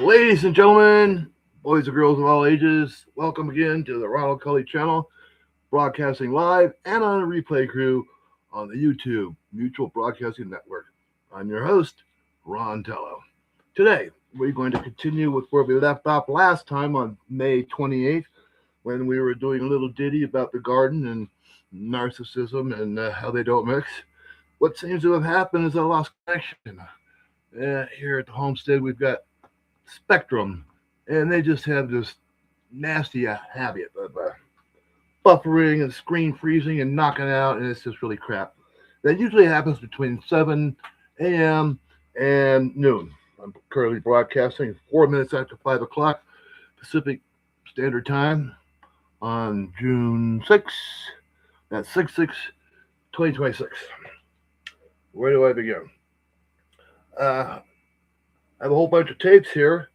Ladies and gentlemen, boys and girls of all ages, welcome again to the Ronald Cully channel, broadcasting live and on a replay crew on the YouTube Mutual Broadcasting Network. I'm your host, Ron Tello. Today, we're going to continue with where we left off last time on May 28th, when we were doing a little ditty about the garden and narcissism and how they don't mix. What seems to have happened is I lost connection. Here at the homestead, we've got Spectrum, and they just have this nasty habit of buffering and screen freezing and knocking out, and it's just really crap. That usually happens between 7 a.m. and noon. I'm currently broadcasting 4 minutes after 5 o'clock Pacific Standard Time on June 6th. That's 6/6/2026. Where do I begin? I have a whole bunch of tapes here.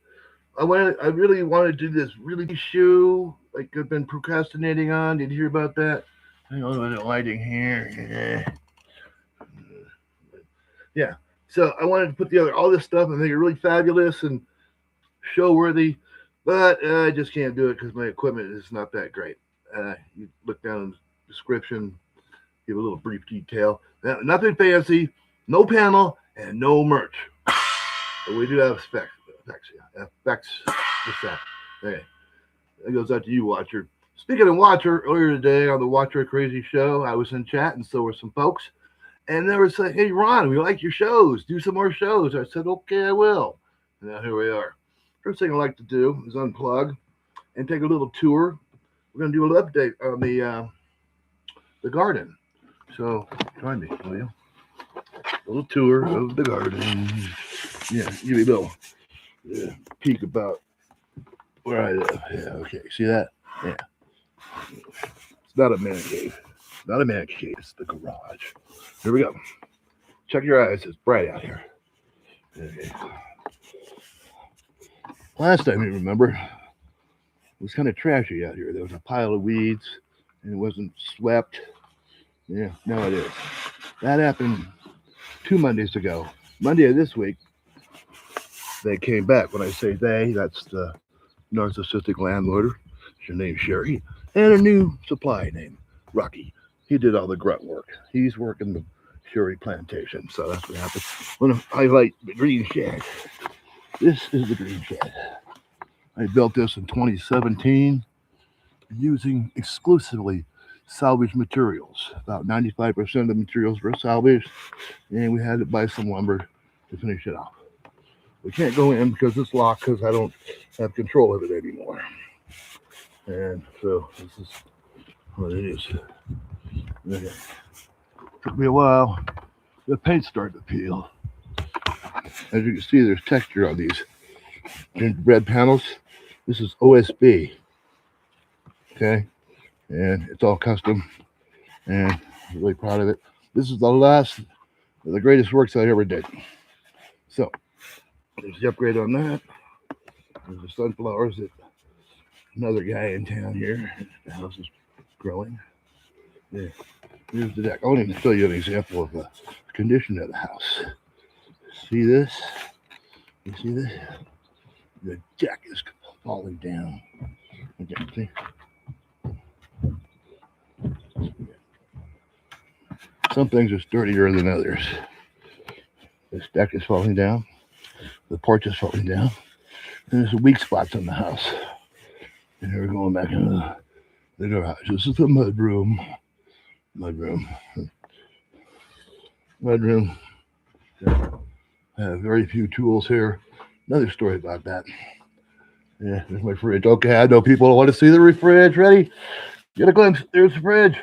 I really wanted to do this really shoe like I've been procrastinating on. Did you hear about that? Hang on with the lighting here. Yeah. So I wanted to put together all this stuff and make it really fabulous and show worthy, but I just can't do it because my equipment is not that great. You look down in the description, give a little brief detail. Nothing fancy, no panel, and no merch. But we do have specs. Effects. What's that? Okay. That goes out to you, Watcher. Speaking of Watcher, earlier today on the Watcher Crazy Show, I was in chat, and so were some folks. And they were saying, hey, Ron, we like your shows. Do some more shows. I said, okay, I will. And now here we are. First thing I like to do is unplug and take a little tour. We're going to do a little update on the garden. So join me, will you? A little tour of the garden. Yeah, give me a little peek about where I live. Yeah, okay. See that? Yeah. It's not a man cave. Not a man cave. It's the garage. Here we go. Check your eyes. It's bright out here. Okay. Last time you remember, it was kind of trashy out here. There was a pile of weeds and it wasn't swept. Yeah, now it is. That happened 2 Mondays ago. Monday of this week, they came back. When I say they, that's the narcissistic landlord. Her name's Sherry. And a new supply named Rocky. He did all the grunt work. He's working the Sherry plantation. So that's what happened. I want to highlight the green shed. This is the green shed. I built this in 2017 using exclusively salvage materials. About 95% of the materials were salvaged, and we had to buy some lumber to finish it off. We can't go in because it's locked because I don't have control of it anymore. And so this is what it is. Okay. Took me a while. The paint started to peel. As you can see, there's texture on these gingerbread panels. This is OSB. Okay. And it's all custom. And I'm really proud of it. This is the last of the greatest works I ever did. So there's the upgrade on that. There's the sunflowers that another guy in town here. The house is growing. Yeah. Here's the deck. I want to show you an example of the condition of the house. See this? You see this? The deck is falling down. Okay, see? Some things are sturdier than others. This deck is falling down. The porch is falling down. And there's weak spots in the house. And here we're going back into the garage. This is the mudroom. Mudroom. I have very few tools here. Another story about that. Yeah, there's my fridge. Okay, I know people want to see the fridge. Ready? Get a glimpse. There's the fridge.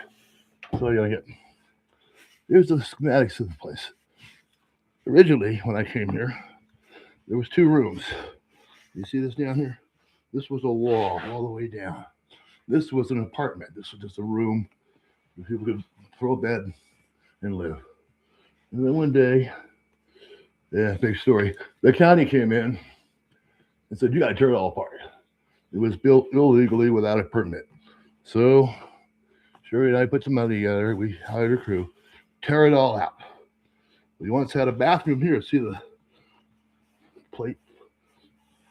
So you're gonna get. Here's the schematics of the place. Originally, when I came here, there was 2 rooms. You see this down here? This was a wall all the way down. This was an apartment. This was just a room where people could throw a bed and live. And then one day, yeah, big story. The county came in and said, you got to tear it all apart. It was built illegally without a permit. So Sherry and I put some money together. We hired a crew, tear it all out. We once had a bathroom here. See the plate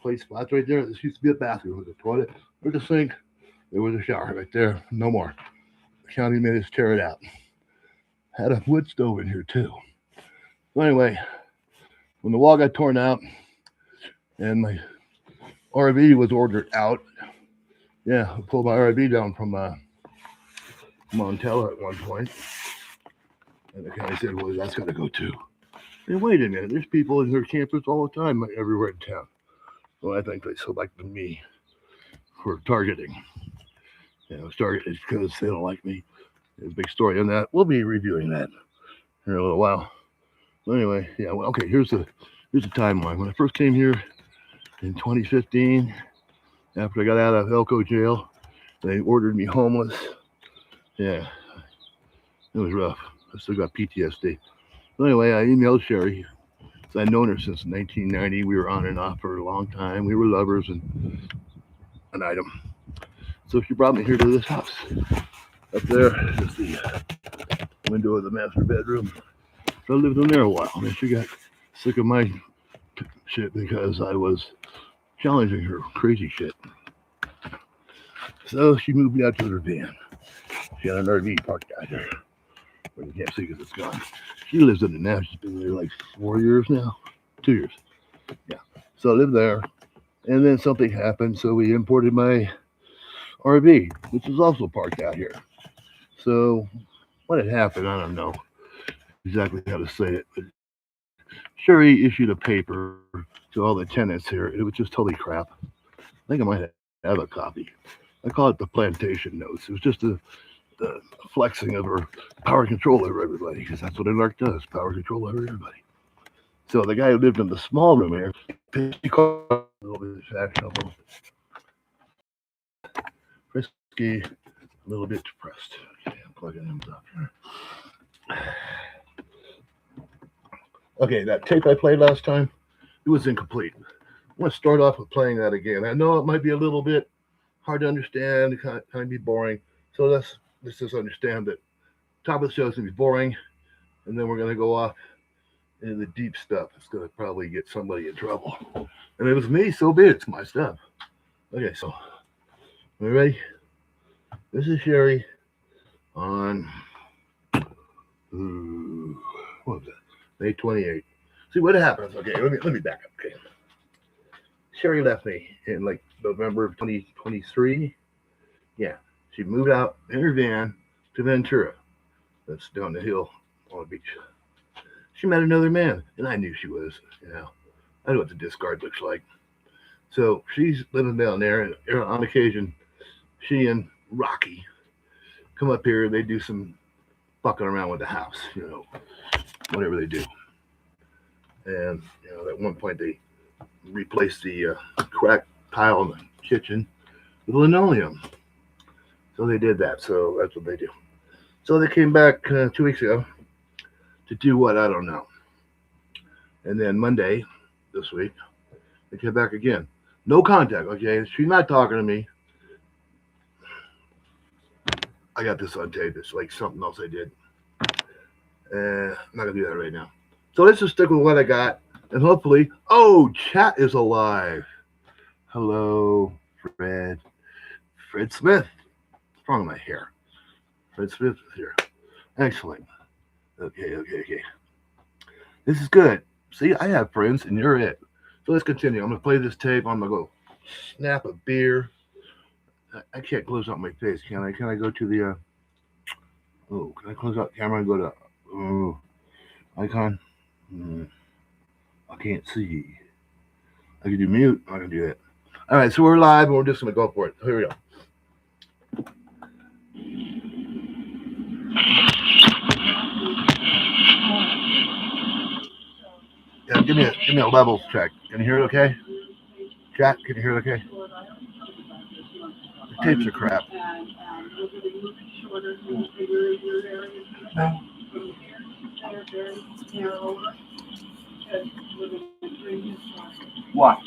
play spots right there. This used to be a bathroom with a toilet, with a sink. There was a shower right there. No more. The county made us tear it out. Had a wood stove in here too. So anyway, when the wall got torn out and my RV was ordered out, yeah, I pulled my RV down from Montella at one point, and the county said, "Well, that's got to go too." And wait a minute, there's people in their campers all the time, everywhere in town. Well, I think they selected me for targeting. Targeted because they don't like me. There's a big story on that. We'll be reviewing that here in a little while. But anyway, yeah. Well, okay. Here's the timeline. When I first came here in 2015, after I got out of Elko jail, they ordered me homeless. Yeah, it was rough. I still got PTSD. So anyway, I emailed Sherry. So I'd known her since 1990. We were on and off for a long time. We were lovers and an item. So she brought me here to this house. Up there is the window of the master bedroom. So I lived in there a while. And then she got sick of my shit because I was challenging her crazy shit. So she moved me out to her van. She had an RV parked out there. But you can't see because it's gone. She lives in it now. She's been there like 4 years now. 2 years. Yeah. So I lived there. And then something happened. So we imported my RV, which is also parked out here. So what had happened, I don't know exactly how to say it, but Sherry issued a paper to all the tenants here. It was just totally crap. I think I might have a copy. I call it the plantation notes. It was just the flexing of her power control over everybody, because that's what a narc does, power control over everybody. So the guy who lived in the small room here, he called a little bit fashionable, frisky, a little bit depressed. Okay, I'm plugging him up here. Okay, that tape I played last time, it was incomplete. I'm going to start off with playing that again. I know it might be a little bit hard to understand, kind of be boring. So let's just understand that top of the show is going to be boring, and then we're going to go off into the deep stuff. It's going to probably get somebody in trouble. And it was me, so be it. It's my stuff. Okay, so, are you ready? This is Sherry on, what was that? May 28th. See what happens. Okay, let me back up. Okay, Sherry left me in like November of 2023. Yeah, she moved out in her van to Ventura. That's down the hill on the beach. She met another man, and I knew she was. I know what the discard looks like. So she's living down there, and on occasion, she and Rocky come up here. They do some fucking around with the house, whatever they do. And at one point they replaced the cracked tile in the kitchen with linoleum. So they did that. So that's what they do. So they came back 2 weeks ago to do what? I don't know. And then Monday this week they came back again. No contact. Okay, she's not talking to me. I got this on tape. It's like something else I did. I'm not gonna do that right now. So let's just stick with what I got, and hopefully, chat is alive. Hello, Fred Smith. What's wrong with my hair? Fred Smith is here. Excellent. Okay. This is good. See, I have friends, and you're it. So let's continue. I'm gonna play this tape. I'm gonna go snap a beer. I can't close out my face, can I? Can I go to the can I close out the camera and go to icon? I can't see. I can do mute. I can do that. All right, so we're live and we're just gonna go for it. Here we go. Yeah, give me a levels check. Can you hear it okay? Chat, can you hear it okay? The tapes are crap. What?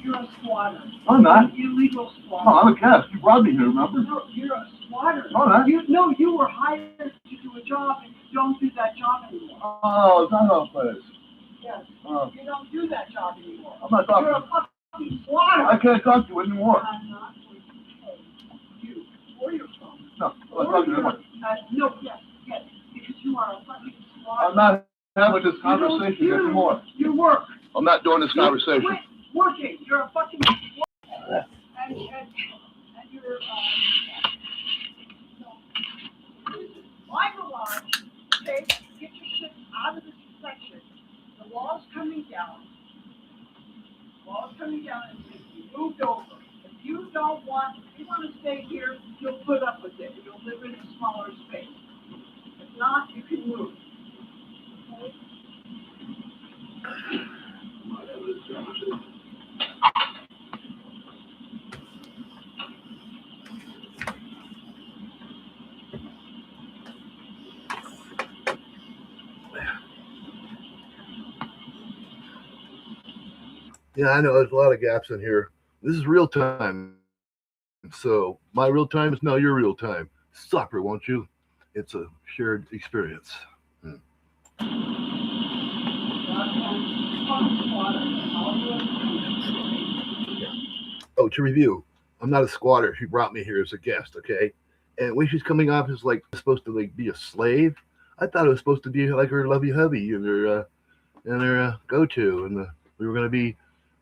You're a squatter. I'm not. Illegal squatter. No, I'm a guest. You brought me here, remember? You're a squatter. No, I'm not. You were hired to do a job and you don't do that job anymore. Oh, it's not all place. Yes. Uh, You don't do that job anymore. I'm not talking. You're a fucking squatter. I can't talk to you anymore. I'm not going to pay you or your phone. No, I'm not talking to anyone. No, yes, because you are a fucking squatter. I'm not having this You conversation don't anymore. You work. I'm not doing this You conversation. quit working. You're a fucking squatter. And you're, my garage, okay, get your shit out of this section. The wall's coming down. And it's moved over. If you don't want, if you want to stay here, you'll put up with it. You'll live in a smaller space. If not, you can move. Okay? Yeah, I know there's a lot of gaps in here. This is real time. So my real time is now your real time. Suffer, won't you? It's a shared experience. Oh, to review, I'm not a squatter. She brought me here as a guest, okay? And when she's coming off as like supposed to like be a slave, I thought it was supposed to be like her lovey hubby and her go-to, and we were going to be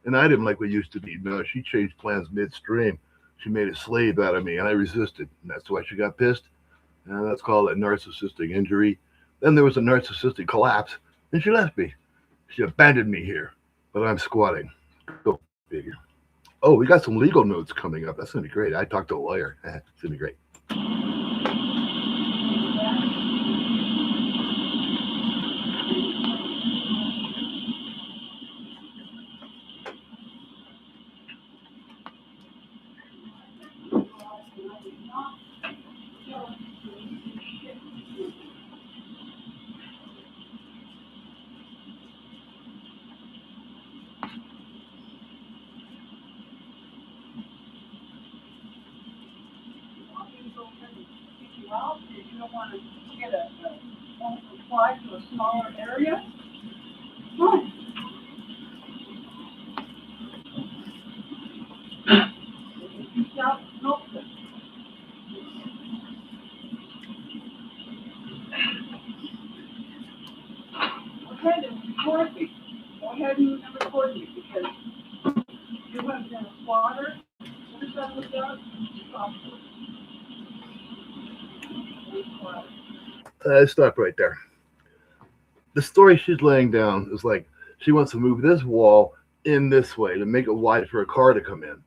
an item like we used to be. No, she changed plans midstream. She made a slave out of me, and I resisted, and that's why she got pissed. And that's called a narcissistic injury. Then there was a narcissistic collapse, and she left me. She abandoned me here, but I'm squatting. Go figure. Oh, we got some legal notes coming up. That's gonna be great. I talked to a lawyer. It's gonna be great. If you don't want to get a apply to a smaller area, fine. If you stop, help them. Okay, then record me. Go ahead and record me because you have been a squatter. What's up with that? Stop right there. The story she's laying down is like she wants to move this wall in this way to make it wide for a car to come in.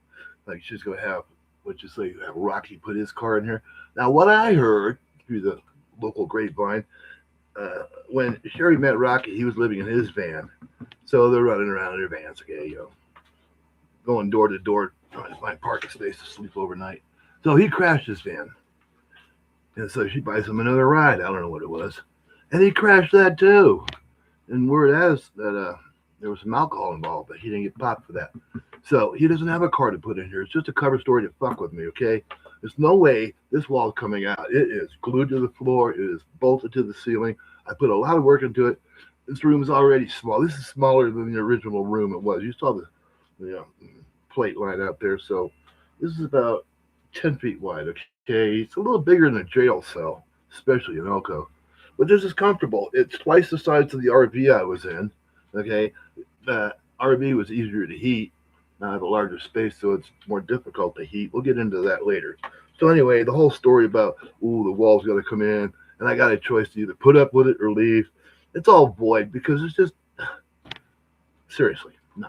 Like she's gonna have, what you say, have Rocky put his car in here. Now, what I heard through the local grapevine, when Sherry met Rocky, he was living in his van, so they're running around in their vans, okay, going door to door trying to find parking space to sleep overnight. So he crashed his van, and so she buys him another ride. I don't know what it was, and he crashed that too. And word is that there was some alcohol involved, but he didn't get popped for that. So he doesn't have a car to put in here. It's just a cover story to fuck with me, okay? There's no way this wall is coming out. It is glued to the floor. It is bolted to the ceiling. I put a lot of work into it. This room is already small. This is smaller than the original room it was. You saw the plate line out there. So this is about 10 feet wide, okay? It's a little bigger than a jail cell, especially in Elko. But this is comfortable. It's twice the size of the RV I was in, okay? The RV was easier to heat. Now I have a larger space, so it's more difficult to heat. We'll get into that later. So anyway, the whole story about, the wall's got to come in, and I got a choice to either put up with it or leave. It's all void because it's just, seriously, no.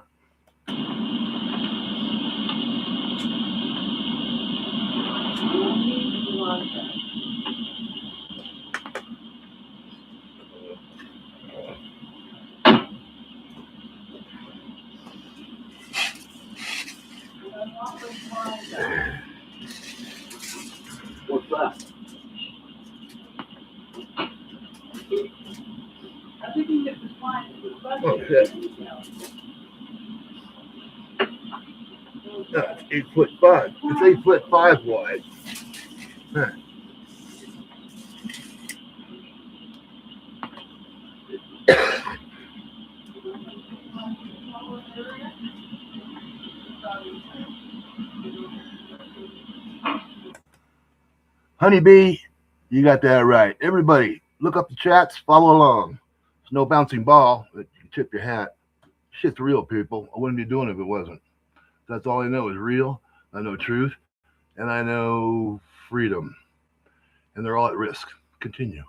What's that? I think you get the fine. Oh, shit. No, it's 8'5". It's 8'5" wide. Huh. Honeybee, you got that right. Everybody, look up the chats, follow along. It's no bouncing ball, but you can tip your hat. Shit's real, people. I wouldn't be doing it if it wasn't. That's all I know is real. I know truth, and I know freedom. And they're all at risk. Continue.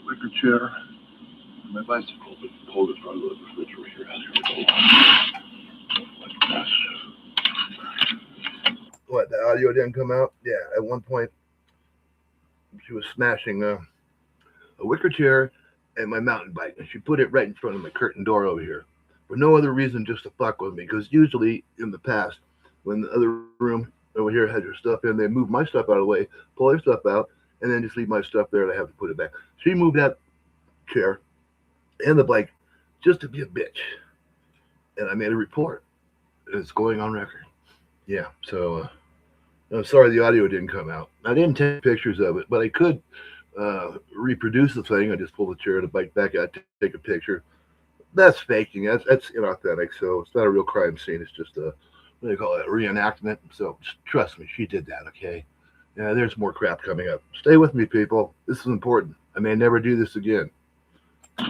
Wicker chair, my bicycle, but hold it in front of the refrigerator out here. What, the audio didn't come out? Yeah, at one point she was smashing a wicker chair and my mountain bike, and she put it right in front of my curtain door over here for no other reason, just to fuck with me. Because usually in the past, when the other room over here had your stuff in, they move my stuff out of the way, pull their stuff out, and then just leave my stuff there, and I have to put it back. She moved that chair and the bike just to be a bitch, and I made a report. It's going on record. Yeah, so I'm sorry the audio didn't come out. I didn't take pictures of it, but I could reproduce the thing. I just pull the chair and the bike back out, take a picture. That's faking. That's inauthentic. So it's not a real crime scene. It's just a, what do they call it, reenactment. So just trust me, she did that. Okay. Yeah, there's more crap coming up. Stay with me, people. This is important. I may never do this again. Mark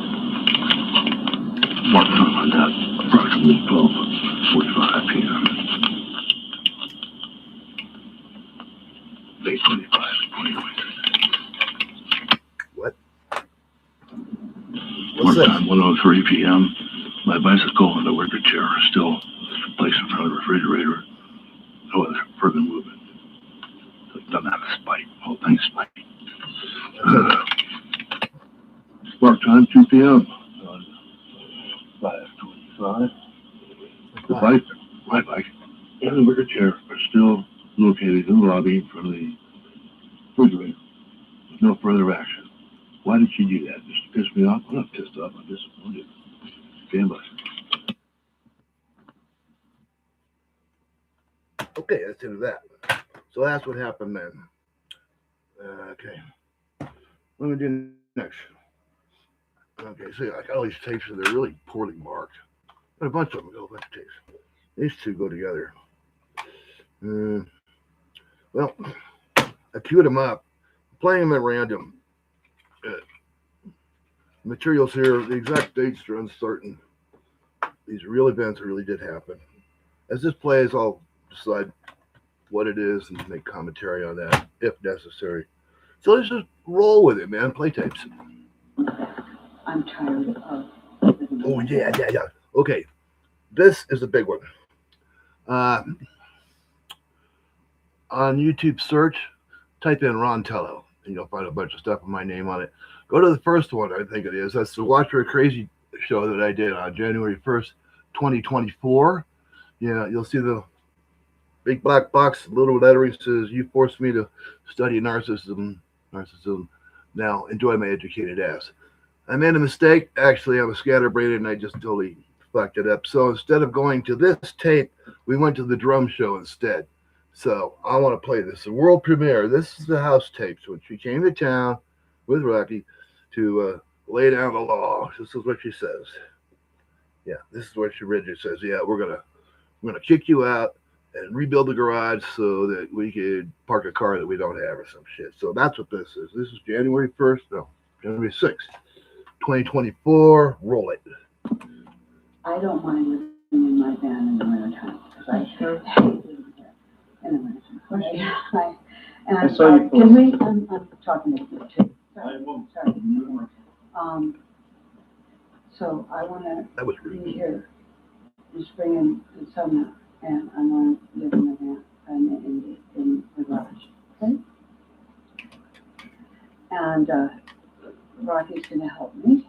time on that, approximately 12:45 p.m. Day 25, 2023. What? Mark time 1:03 p.m. My bicycle and the wicker chair are still placed in front of the refrigerator. No other further movement. So it doesn't have a spike. The whole thing's spiked. Mark time 2 p.m. 5:25. The bike, my bike, and the wicker chair are still located in the lobby in front of the refrigerator with no further action. Why did she do that? Just to piss me off? I'm not pissed off. I'm disappointed. Stand by. Okay, that's into that. So that's what happened then. Okay. What do we do next? Okay, see, I got all these tapes and they're really poorly marked. Got a bunch of them, a bunch of tapes. These two go together. Well, I queued them up, playing them at random. Materials here, the exact dates are uncertain. These real events really did happen. As this plays, I'll decide what it is and make commentary on that if necessary. So let's just roll with it, man. Play tapes. I'm tired of. Oh, yeah. Okay, this is a big one. On YouTube search, type in Ron Tello, and you'll find a bunch of stuff with my name on it. Go to the first one, I think it is. That's the Watch for a Crazy show that I did on January 1st, 2024. Yeah, you'll see the big black box, little lettering says, "You forced me to study narcissism. Now enjoy my educated ass." I made a mistake. Actually, I was scatterbrained and I just totally fucked it up. So instead of going to this tape, we went to the drum show instead. So I want to play this. The world premiere. This is the house tapes when she came to town with Rocky to lay down the law. This is what she says. Yeah, this is what she originally says. Yeah, we're gonna kick you out. and rebuild the garage so that we could park a car that we don't have or some shit. So that's what this is. This is January 1st, no, January 6th, 2024. Roll it. I don't mind living in my van in the wintertime, because I hate living here in the wintertime. And I saw you can we, I'm talking to you too. I won't. Sorry. So I wanna That was be rude. here in spring and summer, and I wanna live in the van, and in the garage, okay? And, Rocky's gonna help me.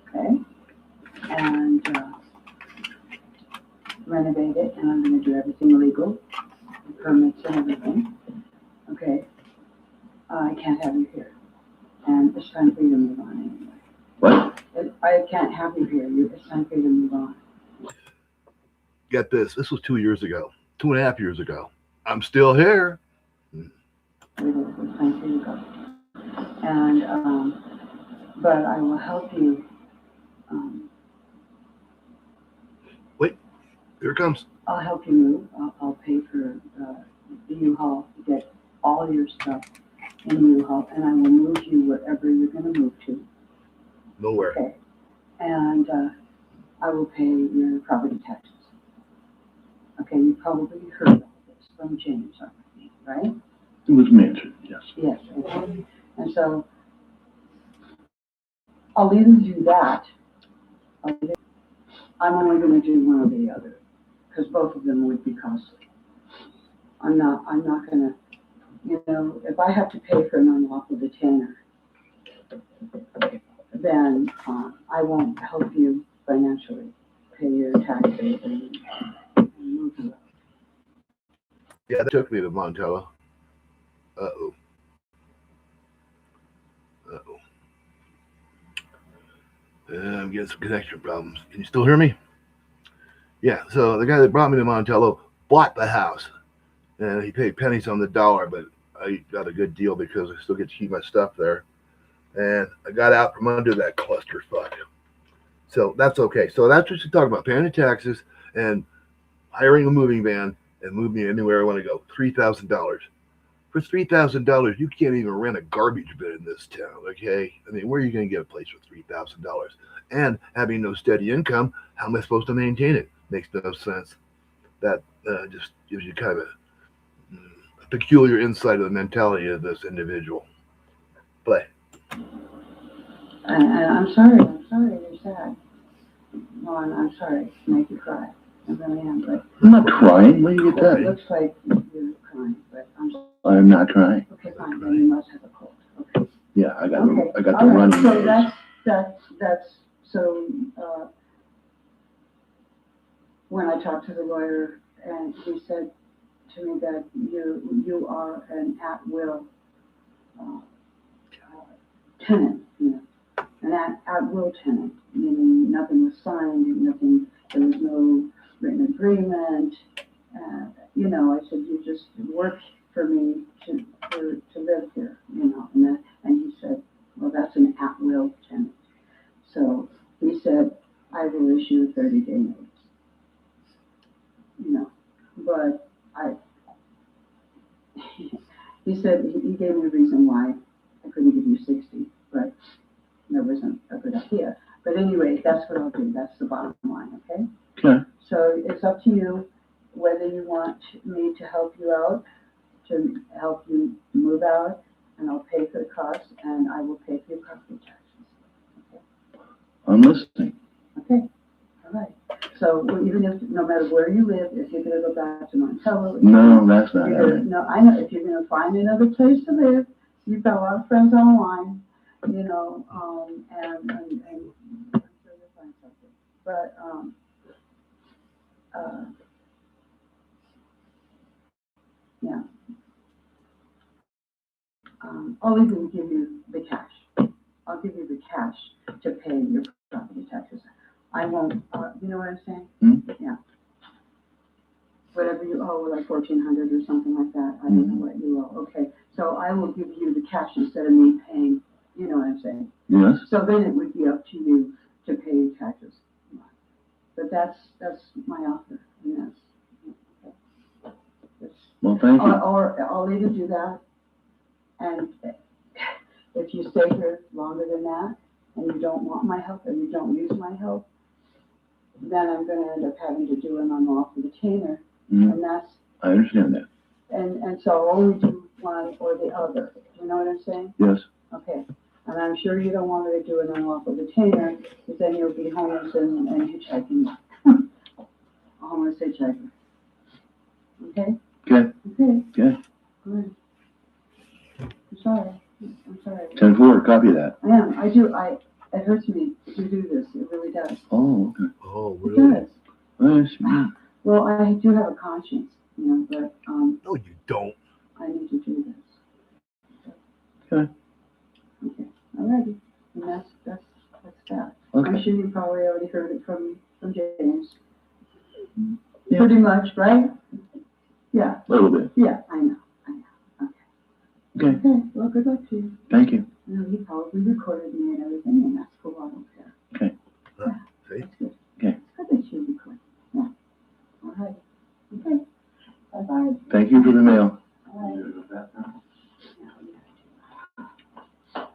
Okay? And, renovate it, and I'm gonna do everything legal, the permits and everything. Okay? I can't have you here, and it's time for you to move on anyway. What? I can't have you here, it's time for you to move on. Get this. This was 2 years ago, 2.5 years ago. I'm still here. It's time for you to go. And, but I will help you, Here it comes. I'll help you move, I'll pay for, the U-Haul to get all your stuff in the U-Haul, and I will move you wherever you're gonna move to. Nowhere. Okay, and I will pay your property taxes. Okay, you probably heard all this from James already, right? It was mentioned, yes. Yes, okay. And so I'll either do that, I'm only gonna do one or the other, because both of them would be costly. I'm not gonna, if I have to pay for an unlawful detainer, then I won't help you financially pay your taxes and move you. Yeah, that took me to Montello. Uh-oh. Uh-oh. I'm getting some connection problems. Can you still hear me? Yeah, so the guy that brought me to Montello bought the house. And he paid pennies on the dollar, but I got a good deal because I still get to keep my stuff there. And I got out from under that clusterfuck. So that's okay. So that's what you're talking about, paying the taxes and hiring a moving van and move me anywhere I want to go. $3,000. For $3,000, you can't even rent a garbage bin in this town, okay? I mean, where are you going to get a place for $3,000? And having no steady income, how am I supposed to maintain it? Makes no sense. That just gives you kind of a peculiar insight of the mentality of this individual. Play. And I'm sorry, you're sad. No, I'm sorry to make you cry. I really am, but. I'm not crying. Where do you get It that? looks like you're crying, but I'm sorry. I'm not crying. Okay, fine, then you must have a cold, okay. Yeah, I got Okay. the All right, running so nose. that's, so, when I talked to the lawyer, and he said to me that you are an at-will, tenant, an at-will tenant, meaning nothing was signed, there was no written agreement. I said, you just work for me to live here, and he said, well, that's an at-will tenant. So he said, I will issue a 30-day notice. But he said, he gave me a reason why I couldn't give you 60, but that wasn't a good idea. But anyway, that's what I'll do. That's the bottom line, okay? Okay. So it's up to you whether you want me to help you out, to help you move out, and I'll pay for the cost, and I will pay for your property taxes. Okay? I'm listening. Okay. All right. So even if, no matter where you live, if you're going to go back to Montello. No, that's not happening. No, I know. If you're going to find another place to live, you've got a lot of friends online, and I'm sure you'll find something. But, yeah. I'll even give you the cash. I'll give you the cash to pay your property taxes. I won't, you know what I'm saying? Mm-hmm. Yeah. Whatever you owe, like $1,400 or something like that. I don't know what you owe. Okay. So I will give you the cash instead of me paying, you know what I'm saying? Yes. So then it would be up to you to pay taxes. But that's my offer, Well, thank you. Or I'll either do that, and if you stay here longer than that, and you don't want my help, or you don't use my help, then I'm gonna end up having to do an unlawful detainer, Mhm. and that's, I understand that. and so I'll only do one or the other, you know what I'm saying? Yes. Okay, and I'm sure you don't want me to do an unlawful detainer, because then you'll be homeless and hitchhiking. A homeless hitchhiker. Okay? Okay. Okay. Okay. All right. I'm sorry. I'm sorry. 10-4, copy that. I am. I do. It hurts me to do this. It really does. Oh, okay. Oh, It really? does. Nice. Well, I do have a conscience, you know, but No, you don't. I need to do this. Okay. Okay. All righty. And that's that. Okay. I'm sure you probably already heard it from James. Yeah. Pretty much, right? Yeah. A little bit. Yeah, I know. Okay. Okay. Well, good luck to you. Thank you. You know, he probably recorded me and everything, and that's cool. I don't care. Okay. Yeah. See? That's good. Okay. It's good that you record. Yeah. All right. Okay. Bye-bye. Thank you for the mail. All right.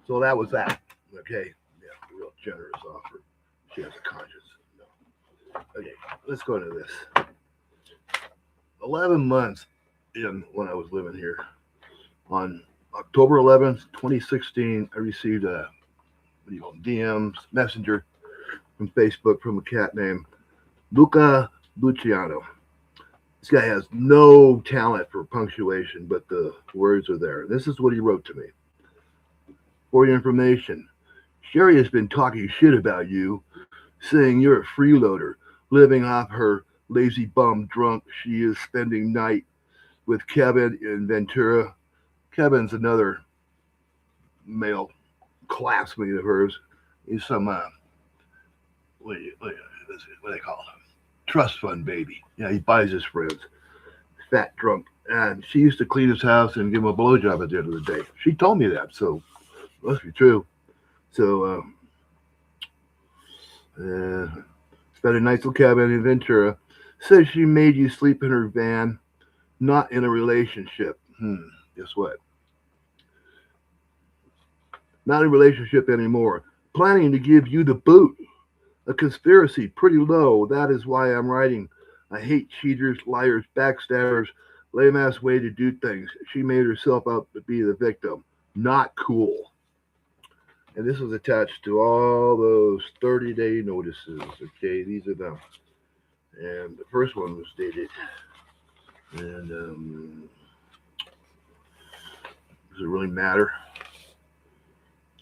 So that was that. Okay. Yeah, real generous offer. She has a conscience. No. Okay, let's go to this. 11 months in when I was living here. On October 11th, 2016, I received a DMs messenger from Facebook from a cat named Luca Luciano. This guy has no talent for punctuation, but the words are there. This is what he wrote to me. For your information, Sherry has been talking shit about you, saying you're a freeloader, living off her lazy bum drunk. She is spending night with Kevin in Ventura. Kevin's another male classmate of hers. He's some, what do they call him? Trust fund baby. Yeah, he buys his friends. Fat drunk. And she used to clean his house and give him a blowjob at the end of the day. She told me that, so it must be true. So, spent a night with Kevin in Ventura. Says she made you sleep in her van, not in a relationship. Guess what? Not in a relationship anymore. Planning to give you the boot. A conspiracy, pretty low. That is why I'm writing. I hate cheaters, liars, backstabbers, lame-ass way to do things. She made herself out to be the victim. Not cool. And this was attached to all those 30-day notices. Okay, these are them. And the first one was dated. And does it really matter?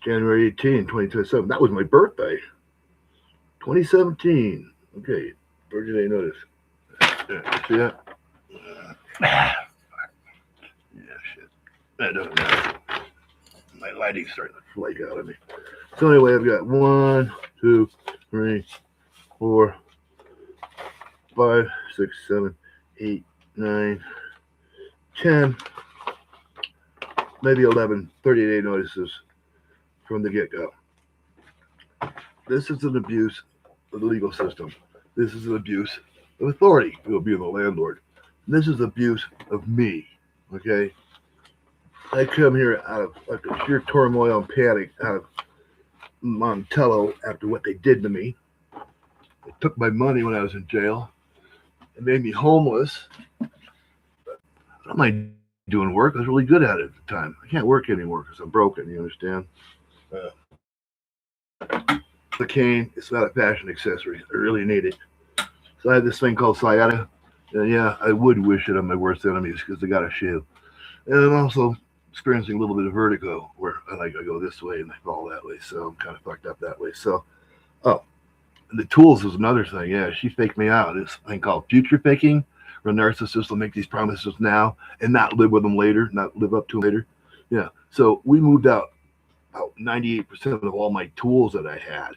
January 18, 2027. That was my birthday. 2017. Okay, 30-day notice. Yeah, see that? Yeah, shit. That doesn't matter. My lighting's starting to flake out of me. So anyway, I've got 1, 2, 3, 4, 5, 6, 7, 8, 9, 10, maybe 11 30-day notices from the get-go. This is an abuse of the legal system. This is an abuse of authority, being the landlord. This is abuse of me, okay? I come here out of like a sheer turmoil and panic out of Montello after what they did to me. They took my money when I was in jail. It made me homeless. But I don't mind doing work. I was really good at it at the time. I can't work anymore because I'm broken, you understand? The cane, it's not a fashion accessory. I really need it. So I had this thing called sciatica. And yeah, I would wish it on my worst enemies because they got a shoe. And I'm also experiencing a little bit of vertigo where I go this way and I fall that way. So I'm kind of fucked up that way. So, and the tools is another thing. Yeah, she faked me out. This thing called future faking, where narcissists will make these promises now and not live with them later, not live up to them later. Yeah. So we moved out about 98% of all my tools that I had.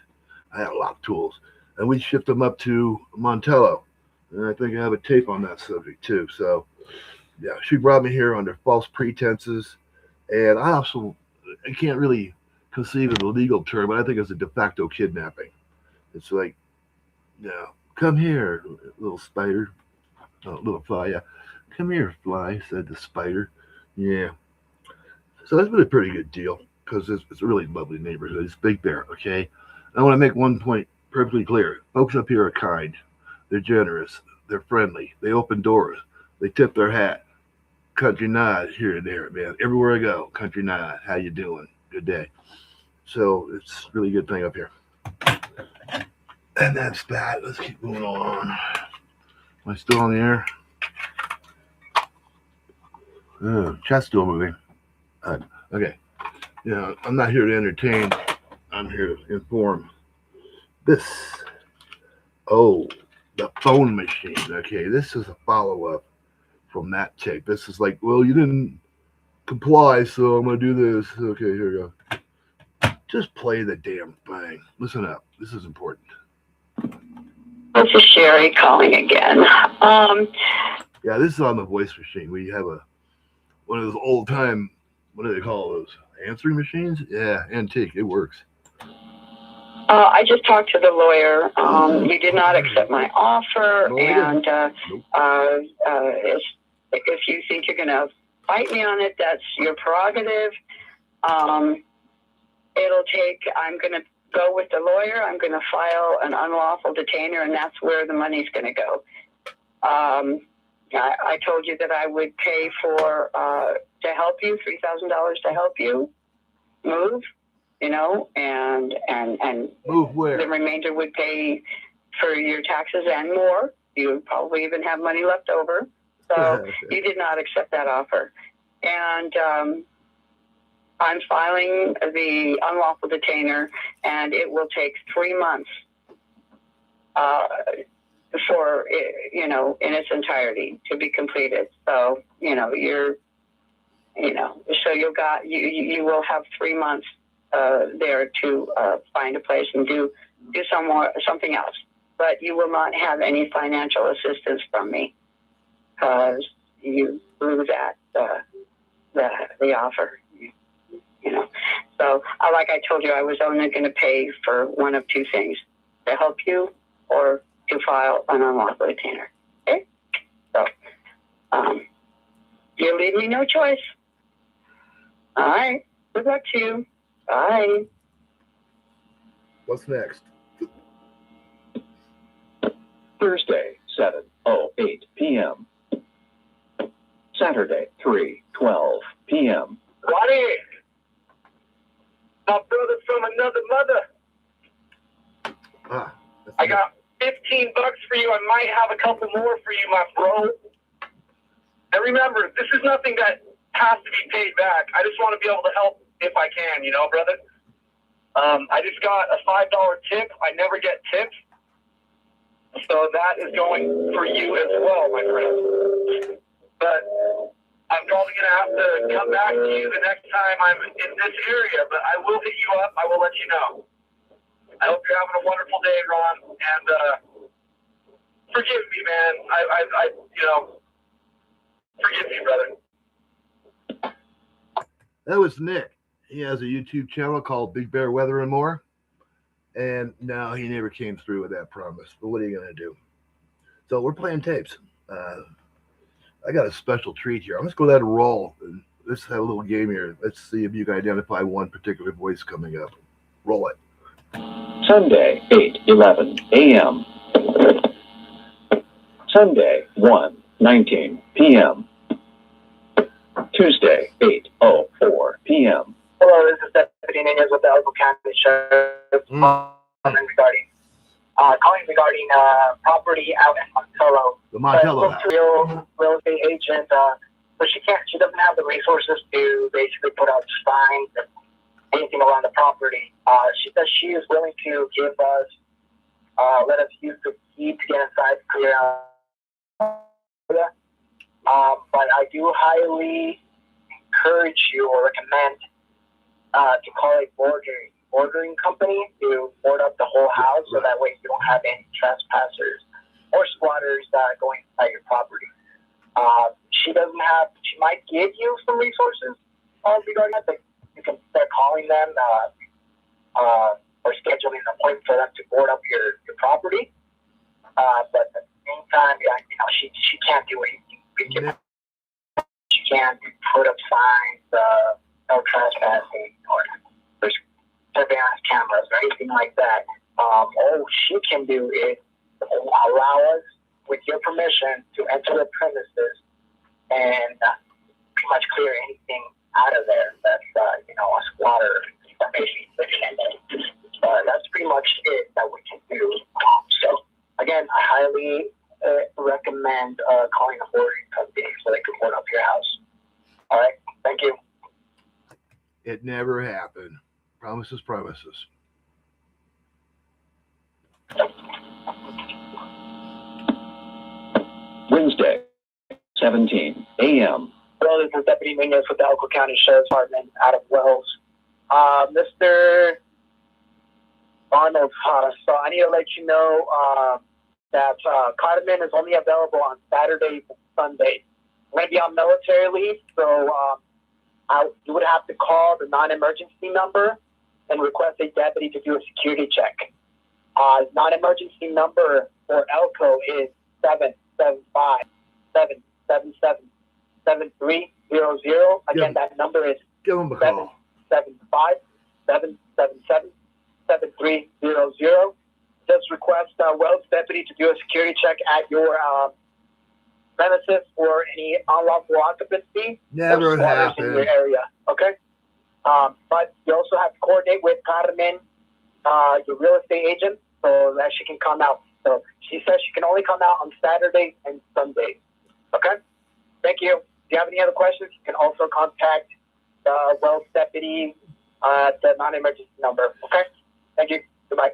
I had a lot of tools. And we shipped them up to Montello. And I think I have a tape on that subject too. So, yeah, she brought me here under false pretenses. And I can't really conceive of the legal term, but I think it's a de facto kidnapping. It's like, come here, little spider. Oh, little fly, yeah. Come here, fly, said the spider. Yeah. So that's been a pretty good deal because it's a really lovely neighborhood. It's Big Bear, okay? I want to make one point perfectly clear. Folks up here are kind. They're generous. They're friendly. They open doors. They tip their hat. Country nod here and there, man. Everywhere I go, country nod. How you doing? Good day. So it's really a good thing up here. And that's that. Let's keep moving on. Am I still on the air? Chat's still moving. Okay. Yeah, I'm not here to entertain. I'm here to inform. This, oh, the phone machine. Okay, this is a follow up from that tape. This is like, well, you didn't comply, so I'm gonna do this. Okay, here we go. Just play the damn thing. Listen up. This is important. This is Sherry calling again. Yeah, this is on the voice machine. We have one of those old time. What do they call those? Answering machines? Yeah, antique. It works. I just talked to the lawyer. You did not accept my offer, No, and nope. if you think you're going to fight me on it, that's your prerogative. I'm going to go with the lawyer. I'm going to file an unlawful detainer, and that's where the money's going to go. I told you that I would pay for to help you, $3,000 to help you move, and Move where? the remainder would pay for your taxes and more. You would probably even have money left over. So you did not accept that offer. And I'm filing the unlawful detainer, and it will take 3 months for, in its entirety to be completed. So, you will have 3 months there to find a place and do something else. But you will not have any financial assistance from me because you blew the offer. So like I told you, I was only going to pay for one of two things: to help you or to file an unlawful detainer. Okay? So you leave me no choice. All right. Good luck to you. Bye. What's next? Thursday, 7:08 p.m. Saturday, 3:12 p.m. Ronnie, my brother from another mother. I got $15 for you. I might have a couple more for you, my bro. And remember, this is nothing that has to be paid back. I just want to be able to help if I can, brother. I just got a $5 tip. I never get tips. So that is going for you as well, my friend. But I'm probably going to have to come back to you the next time I'm in this area, but I will hit you up. I will let you know. I hope you're having a wonderful day, Ron, and forgive me, man. Forgive me, brother. That was Nick. He has a YouTube channel called Big Bear Weather and More. And no, he never came through with that promise. But what are you going to do? So we're playing tapes. I got a special treat here. I'm just going to let it roll. And let's have a little game here. Let's see if you can identify one particular voice coming up. Roll it. Sunday, 8:11 a.m. Sunday, 1:19 p.m. Tuesday, 8:04 p.m. Hello, this is Deputy Nunez with the Elko County Sheriff's Department calling regarding property out in Montello. The Montello house. Real estate agent, but she doesn't have the resources to basically put out signs and anything around the property. She says she is willing to give us, let us use the key to get inside to clear out. But I do highly encourage you or recommend to call a bordering company to board up the whole house, so that way you don't have any trespassers or squatters going inside your property. She might give you some resources regarding that, but you can start calling them or scheduling an appointment for them to board up your property. But meantime, yeah, she can't do anything. She can't put up signs, no trespassing, or there's surveillance cameras or anything like that. All she can do is allow us, with your permission, to enter the premises and pretty much clear anything out of there that's, a squatter information. That's pretty much it that we can do. So, again, I highly recommend calling the boarding company so they can board up your house. All right, thank you. It never happened. Promises, promises. Wednesday, 17 a.m. Well, this is Deputy Munoz with the Elko County Sheriff's Department out of Wells. Mr. Arnold, so I need to let you know that cardamom is only available on Saturdays and Sundays. I'm going to be on military leave, so you would have to call the non-emergency number and request a deputy to do a security check. Non-emergency number for Elko is 775-777-7300. Again, that number is Give them a call. 775-777-7300. Just request Wells deputy to do a security check at your premises for any unlawful occupancy. Never or squatters in happened. your area. Okay. But you also have to coordinate with Carmen, your real estate agent, so that she can come out. So she says she can only come out on Saturdays and Sundays. Okay? Thank you. If you have any other questions, you can also contact the Wells deputy at the non-emergency number. Okay? Thank you. Goodbye.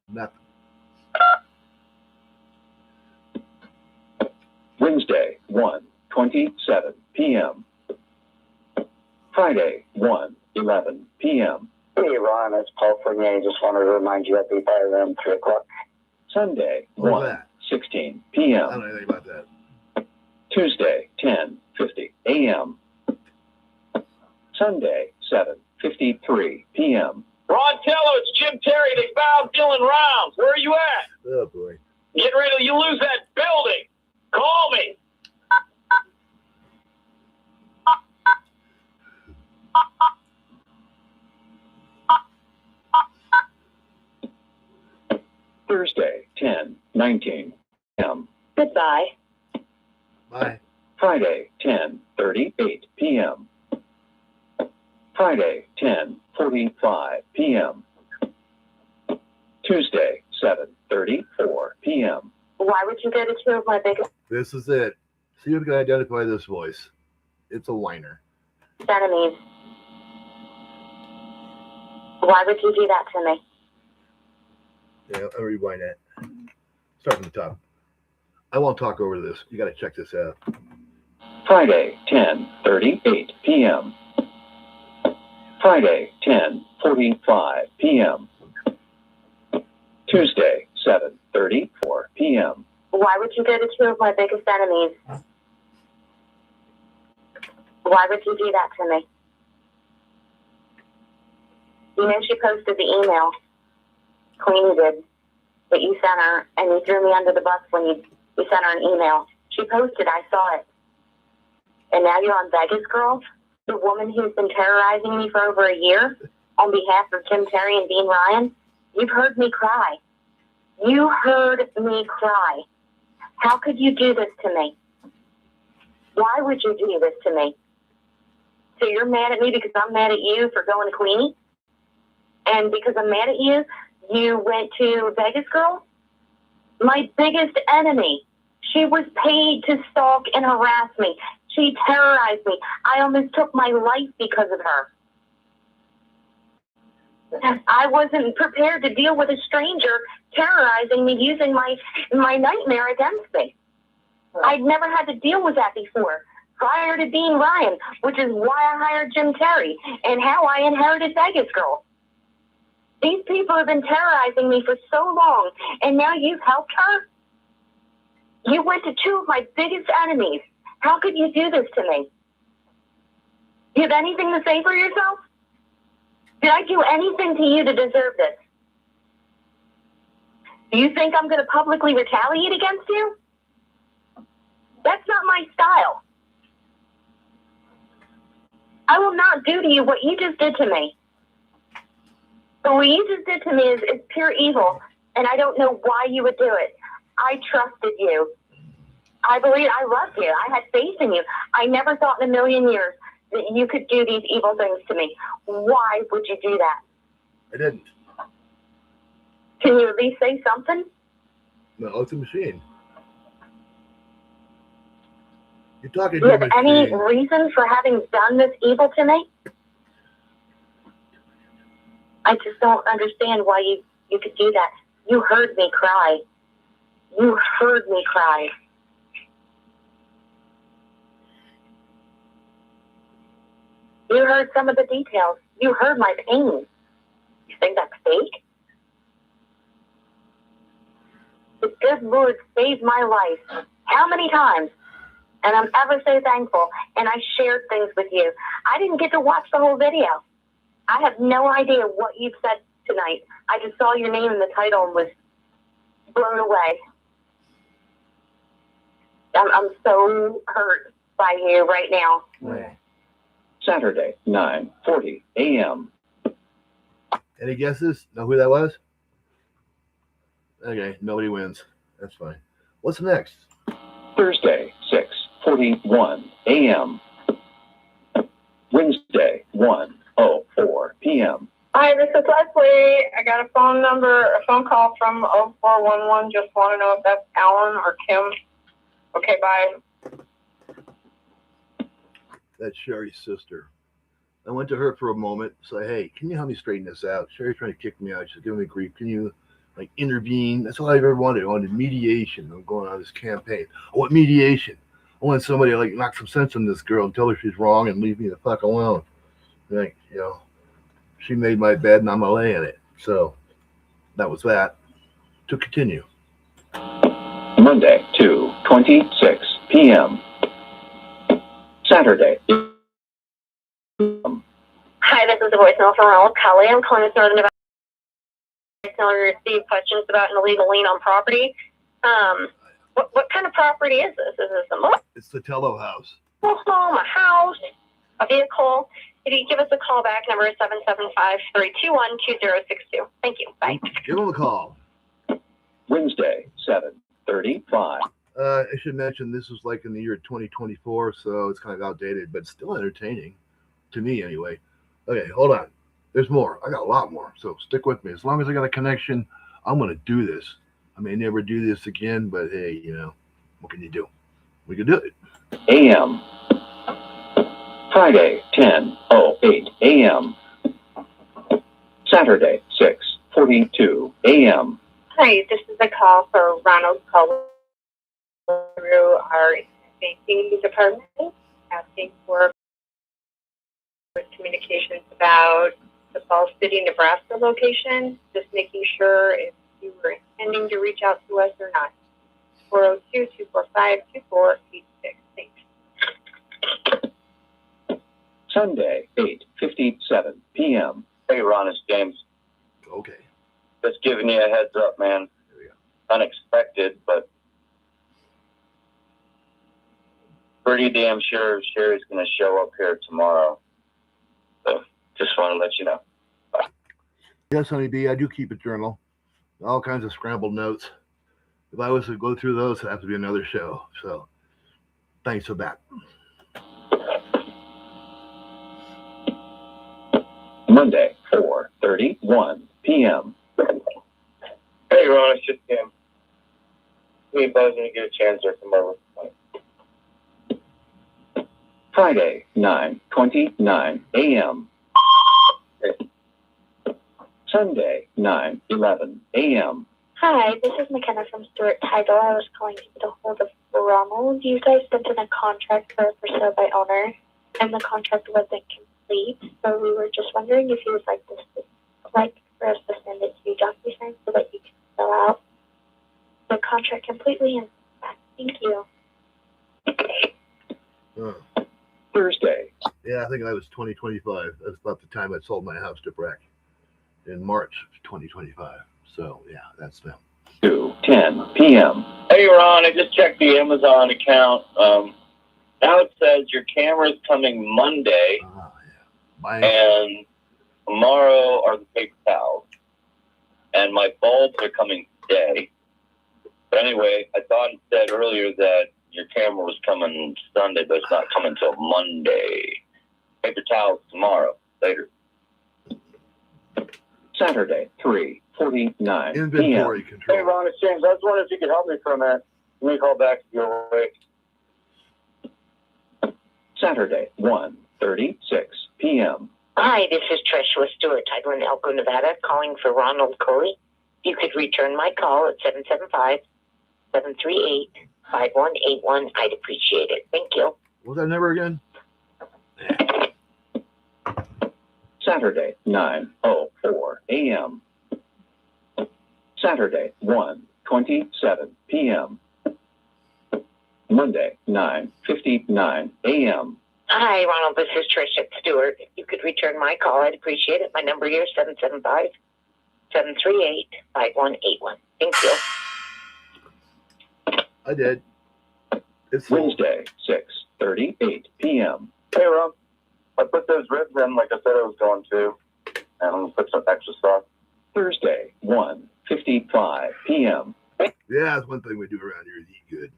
Nothing. Wednesday, 1:27 p.m. Friday, 1:11 p.m. Hey, Ron, it's Paul Fournier. I just wanted to remind you I'll be by around 3 o'clock. Sunday, What was that? 1:16 I p.m. don't know anything about that. Tuesday, 10:50 a.m. Sunday, 7:53 p.m. Ron Tello, it's Jim Terry. They found Dylan Rounds. Where are you at? Oh, boy. Get ready to you lose that building. Call me. Thursday, 10:19 p.m. Goodbye. Bye. Friday, 10:38 p.m. Friday, 10:45 p.m. Tuesday, 7:34 p.m. Why would you go to two of my biggest This is it. See if you can identify this voice. It's a whiner. enemies? Why would you do that to me? Yeah, I'll rewind that. Start from the top. I won't talk over this. You got to check this out. Friday, 10:38 p.m. Friday, 10:45 p.m. Tuesday, 7:34 p.m. Why would you go to two of my biggest enemies? Why would you do that to me? You know she posted the email, Queenie did, that you sent her, and you threw me under the bus when you sent her an email. She posted, I saw it. And now you're on Vegas Girls, the woman who's been terrorizing me for over a year on behalf of Jim Terry and Dean Ryan. You've heard me cry. You heard me cry. How could you do this to me? Why would you do this to me? So you're mad at me because I'm mad at you for going to Queenie? And because I'm mad at you, you went to Vegas Girl? My biggest enemy. She was paid to stalk and harass me. She terrorized me. I almost took my life because of her. I wasn't prepared to deal with a stranger terrorizing me, using my nightmare against me. I'd never had to deal with that before, prior to Dean Ryan, which is why I hired Jim Terry and how I inherited Vegas Girl. These people have been terrorizing me for so long, and now you've helped her? You went to two of my biggest enemies. How could you do this to me? Do you have anything to say for yourself? Did I do anything to you to deserve this? Do you think I'm going to publicly retaliate against you? That's not my style. I will not do to you what you just did to me. But what you just did to me is pure evil, and I don't know why you would do it. I trusted you. I believed, I loved you. I had faith in you. I never thought in a million years that you could do these evil things to me. Why would you do that? I didn't. Can you at least say something? No, it's a machine. You're talking Do to you a have any machine. reason for having done this evil to me? I just don't understand why you could do that. You heard me cry. You heard me cry. You heard some of the details. You heard my pain. You think that's fake? The good Lord saved my life. How many times? And I'm ever so thankful. And I shared things with you. I didn't get to watch the whole video. I have no idea what you've said tonight. I just saw your name in the title and was blown away. I'm so hurt by you right now. Right. Saturday, 9:40 a.m. Any guesses? Know who that was? Okay, nobody wins. That's fine. What's next? Thursday, 6:41 a.m. Wednesday, 1:04 p.m. Hi, this is Leslie. I got a phone call from 0411. Just want to know if that's Alan or Kim. Okay, bye. That's Sherry's sister. I went to her for a moment, say, hey, can you help me straighten this out? Sherry's trying to kick me out. She's giving me grief. Can you intervene? That's all I've ever wanted. I wanted mediation. I'm going on this campaign. I want mediation. I want somebody to knock some sense in this girl and tell her she's wrong and leave me the fuck alone. She made my bed and I'm gonna lay in it. So that was that. To continue. Monday, 2:26 p.m. Saturday. Hi, this is the voicemail from Ronald Kelly. I'm calling with Northern Nevada. I received questions about an illegal lien on property. What kind of property is this? Is this a mobile It's the Tello house. home, a house, a vehicle? If you give us a call back, number is 775-321-2062. Thank you. Bye. Give them a call. Wednesday, 7:35. I should mention this was in the year 2024, so it's kind of outdated, but still entertaining. To me, anyway. Okay, hold on. There's more. I got a lot more, so stick with me. As long as I got a connection, I'm going to do this. I may never do this again, but hey, what can you do? We can do it. A.m. Friday, 10:08 a.m. Saturday, 6:42 a.m. Hi, this is a call for Ronald Cullen through our banking department, asking for communications about the Falls City, Nebraska location, just making sure if you were intending to reach out to us or not. 402-245-2486. Thanks. Sunday, 8:57 p.m. Hey, Ron, it's James. Okay. Just giving you a heads up, man. Here we go. Unexpected, but pretty damn sure Sherry's going to show up here tomorrow. So just want to let you know. Bye. Yes, honeybee, I do keep a journal. All kinds of scrambled notes. If I was to go through those, it'd have to be another show. So thanks for that. Monday, 4:31 p.m. Hey, Ron, it's just Tim. Me and Buzz, when you get a chance, or come over. Friday, 9:29 a.m. Sunday, 9:11 a.m. Hi, this is McKenna from Stuart Title. I was calling to get a hold of Ronald. You guys sent in a contract for sale by owner, and the contract wasn't complete. So we were just wondering if you would like for us to send it to you DocuSign so that you can fill out the contract completely and thank you. Thursday. Yeah, I think that was 2025. That's about the time I sold my house to Breck in March of 2025. So yeah, that's them. 2:10 p.m. Hey, Ron, I just checked the Amazon account. Now it says your camera's coming Monday, and tomorrow are the paper towels, and my bulbs are coming today. But anyway, I thought it said earlier that your camera was coming Sunday, but it's not coming till Monday. Paper towels tomorrow. Later. Saturday, 3:49 Inventory p.m. control. Hey, Ron, it's James. I was wondering if you could help me for a minute. Let me call back if you're awake. Saturday, 1:36 p.m. Hi, this is Trish with Stewart Title in Elko, Nevada, calling for Ronald Corey. You could return my call at 775-738-5181. I'd appreciate it. Thank you. What's that number again? Saturday, 9:04 a.m. Saturday, 1:27 p.m. Monday, 9:59 a.m. Hi, Ronald. This is Trish at Stewart. If you could return my call, I'd appreciate it. My number here is 775-738-5181. Thank you. I did. It's Wednesday, 6:38 p.m. Hey, Ron. I put those ribs in like I said I was going to, and I'm going to put some extra sauce. Thursday, 1:55 p.m. Yeah, that's one thing we do around here is eat good.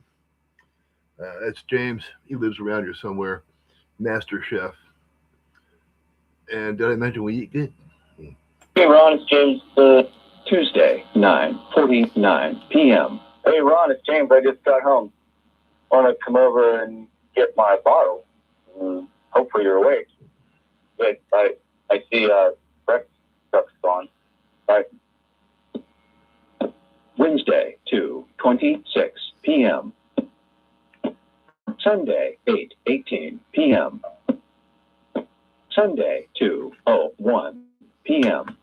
That's James. He lives around here somewhere. Master chef. And did I mention we eat good? Hey, Ron, it's James. Tuesday, 9:49 p.m. Hey, Ron, it's James. I just got home. I want to come over and get my bottle. Hopefully you're awake. Wait, I see breakfast stuff's gone. Bye. Wednesday, 2:26 p.m. Sunday, 8:18 p.m. Sunday, 2:01 p.m.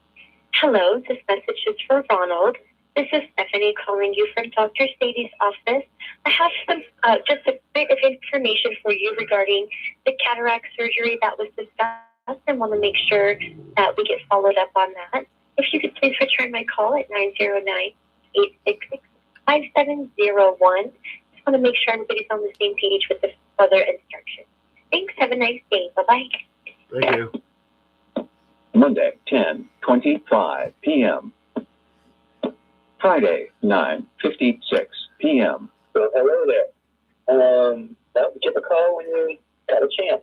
Hello, this message is for Ronald. This is Stephanie calling you from Dr. Sadie's office. I have some just a bit of information for you regarding the cataract surgery that was discussed and want to make sure that we get followed up on that. If you could please return my call at 909-866-5701. Just want to make sure everybody's on the same page with the further instructions. Thanks. Have a nice day. Bye-bye. Thank you. Monday, 10:25 p.m. Friday, 9:56 p.m. So, hello there. Give a call when you got a chance.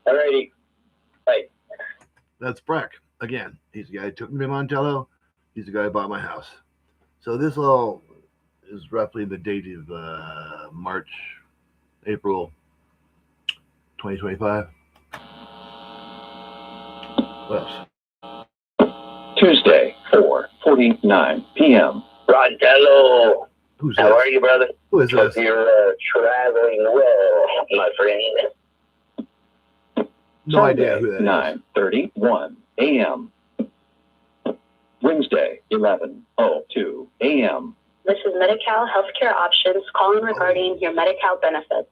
Alrighty. Bye. That's Breck. Again, he's the guy who took me to Montello. He's the guy who bought my house. So this all is roughly the date of March, April 2025. What else? Tuesday, 4:49 p.m. Rondello. Who's How this? are you, brother? Who is Hope this? you're traveling well, my friend. No idea who that is. 9:31 a.m. Wednesday, 11:02 a.m. This is Medi-Cal Healthcare Options calling regarding your Medi-Cal benefits.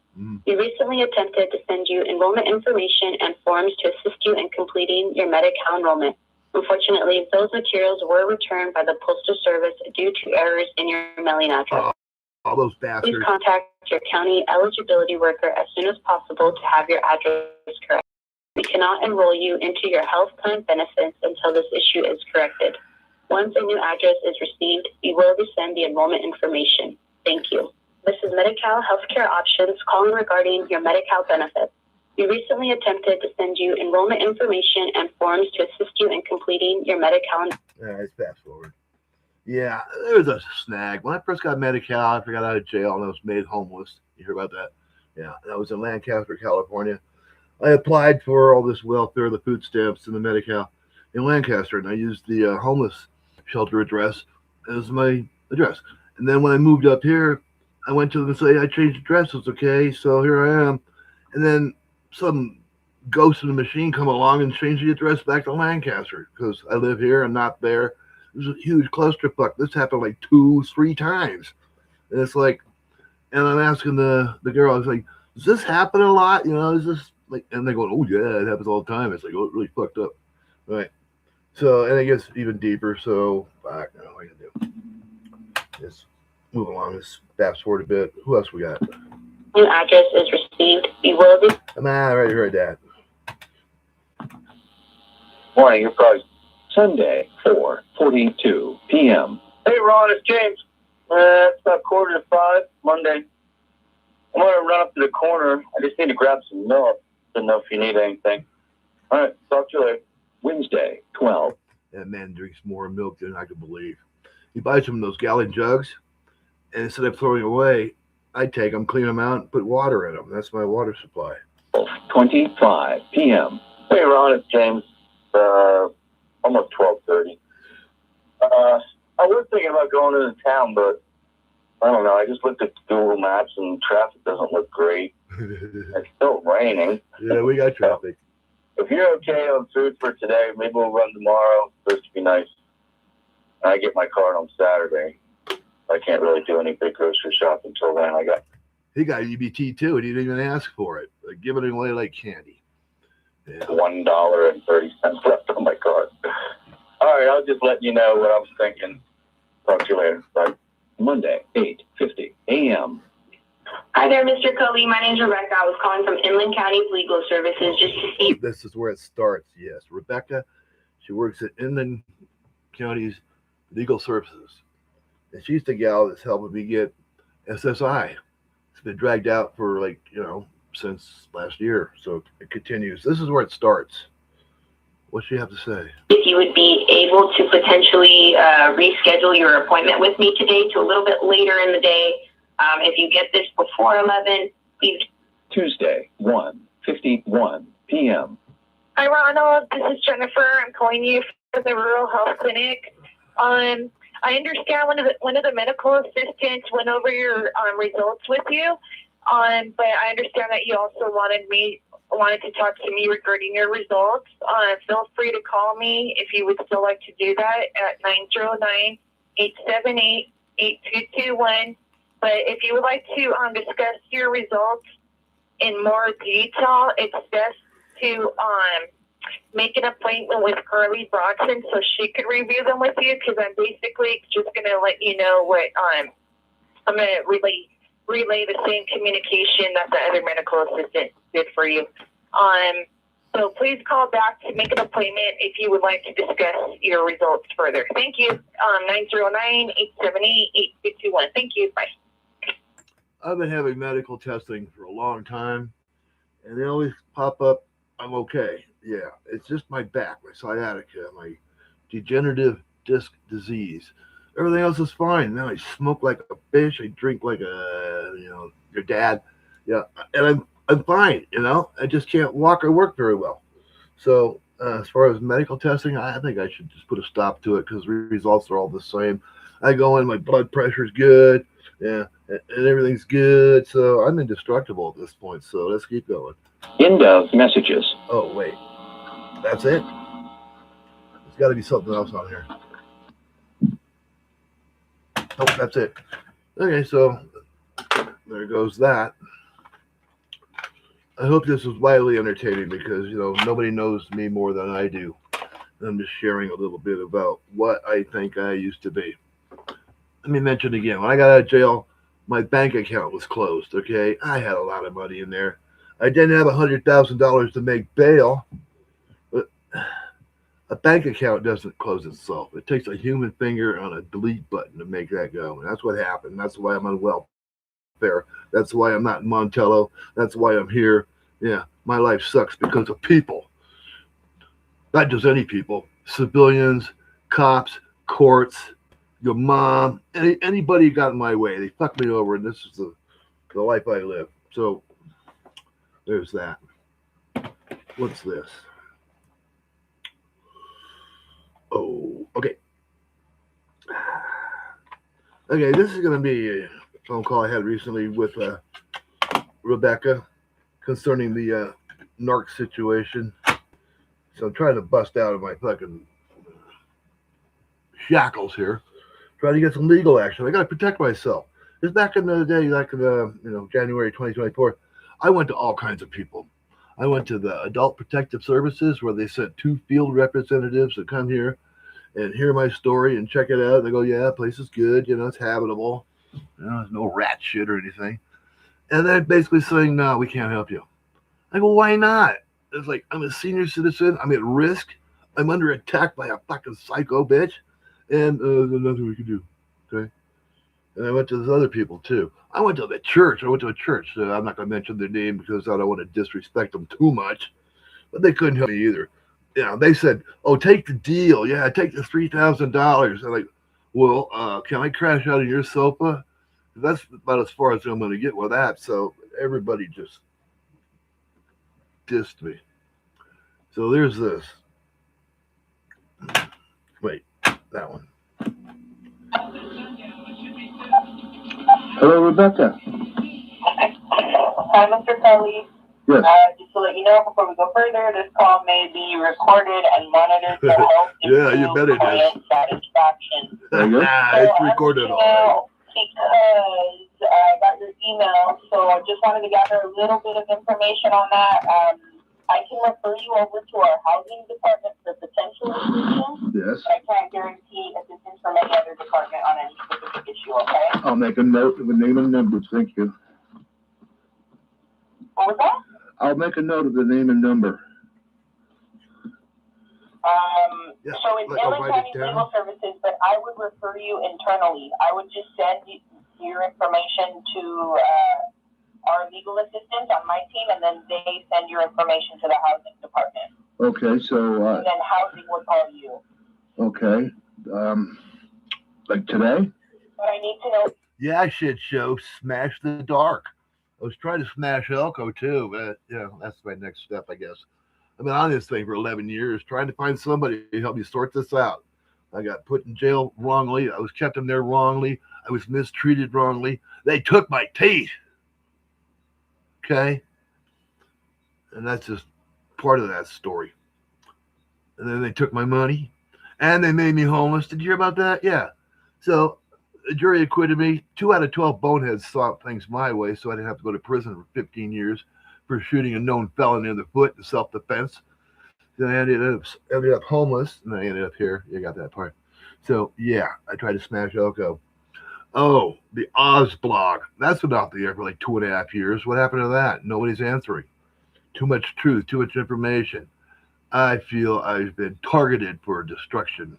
We recently attempted to send you enrollment information and forms to assist you in completing your Medi-Cal enrollment. Unfortunately, those materials were returned by the Postal Service due to errors in your mailing address. All those Please bastards. contact your county eligibility worker as soon as possible to have your address correct. We cannot enroll you into your health plan benefits until this issue is corrected. Once a new address is received, we will resend the enrollment information. Thank you. This is Medi-Cal Healthcare Options calling regarding your Medi-Cal benefits. We recently attempted to send you enrollment information and forms to assist you in completing your Medi-Cal. Let's fast forward. Yeah, there was a snag. When I first got Medi-Cal, I got out of jail and I was made homeless. You hear about that? Yeah, that was in Lancaster, California. I applied for all this welfare, the food stamps, and the Medi-Cal in Lancaster, and I used the homeless shelter address as my address. And then when I moved up here, I went to them and say, I changed addresses, okay, so here I am. And then some ghost in the machine come along and change the address back to Lancaster because I live here and not there. It was a huge clusterfuck. This happened like 2-3 times. And it's like, and I'm asking the girl, I was like, does this happen a lot? You know, is this like, and they're going, oh yeah, it happens all the time. It's like, oh, it really fucked up. Right. So, and it gets even deeper. So, fuck, I don't know what I can do. Let's move along. Let's fast forward a bit. Who else we got? New address is received. You will be. Come on, I already heard that. Morning, you're probably Sunday, 4:42 p.m. Hey, Ron, it's James. It's about 4:45, Monday. I'm going to run up to the corner. I just need to grab some milk. Don't know if you need anything. All right, talk to you later. Wednesday, 12. That man drinks more milk than I could believe. He buys some of those gallon jugs, and instead of throwing away, I take them, clean them out, and put water in them. That's my water supply. 25 p.m. Hey, Ron, it's James. Almost 12:30. I was thinking about going into town, but I don't know. I just looked at Google Maps and traffic doesn't look great. It's still raining. Yeah, we got traffic. If you're okay on food for today, maybe we'll run tomorrow. Supposed to be nice. I get my card on Saturday. I can't really do any big grocery shopping until then. He got EBT too, and he didn't even ask for it. Like, give it away like candy. Yeah. $1.30 left on my card. All right, I'll just let you know what I'm thinking. Talk to you later. Bye. Monday, 8:50 a.m. Hi there, Mr. Coley. My name's Rebecca. I was calling from Inland County Legal Services just to see. This is where it starts. Yes, Rebecca. She works at Inland County's Legal Services, and she's the gal that's helping me get SSI. It's been dragged out for since last year, so it continues. This is where it starts. What do you have to say? If you would be able to potentially reschedule your appointment with me today to a little bit later in the day. If you get this before 11, please. Tuesday, 1:51 p.m. Hi, Ronald. This is Jennifer. I'm calling you from the Rural Health Clinic. I understand one of the medical assistants went over your results with you. But I understand that you also wanted to talk to me regarding your results. Feel free to call me if you would still like to do that at 909-878-8221. But if you would like to discuss your results in more detail, it's best to make an appointment with Carly Broxton so she could review them with you, because I'm basically just going to let you know what I'm going to relay the same communication that the other medical assistant did for you. So please call back to make an appointment if you would like to discuss your results further. Thank you. 909-878-8221. Thank you. Bye. I've been having medical testing for a long time, and they always pop up, I'm okay. Yeah, it's just my back, my sciatica, my degenerative disc disease. Everything else is fine. Now I smoke like a fish. I drink like your dad. Yeah, and I'm fine. I just can't walk or work very well. So as far as medical testing, I think I should just put a stop to it because the results are all the same. I go in, my blood pressure's good. Yeah, and everything's good. So I'm indestructible at this point. So let's keep going. End of messages. Oh, wait. That's it? There's got to be something else on here. Oh, that's it. Okay, so there goes that. I hope this was widely entertaining because, nobody knows me more than I do. I'm just sharing a little bit about what I think I used to be. Let me mention again, when I got out of jail, my bank account was closed, okay? I had a lot of money in there. I didn't have $100,000 to make bail, but a bank account doesn't close itself. It takes a human finger on a delete button to make that go, and that's what happened. That's why I'm on welfare. That's why I'm not in Montello. That's why I'm here. Yeah, my life sucks because of people. Not just any people. Civilians, cops, courts, your mom, anybody who got in my way. They fucked me over, and this is the life I live. So there's that. What's this? Oh, okay. Okay, this is going to be a phone call I had recently with Rebecca concerning the Narc situation. So I'm trying to bust out of my fucking shackles here, trying to get some legal action. I got to protect myself. Because back in the day, like January 2024, I went to all kinds of people. I went to the Adult Protective Services where they sent 2 field representatives to come here and hear my story and check it out. They go, yeah, the place is good. It's habitable. There's no rat shit or anything. And they're basically saying, no, we can't help you. I go, why not? It's like, I'm a senior citizen. I'm at risk. I'm under attack by a fucking psycho bitch. And there's nothing we can do. Okay. And I went to those other people too. I went to the church. I went to a church. I'm not going to mention their name because I don't want to disrespect them too much. But they couldn't help me either. They said, oh, take the deal. Yeah, take the $3,000. I'm like, well, can I crash out of your sofa? That's about as far as I'm going to get with that. So everybody just dissed me. So there's this. Wait, that one. Hello, Rebecca. Hi, Mr. Kelly. Yes. Just to let you know, before we go further, this call may be recorded and monitored to help Yeah, you bet it is. client satisfaction. There you go. It's recorded all right. Because I got your email, so I just wanted to gather a little bit of information on that. I can refer you over to our housing department for potential assistance. Yes. I can't guarantee assistance from any other department on any specific issue, okay? I'll make a note of the name and numbers. Thank you. What was that? I'll make a note of the name and number. Yeah, So it's I'll Allen write County it down. Legal Services, but I would refer you internally. I would just send your information to our legal assistant on my team, and then they send your information to the housing department. Okay, so, And then housing would call you. okay. Like today? But I need to know. Yeah, shit show. Smash the dark. I was trying to smash Elko too, but that's my next step, I guess. I've been on this thing for 11 years, trying to find somebody to help me sort this out. I got put in jail wrongly. I was kept in there wrongly. I was mistreated wrongly. They took my teeth. Okay? And that's just part of that story. And then they took my money. And they made me homeless. Did you hear about that? Yeah. So the jury acquitted me. 2 out of 12 boneheads saw things my way, so I didn't have to go to prison for 15 years for shooting a known felon in the foot in self-defense. Then I ended up homeless, and I ended up here. You got that part. So, yeah, I tried to smash Elko. Oh, the Oz blog. That's been off the air for like 2.5 years. What happened to that? Nobody's answering. Too much truth, too much information. I feel I've been targeted for destruction.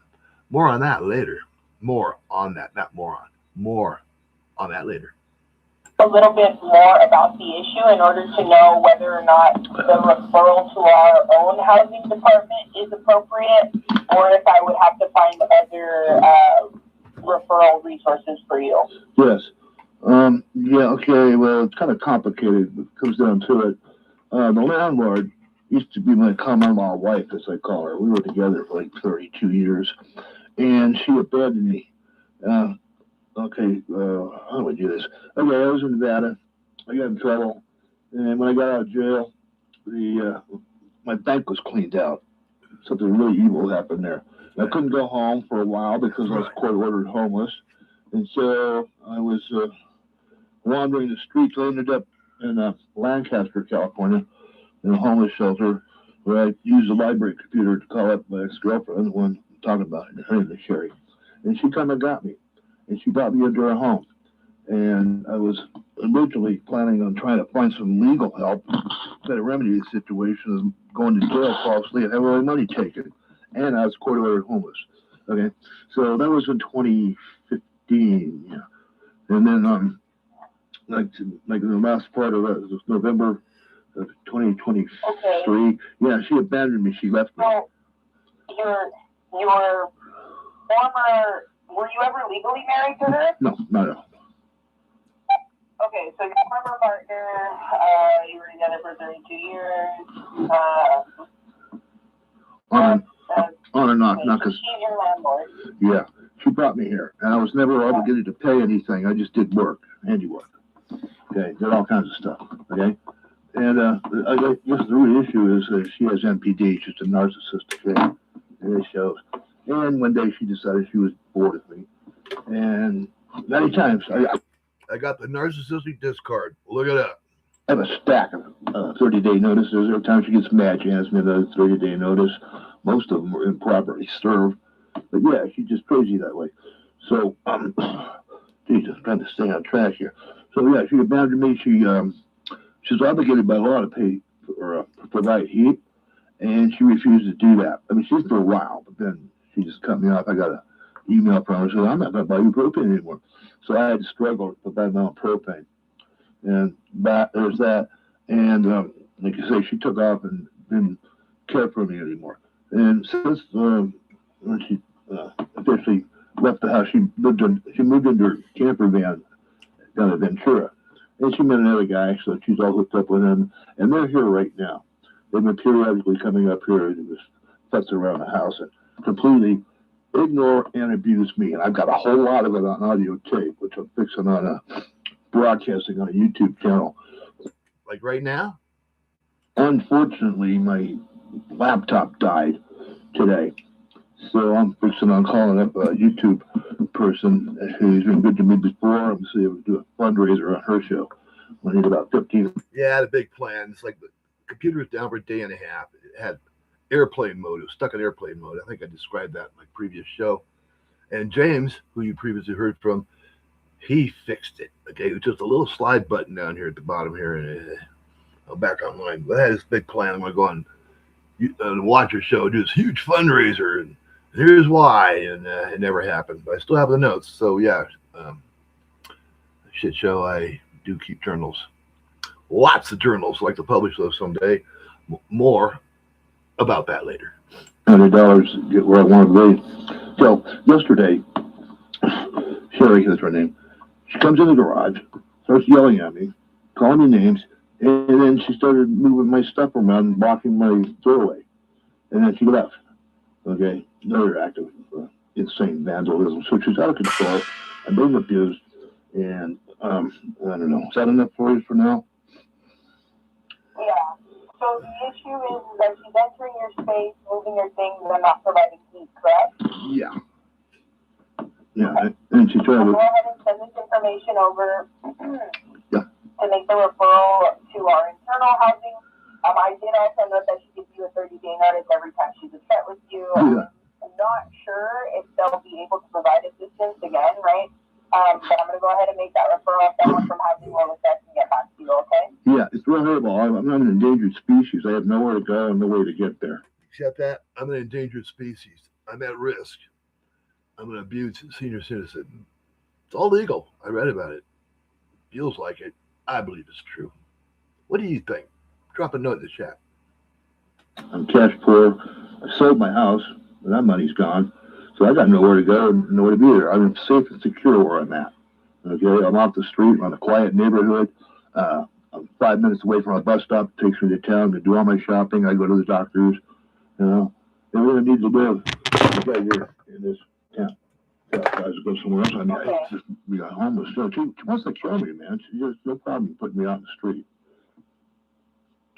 More on that later. More on that, not moron. More on that later. A little bit more about the issue in order to know whether or not the referral to our own housing department is appropriate, or if I would have to find other referral resources for you. Yes. Yeah, okay, well, it's kind of complicated. It comes down to it. The landlord used to be my common law wife, as I call her. We were together for like 32 years, and she abandoned me. Okay, how do I do this? Okay, I was in Nevada. I got in trouble, and when I got out of jail, my bank was cleaned out. Something really evil happened there. I couldn't go home for a while because I was court-ordered homeless, and so I was wandering the streets. I ended up in Lancaster, California, in a homeless shelter where I used the library computer to call up my ex-girlfriend, the one I'm talking about, her name is Sherry, and she kind of got me, and she brought me into her home. And I was originally planning on trying to find some legal help to remedy the situation of going to jail falsely and having my money taken. And I was court-ordered homeless. Okay, so that was in 2015. Yeah. And then, like the last part of it was November of 2023. Okay. Yeah, she abandoned me. She left me. So, your former, were you ever legally married to her? No, not at all. Okay, so your former partner, you were together for 32 years. On and off, not because. She's your landlord. Yeah, she brought me here, and I was never obligated to pay anything. I just did work, handiwork. Okay, did all kinds of stuff. Okay, and I guess the real issue is that she has NPD. She's a narcissist. Okay, and it shows. And one day she decided she was bored of me, and many times I got the narcissistic discard. Look it up. I have a stack of 30-day notices. Every time she gets mad, she hands me another 30-day notice. Most of them were improperly served. But yeah, she's just crazy that way. So, Jesus, I'm trying to stay on track here. So yeah, she abandoned me. She's obligated by law to pay for provide heat, and she refused to do that. I mean, she's for a while, but then she just cut me off. I got an email from her saying, I'm not going to buy you propane anymore. So I had to struggle to buy my own propane. And there's that. And like I say, she took off and didn't care for me anymore. And since when she officially left the house, she moved into her camper van down at Ventura. And she met another guy, so she's all hooked up with him. And they're here right now. They've been periodically coming up here and just futzing around the house and completely ignore and abuse me. And I've got a whole lot of it on audio tape, which I'm fixing on broadcasting on a YouTube channel. Like right now? Unfortunately, my laptop died today. So I'm fixing on calling up a YouTube person who's been good to me before. I'm going to see if we can do a fundraiser on her show. I need about 15. Yeah, I had a big plan. It's like the computer was down for a day and a half. It had airplane mode. It was stuck in airplane mode. I think I described that in my previous show. And James, who you previously heard from, he fixed it. Okay, it was just a little slide button down here at the bottom here, and I'm back online. But I had this big plan. I'm going to go on the Watcher show, do this huge fundraiser, and here's why. And it never happened. But I still have the notes. So yeah, shit show. I do keep journals, lots of journals. Like to publish those someday. More about that later. $100 to get where I want to be. So yesterday, Sherry, that's her name. She comes in the garage, starts yelling at me, calling me names, and then she started moving my stuff around and blocking my doorway. And then she left. Okay, another act of insane vandalism. So she's out of control. I'm being abused, and I don't know. Is that enough for you for now? Yeah. So the issue is that she's entering your space, moving your things, and not providing heat, correct? Yeah. Yeah, and she's trying to... Go ahead and send this information over yeah. to make the referral to our internal housing. I did also note that she gives you a 30-day notice every time she's upset with you. Yeah. I'm not sure if they'll be able to provide assistance again, right? But I'm going to go ahead and make that referral. Someone from housing will assess and get back to you, okay? Yeah, it's real horrible. I'm an endangered species. I have nowhere to go and no way to get there. Except that I'm an endangered species. I'm at risk. I'm an abused senior citizen. It's all legal. I read about it. Feels like it. I believe it's true. What do you think? Drop a note in the chat. I'm cash poor. I sold my house, and that money's gone. So I got nowhere to go and nowhere to be there. I'm safe and secure where I'm at. Okay, I'm off the street. I'm in a quiet neighborhood. I'm 5 minutes away from a bus stop. It takes me to town to do all my shopping. I go to the doctors. You know, everything I need to do. Okay, here in this town. Yeah, guys go somewhere else. I mean, I just be homeless. So she wants to kill me, man. She just no problem putting me out in the street.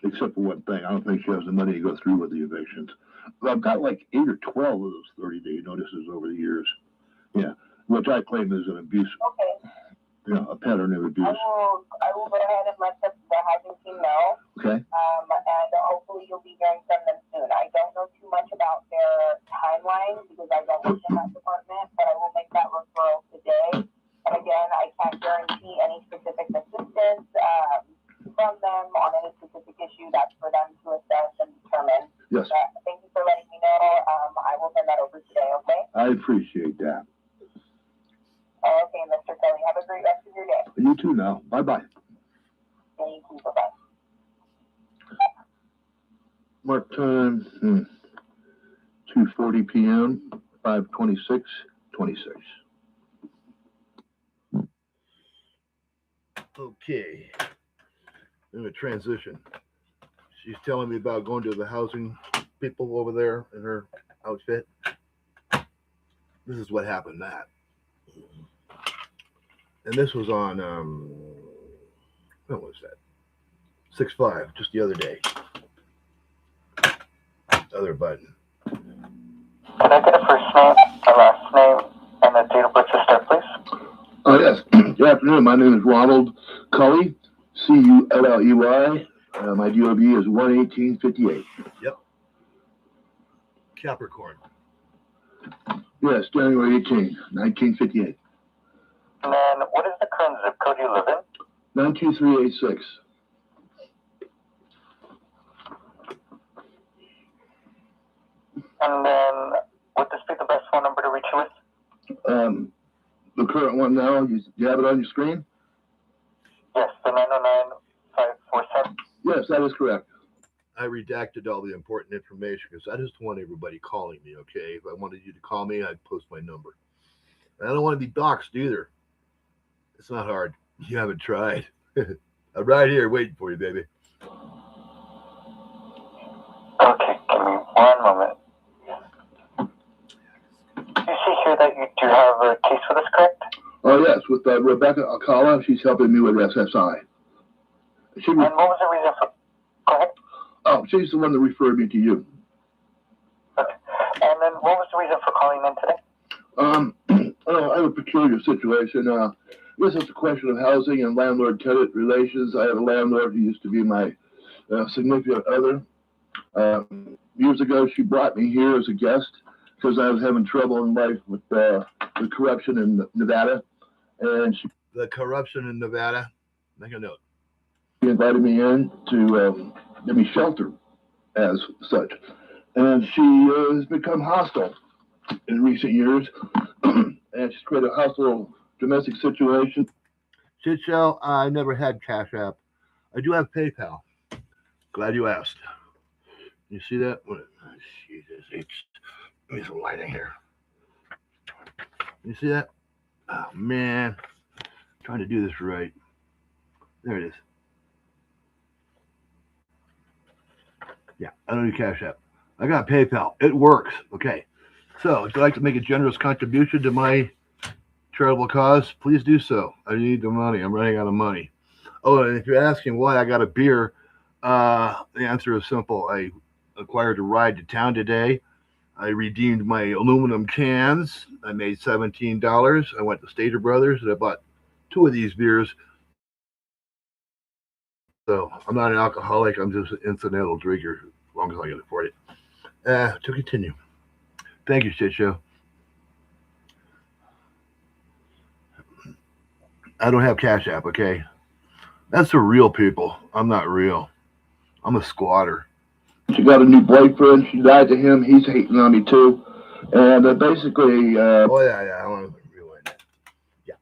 Except for one thing, I don't think she has the money to go through with the evictions. But I've got like 8 or 12 of those 30-day notices over the years. Yeah, which I claim is an abuse. Okay. You know, a pattern of abuse. I will go ahead and let the housing team know. Okay. And hopefully you'll be hearing from them soon. I don't know too much about their timeline because I don't work in that department, but I will make that referral today. And again, I can't guarantee any specific assistance from them on any specific issue. That's for them to assess and determine. Yes. Thank you for letting me know. I will send that over today, okay? I appreciate that. Okay, Mr. Kelly. Have a great rest of your day. You too now. Bye-bye. Thank you. Bye-bye. Mark time, 2:40 p.m., 5/26/26. Okay. In a transition. She's telling me about going to the housing people over there in her outfit. This is what happened that. And this was on, when was that? 6/5, just the other day. Other button. Can I get a first name, a last name, and a date of birth to start, please? Oh, yes. Good afternoon. My name is Ronald Cully, Culley. My DOB is 11858. Yep. Capricorn. Yes, January 18, 1958. And then what is the current zip code you live in? 92386. And then would this be the best phone number to reach you with? The current one now, you have it on your screen? Yes, the 909-547. Yes, that is correct. I redacted all the important information because I just want everybody calling me, okay? If I wanted you to call me, I'd post my number. I don't want to be doxxed either. It's not hard. You haven't tried. I'm right here waiting for you, baby. Okay, give me one moment. You see here that you do have a case with us, correct? Oh, yes, with Rebecca Alcala. She's helping me with SSI. And what was the reason for... Go ahead. Oh, she's the one that referred me to you. Okay. And then what was the reason for calling in today? I have a peculiar situation. This is a question of housing and landlord-tenant relations. I have a landlord who used to be my significant other. Years ago, she brought me here as a guest because I was having trouble in life with the corruption in Nevada. And the corruption in Nevada? Make a note. She invited me in to give me shelter as such. And she has become hostile in recent years. And she's created a hostile domestic situation. Shit show, I never had Cash App. I do have PayPal. Glad you asked. You see that? Jesus, let me some lighting here. You see that? Oh, man. I'm trying to do this right. There it is. Yeah, I don't do Cash App. I got PayPal. It works. Okay. So, if you'd like to make a generous contribution to my charitable cause, please do so. I need the money. I'm running out of money. Oh, and if you're asking why I got a beer, the answer is simple. I acquired a ride to town today. I redeemed my aluminum cans. I made $17. I went to Stater Brothers and I bought 2 of these beers. So I'm not an alcoholic. I'm just an incidental drinker as long as I can afford it. To continue. Thank you, Shit Show. I don't have Cash App, okay? That's for real people. I'm not real. I'm a squatter. She got a new boyfriend. She lied to him. He's hating on me too. And basically... oh, yeah. I want to rewind that. Yeah.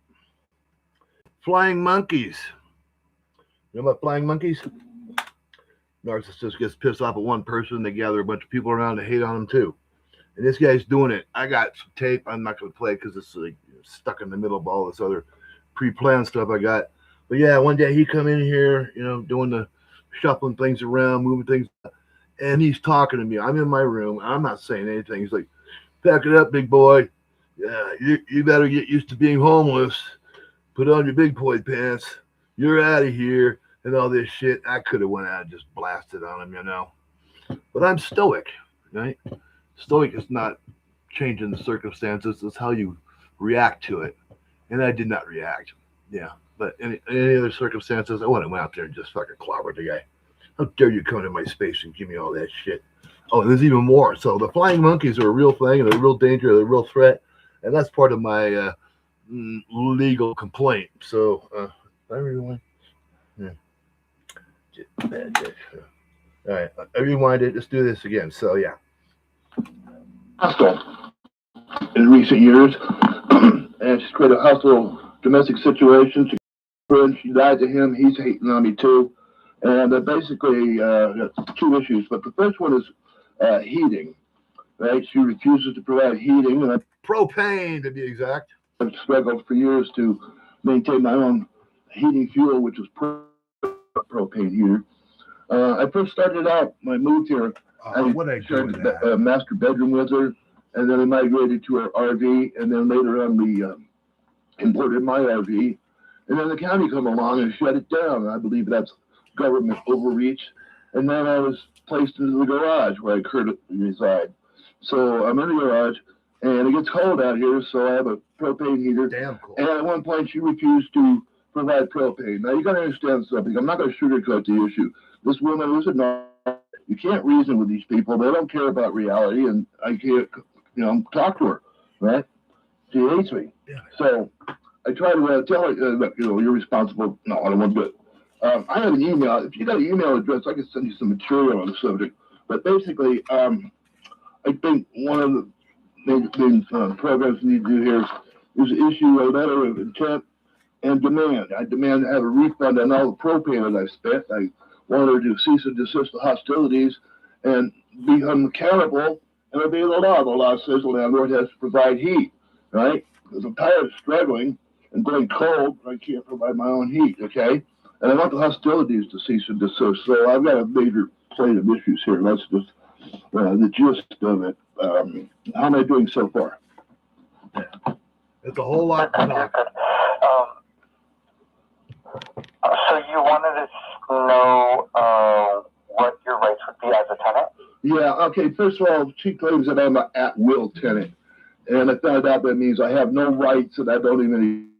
Flying monkeys. You know about flying monkeys? Narcissist gets pissed off at one person. They gather a bunch of people around to hate on him too. And this guy's doing it. I got some tape. I'm not going to play because it's like stuck in the middle of all this other pre-planned stuff I got. But yeah, one day he come in here, doing the shuffling things around, moving things, and he's talking to me. I'm in my room. I'm not saying anything. He's like, "Pack it up, big boy. Yeah, you better get used to being homeless. Put on your big boy pants. You're out of here," and all this shit. I could have went out and just blasted on him, But I'm stoic, right? Stoic is not changing the circumstances. It's how you react to it. And I did not react. Yeah. But in any other circumstances, I wouldn't have went out there and just fucking clobbered the guy. How dare you come to my space and give me all that shit? Oh, and there's even more. So the flying monkeys are a real thing, and they're a real danger, they're a real threat. And that's part of my legal complaint. So, everyone. Yeah. All right. I rewinded. Let's do this again. So, yeah. Hostile in recent years. And she's created a hostile domestic situation. She lied to him. He's hating on me too. And basically, 2 issues. But the first one is heating. Right? She refuses to provide heating. Propane, to be exact. I've struggled for years to maintain my own heating fuel, which is propane heater. I first started out when I moved here. I shared a master bedroom with her, and then I migrated to her RV, and then later on we imported my RV, and then the county come along and shut it down. I believe that's government overreach. And then I was placed into the garage where I currently reside. So I'm in the garage, and it gets cold out here, so I have a propane heater. Damn cool. And at one point, she refused to provide propane. Now, you got to understand something. I'm not going to sugarcoat the issue. This woman was a narc. You can't reason with these people. They don't care about reality, and I can't, talk to her. right? She hates me. Yeah. So I try to tell her, look, you're responsible. No, I don't want to do it. I have an email. If you got an email address, I can send you some material on the subject. But basically, I think one of the main programs we need to do here is issue a letter of intent and demand. I demand to have a refund on all the propane that I spent. I want her to cease and desist the hostilities and become accountable and obey the law. The law says the landlord has to provide heat, right? Because I'm tired of struggling and going cold, I can't provide my own heat, okay? And I want the hostilities to cease and desist. So I've got a major plate of issues here. That's just the gist of it. How am I doing so far? It's a whole lot to talk. So you wanted to know what your rights would be as a tenant? Yeah, okay. First of all, she claims that I'm an at-will tenant. And I found out that means I have no rights and I don't even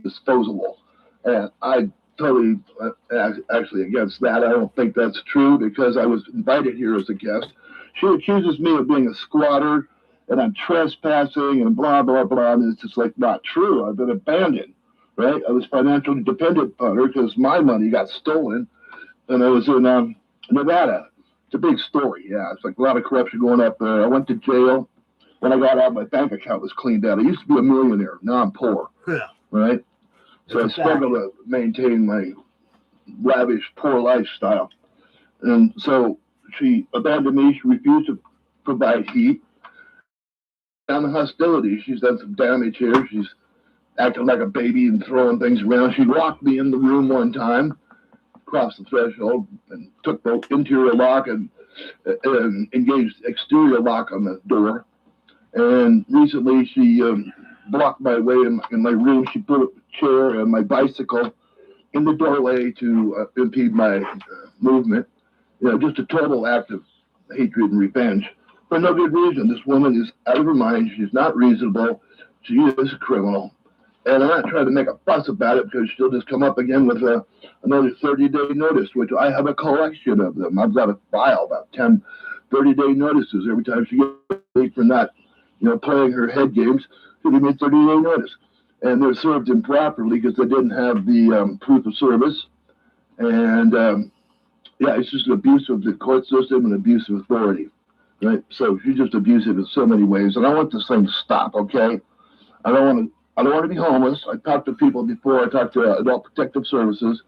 disposable. And I totally actually against that. I don't think that's true because I was invited here as a guest. She accuses me of being a squatter and I'm trespassing and blah, blah, blah. And it's just like not true. I've been abandoned, right? I was financially dependent on her because my money got stolen. And I was in Nevada. It's a big story. Yeah, it's like a lot of corruption going up there. I went to jail. When I got out, my bank account was cleaned out. I used to be a millionaire. Now I'm poor. Yeah. Right? So I struggle to maintain my lavish, poor lifestyle. And so she abandoned me. She refused to provide heat. Down the hostility, she's done some damage here. She's acting like a baby and throwing things around. She locked me in the room one time, crossed the threshold, and took the interior lock and engaged exterior lock on the door. And recently she blocked my way in my room. She put a chair and my bicycle in the doorway to impede my movement. You know, just a total act of hatred and revenge for no good reason. This woman is out of her mind. She's not reasonable. She is a criminal. And I'm not trying to make a fuss about it because she'll just come up again with another 30-day notice, which I have a collection of them. I've got a file about 10 30-day notices every time she gets late for not, playing her head games. She gives me a 30-day notice. And they're served improperly because they didn't have the proof of service. And, it's just an abuse of the court system and abuse of authority, right? So she's just abusive in so many ways. And I want this thing to stop, okay? I don't want to be homeless. I talked to people before. I talked to Adult Protective Services,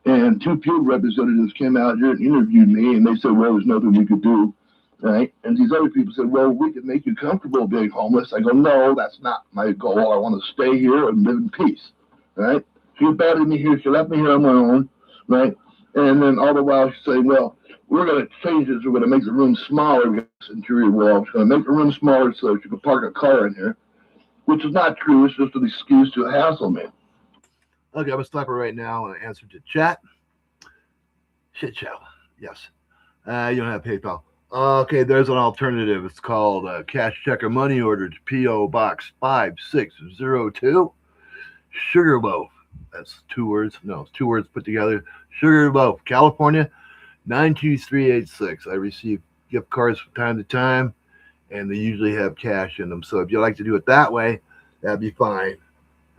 and 2 field representatives came out here and interviewed me, and they said, well, there's nothing we could do, right? And these other people said, well, we could make you comfortable being homeless. I go, no, that's not my goal. I want to stay here and live in peace, right? She abandoned me here. She left me here on my own, right? And then all the while she's saying, well, we're going to change this. We're going to make the room smaller. We got this interior wall. We're going to make the room smaller so she can park a car in here. Which is not true. It's just an excuse to hassle me. Okay, I'm going to stop her right now and answer to chat. Shit show. Yes. You don't have PayPal. Okay, there's an alternative. It's called cash check or money order to P.O. Box 5602. Sugarloaf. That's 2 words. No, it's 2 words put together. Sugarloaf, California, 92386. I receive gift cards from time to time, and they usually have cash in them. So if you like to do it that way, that'd be fine.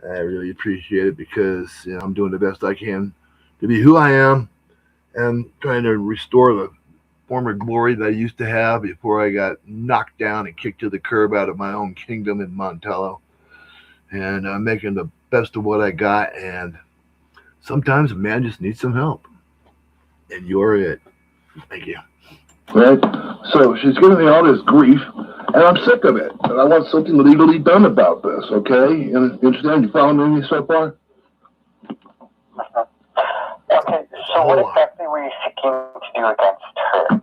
I really appreciate it because I'm doing the best I can to be who I am and trying to restore the former glory that I used to have before I got knocked down and kicked to the curb out of my own kingdom in Montello. And I'm making the best of what I got. And sometimes a man just needs some help. And you're it. Thank you. Right? So she's giving me all this grief, and I'm sick of it. And I want something legally done about this, okay? You understand? You following me so far? Okay, so what exactly were you seeking to do against her?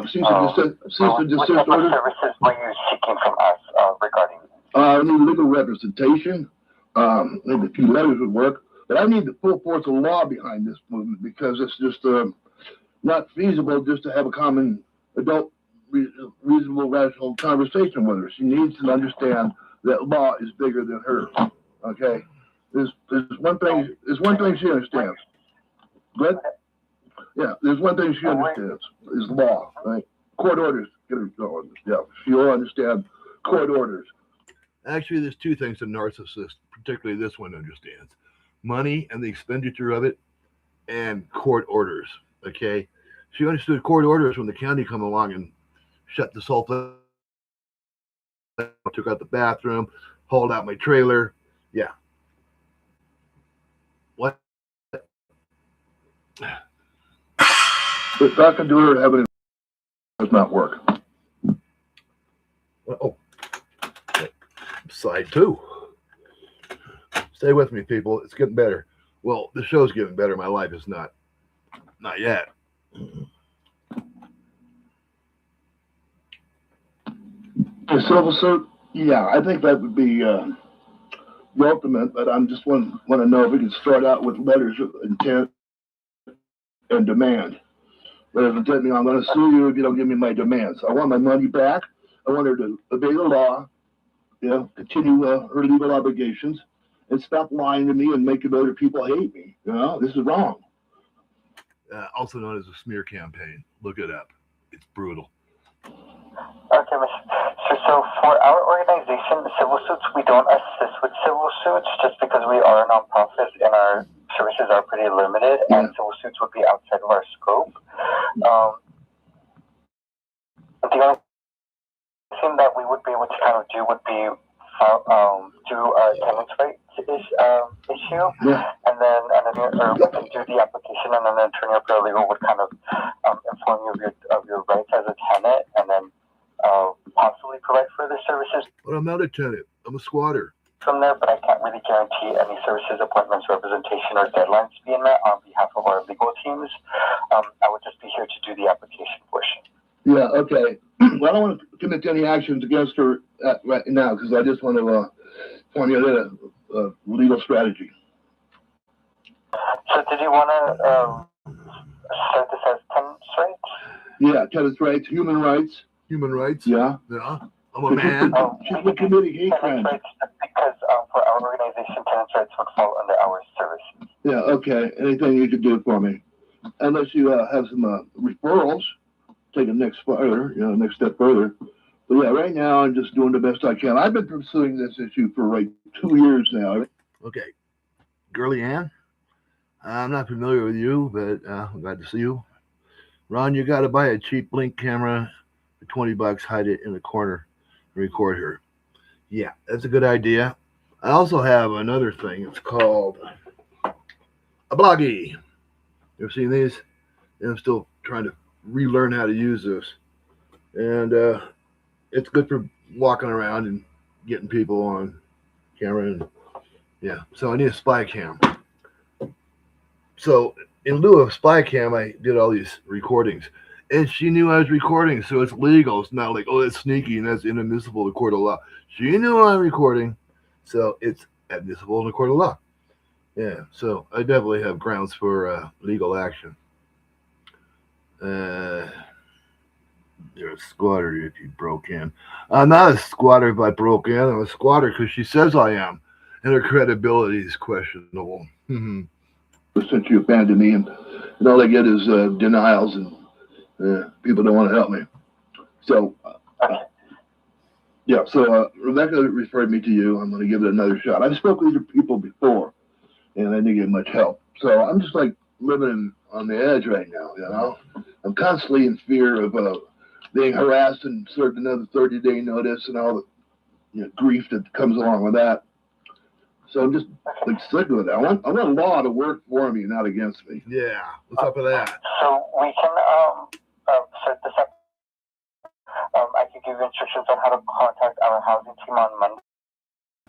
Cease and desist order. What services were you seeking from us regarding this? I need legal representation. Maybe a few letters would work. But I need the full force of law behind this movement because it's just not feasible just to have a common adult, reasonable, rational conversation with her. She needs to understand that law is bigger than her. Okay? There's one thing she understands. Good? Yeah, there's one thing she understands is law, right? Court orders get her going. Yeah, she'll understand court orders. Actually, there's two things a narcissist, particularly this one, understands: money and the expenditure of it, and court orders. Okay, she understood court orders when the county come along and shut the sulfate, took out the bathroom, hauled out my trailer. Yeah. What? But talking to her, having does not work. Oh, side two. Stay with me, people. It's getting better. Well, the show's getting better. My life is not yet. A civil suit? Yeah, I think that would be the ultimate, but I'm just want to know if we can start out with letters of intent and demand. Letters of intent meaning I'm going to sue you if you don't give me my demands. I want my money back. I want her to obey the law, continue her legal obligations, and stop lying to me and making other people hate me. This is wrong. Also known as a smear campaign. Look it up. It's brutal. Okay, so for our organization, civil suits, we don't assist with civil suits just because we are a nonprofit and our services are pretty limited, and civil suits would be outside of our scope. The only thing that we would be able to kind of do would be do a tenants' rights issue, and then we can do the application, and then an attorney or paralegal would kind of inform you of your rights as a tenant, and then possibly provide further services. But I'm not a tenant. I'm a squatter. From there, but I can't really guarantee any services, appointments, representation, or deadlines being met on behalf of our legal teams. I would just be here to do the application portion. Yeah, okay. Well, I don't want to commit any actions against her right now because I just want to formulate a legal strategy. So did you want to start this as tenants' rights? Yeah, tenants' rights, human rights. Human rights? Yeah. Yeah. I'm a man. She's committing hate crimes. Because for our organization, tenants' rights would fall under our services. Yeah, okay. Anything you could do for me. Unless you have some referrals, take it next step further. But yeah, right now I'm just doing the best I can. I've been pursuing this issue for like 2 years now. Okay. Girly Ann, I'm not familiar with you, but I'm glad to see you. Ron, you got to buy a cheap Blink camera for $20, hide it in the corner, and record her. Yeah, that's a good idea. I also have another thing. It's called a bloggy. You ever seen these? I'm still trying to relearn how to use this. And it's good for walking around and getting people on camera. And yeah, so I need a spy cam. So in lieu of spy cam, I did all these recordings. And she knew I was recording, so it's legal. It's not like, oh, that's sneaky and that's inadmissible in the court of law. She knew I'm recording, so it's admissible in the court of law. Yeah, so I definitely have grounds for legal action. You're a squatter if you broke in. I'm not a squatter if I broke in. I'm a squatter because she says I am, and her credibility is questionable. Since you abandoned me, and all I get is denials, and people don't want to help me. So, so Rebecca referred me to you. I'm going to give it another shot. I've spoken with people before, and I didn't get much help. So I'm just like living on the edge right now, I'm constantly in fear of being harassed and served another 30-day notice and all the grief that comes along with that. So I'm just like sick with it. I want law to work for me, not against me. Yeah, what's up with that? So we can set this up. I can give you instructions on how to contact our housing team on Monday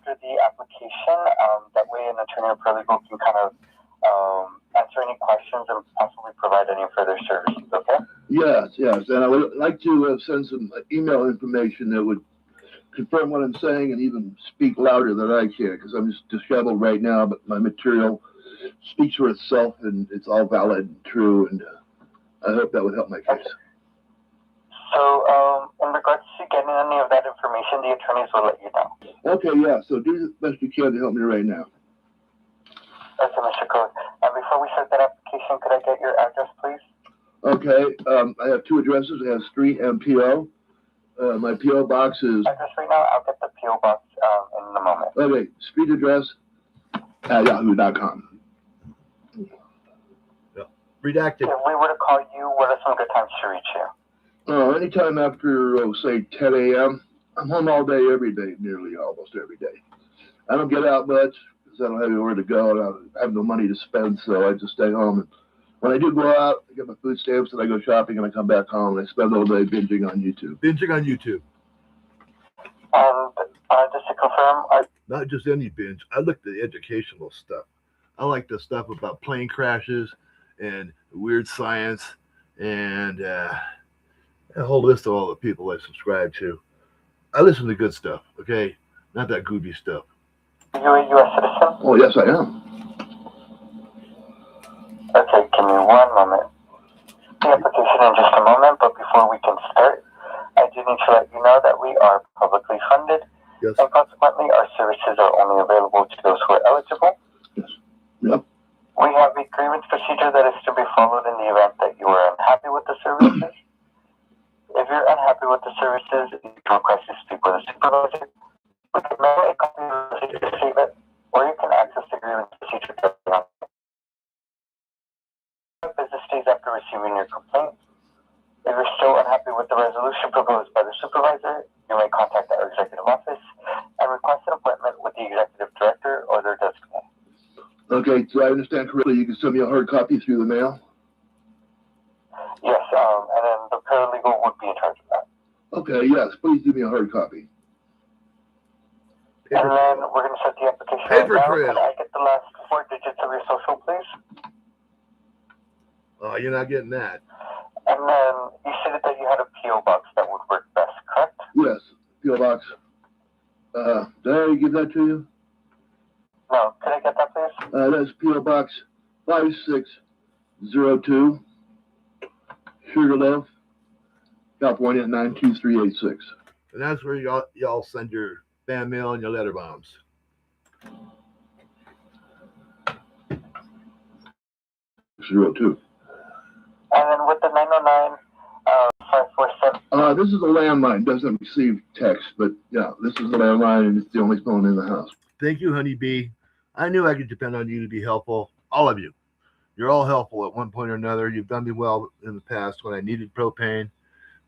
after the application. That way an attorney or paralegal can kind of answer any questions and possibly provide any further services, okay? Yes. And I would like to send some email information that would confirm what I'm saying and even speak louder than I can, because I'm just disheveled right now, but my material speaks for itself and it's all valid and true, and I hope that would help my case. So, in regards to getting any of that information, the attorneys will let you know. Okay, yeah, so do the best you can to help me right now. Okay, Mr. Code. And before we start that application, could I get your address, please? Okay, I have two addresses. I have Street MPO, My P.O. box is. Address right now. I'll get the P.O. box in a moment. Okay, street address at yahoo.com. Redacted. If we were to call you, what are some good times to reach you? Anytime after, say, 10 a.m. I'm home all day, every day, nearly almost every day. I don't get out much because I don't have anywhere to go, and I have no money to spend, so I just stay home. And when I do go out, I get my food stamps, and I go shopping, and I come back home, and I spend all day binging on YouTube. Binging on YouTube. And just to confirm, not just any binge. I look at the educational stuff. I like the stuff about plane crashes and weird science and a whole list of all the people I subscribe to. I listen to good stuff, okay? Not that goofy stuff. Are you a U.S. citizen? Oh, yes, I am. Okay, give me one moment. The application in just a moment, but before we can start, I do need to let you know that we are publicly funded, yes. And consequently, our services are only available to those who are eligible. Yes. Yep. We have a grievance procedure that is to be followed in the event that you are unhappy with the services. If you're unhappy with the services, you can request to speak with a supervisor. We can mail a copy of the statement, or you can access the grievance procedure directly on business days after receiving your complaint. If you're still unhappy with the resolution proposed by the supervisor, you may contact our executive office and request an appointment with the executive director or their designee. Okay, so I understand correctly, you can send me a hard copy through the mail? Yes, and then the paralegal would be in charge of that. Okay, yes, please do me a hard copy. And then we're going to set the application Paper right trail. now. Can I get the last 4 digits of your social, please? Oh, you're not getting that. And then you said that you had a P.O. box that would work best, correct? Yes, P.O. box. Did I already give that to you? No, could I get that, please? That's P.O. Box 5602, Sugarloaf, California 92386. And that's where y'all send your fan mail and your letter bombs. '02. And then with the 909 547. This is a landline. Doesn't receive text, but yeah, this is a landline, and it's the only phone in the house. Thank you, Honeybee. I knew I could depend on you to be helpful. All of you. You're all helpful at one point or another. You've done me well in the past when I needed propane.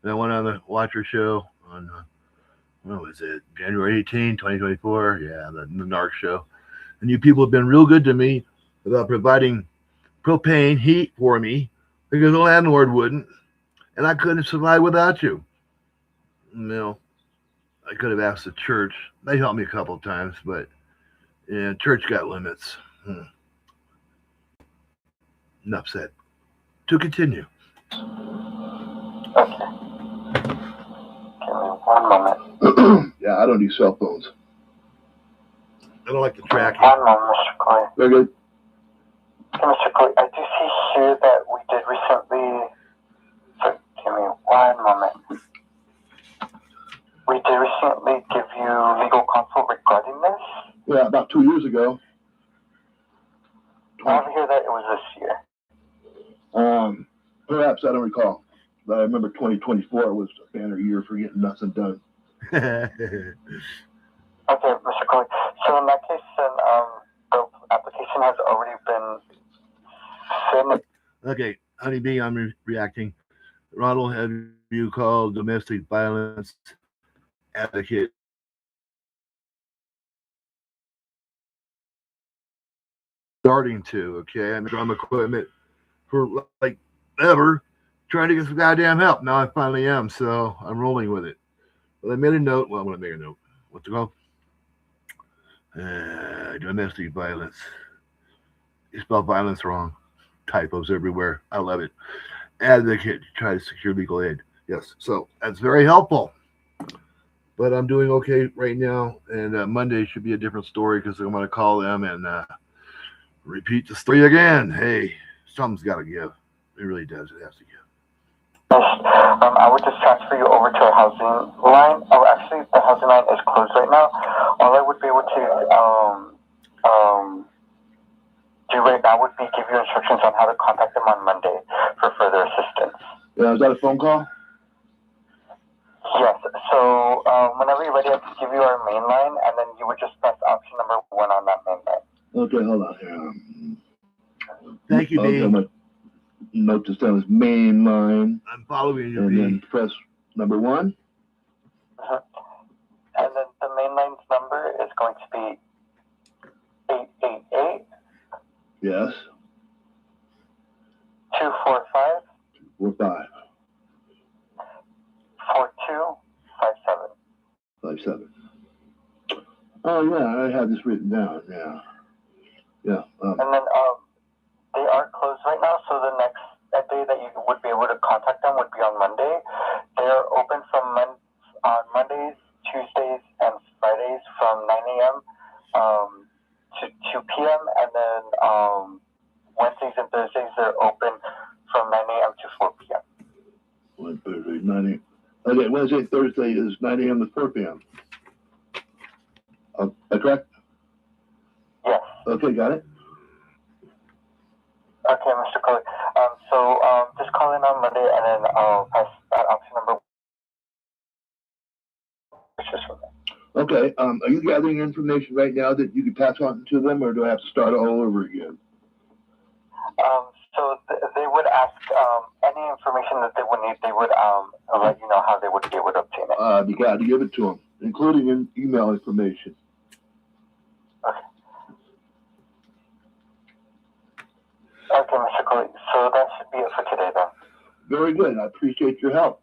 And I went on the Watcher show on, what was it, January 18, 2024? Yeah, the Narc show. And you people have been real good to me about providing propane heat for me because the landlord wouldn't. And I couldn't survive without you. No, I could have asked the church. They helped me a couple of times, but yeah, church got limits. Enough said. To continue. Okay. Give me one moment. Yeah, I don't do cell phones. I don't like the tracking. One moment, Mr. Corey. Very good. Okay, Mr. Corey, I do see here that we did recently. So give me one moment. We did recently give you legal counsel regarding this. Yeah, about 2 years ago. I have here that it was this year. Perhaps, I don't recall. But I remember 2024 was a banner year for getting nothing done. Okay, Mr. Corey. So in that case, then the application has already been finished. Okay, Honeybee, I'm reacting. Ronald, have you called domestic violence advocate? Starting to, okay? I'm drum equipment for like ever, trying to get some goddamn help. Now I finally am, so I'm rolling with it. But I made a note. Well, I'm going to make a note. What's it called? Domestic violence. You spell violence wrong. Typos everywhere. I love it. Advocate to try to secure legal aid. Yes, so that's very helpful. But I'm doing okay right now, and Monday should be a different story because I'm going to call them and repeat the story again. Hey, something's got to give. It really does. It has to give. I would just transfer you over to our housing line. Oh, actually, the housing line is closed right now. All I would be able to do right now would be give you instructions on how to contact them on Monday for further assistance. Yeah, is that a phone call? Yes. whenever you're ready, I can give you our main line, and then you would just press option number 1 on that main line. Okay, hold on here. Thank you, Okay, Dean. I'm gonna note this down as main line, I'm following you, and B. then press number 1. And then the main line's number is going to be 888 Yes. 245 45 4257. 57. Oh yeah, I have this written down. Yeah. Yeah. And then they are closed right now, so the next day that you would be able to contact them would be on Monday. They are open on Mondays, Tuesdays, and Fridays from 9 a.m. To 2 p.m. And then Wednesdays and Thursdays they're open from 9 a.m. to 4 p.m. Thursday, 9 a.m. Okay, Wednesday, Thursday is 9 a.m. to 4 p.m. Correct? Yes. Okay, got it. Okay, Mr. Coley. So just call in on Monday and then press that option number. Okay, are you gathering information right now that you can pass on to them, or do I have to start all over again? So they would ask any information that they would need. They would let you know how they would be able to obtain it. You got to give it to them, including email information. Okay, Mr. Coley. So that should be it for today, then. Very good. I appreciate your help.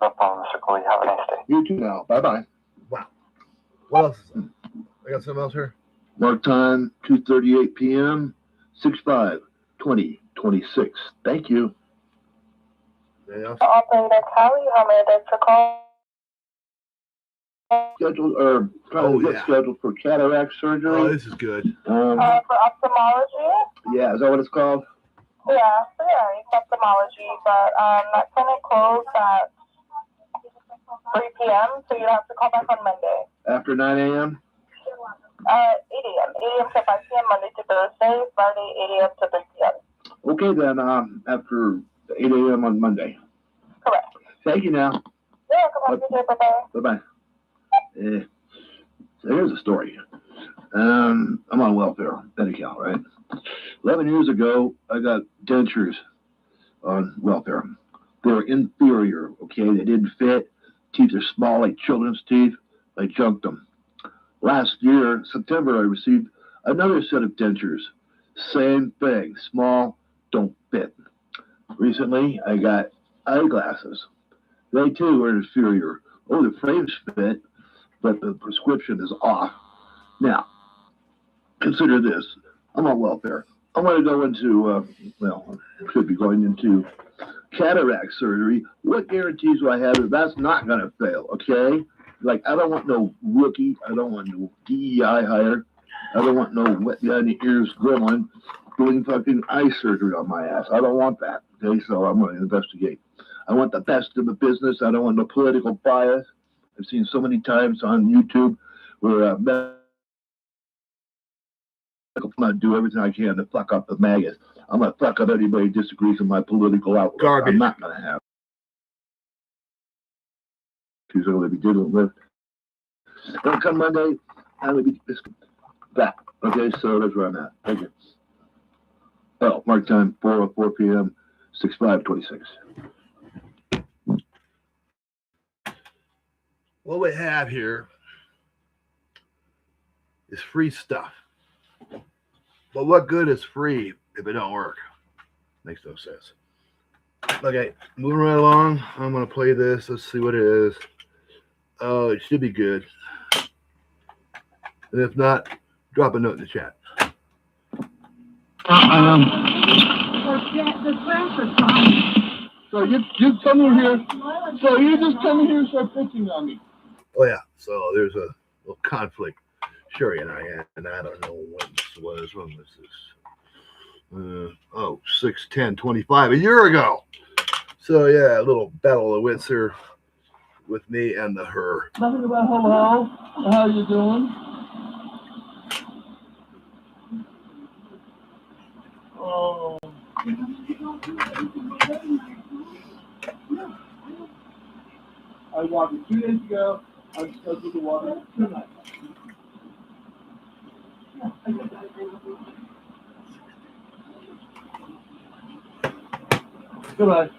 No problem, Mr. Coley. Have a nice day. You too now. Bye-bye. Wow. What else is there? I got something else here? Mark time, 2:38 p.m., 6/5/2026. Thank you. Anything else? Operator Callie, how may I direct your call? Scheduled or trying to get scheduled for cataract surgery. Oh, this is good. For ophthalmology? Yeah, is that what it's called? Yeah, it's ophthalmology, but that clinic closed at 3 p.m., so you have to call back on Monday. After 9 a.m.? 8 a.m. 8 a.m. to 5 p.m. Monday to Thursday, Friday 8 a.m. to 3 p.m. Okay, then, after 8 a.m. on Monday. Correct. Thank you now. Yeah, come on, bye-bye. Bye-bye. So here's a story. I'm on welfare, Medi-Cal, right? 11 years ago, I got dentures on welfare. They were inferior, okay? They didn't fit. Teeth are small like children's teeth. I junked them. Last year, September, I received another set of dentures. Same thing. Small, don't fit. Recently, I got eyeglasses. They too were inferior. Oh, the frames fit, but the prescription is off. Now, consider this. I'm on welfare. I want to go into, could be going into cataract surgery. What guarantees do I have that that's not going to fail, okay? Like, I don't want no rookie. I don't want no DEI hire. I don't want no wet behind the ears gremlin doing fucking eye surgery on my ass. I don't want that, okay? So I'm going to investigate. I want the best in the business. I don't want no political bias. I've seen so many times on YouTube where medical do everything I can to fuck up the maggots. I'm going to fuck up anybody who disagrees with my political outlook. Garbage. I'm not going to have. She's going to be dealing with. When come Monday, I'm going to be back. Okay, so that's where I'm at. Thank you. Oh, mark time, 4:04 p.m., 6/5/26. What we have here is free stuff. But what good is free if it don't work? Makes no sense. Okay, moving right along. I'm going to play this. Let's see what it is. Oh, it should be good. And if not, drop a note in the chat. So you coming here? So you just coming here and start pitching on me? Oh yeah. So there's a little conflict. Sherry and I had, and I don't know when this was. When was this? 6/10/25, a year ago. So yeah, a little battle of wits here with me and the her. Nothing about hello. How you doing? Oh. I walked it 2 days ago. I'm scheduled to walk it tonight. Goodbye.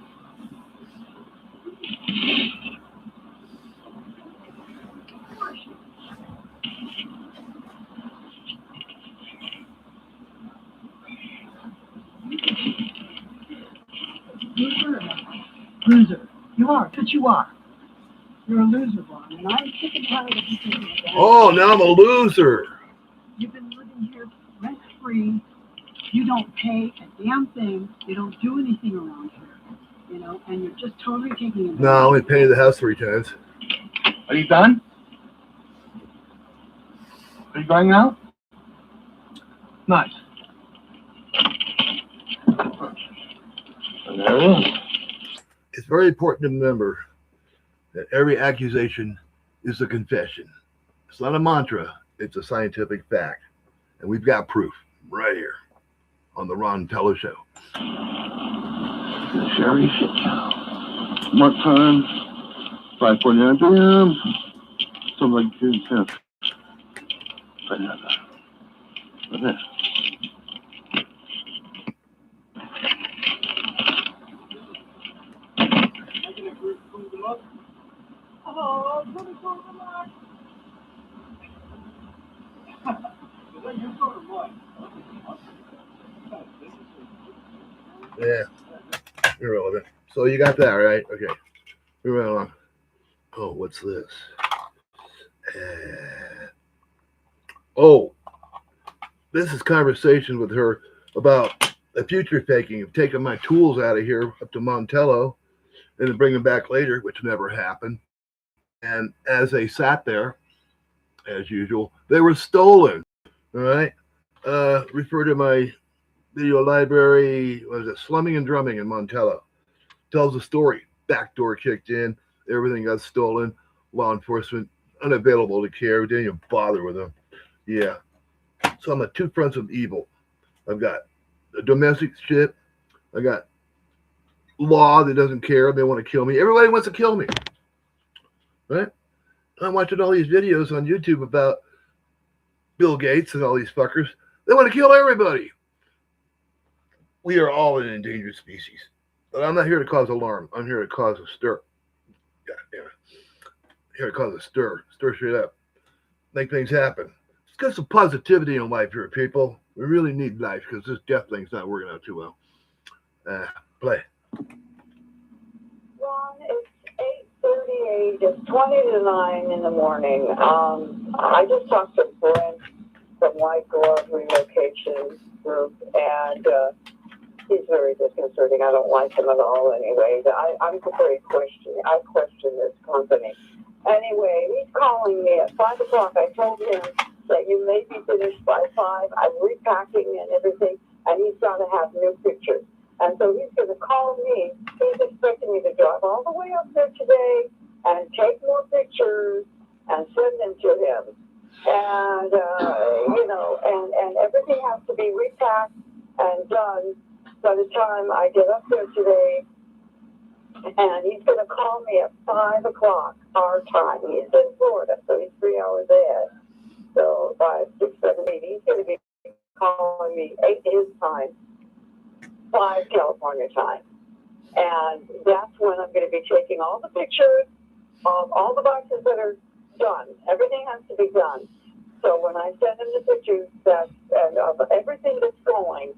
Loser. You are. But you are. You're a loser, Ron. And I'm sick and tired of you thinking that. Oh, now I'm a loser. You've been living here rent-free. You don't pay a damn thing. You don't do anything around here. You know, and you're just totally taking it. No, I only painted the house 3 times. Are you done? Are you going now? Nice. And there it is. It's very important to remember that every accusation is a confession. It's not a mantra, it's a scientific fact. And we've got proof right here on the Ron Tello Show. Sherry. Mark time, 5:49 p.m. Something like June 10th. Right now. Right there. Oh, let me go relax. Yeah, irrelevant. So you got that, right? Okay. Move right along. Oh, what's this? Oh, this is conversation with her about the future faking of taking my tools out of here up to Montello and then bring them back later, which never happened. And as they sat there, as usual, they were stolen. All right. Refer to my video library. Was it Slumming and Drumming in Montello? Tells the story. Back door kicked in. Everything got stolen. Law enforcement unavailable to care. Didn't even bother with them. Yeah. So I'm at 2 fronts of evil. I've got the domestic shit. I got law that doesn't care. They want to kill me. Everybody wants to kill me. Right? I'm watching all these videos on YouTube about Bill Gates and all these fuckers. They want to kill everybody. We are all an endangered species. But I'm not here to cause alarm. I'm here to cause a stir. God damn it. Here to cause a stir. Stir shit up. Make things happen. Let's get some positivity in life here, people. We really need life because this death thing's not working out too well. Play. Ron, it's 8:38. It's 20 to 9 in the morning. I just talked to Brent from White Glove Relocation Group, and he's very disconcerting. I don't like him at all anyway. I'm very questioning. I question this company. Anyway, he's calling me at 5 o'clock. I told him that you may be finished by 5. I'm repacking and everything, and he's got to have new pictures. And so he's going to call me. He's expecting me to drive all the way up there today and take more pictures and send them to him. And, you know, and everything has to be repacked and done by the time I get up there today. And he's going to call me at 5 o'clock our time. He's in Florida, so he's 3 hours ahead. So 5, 6, 7, 8. He's going to be calling me 8 his time, 5 California time. And that's when I'm going to be taking all the pictures of all the boxes that are done. Everything has to be done. So when I send him the pictures of everything that's going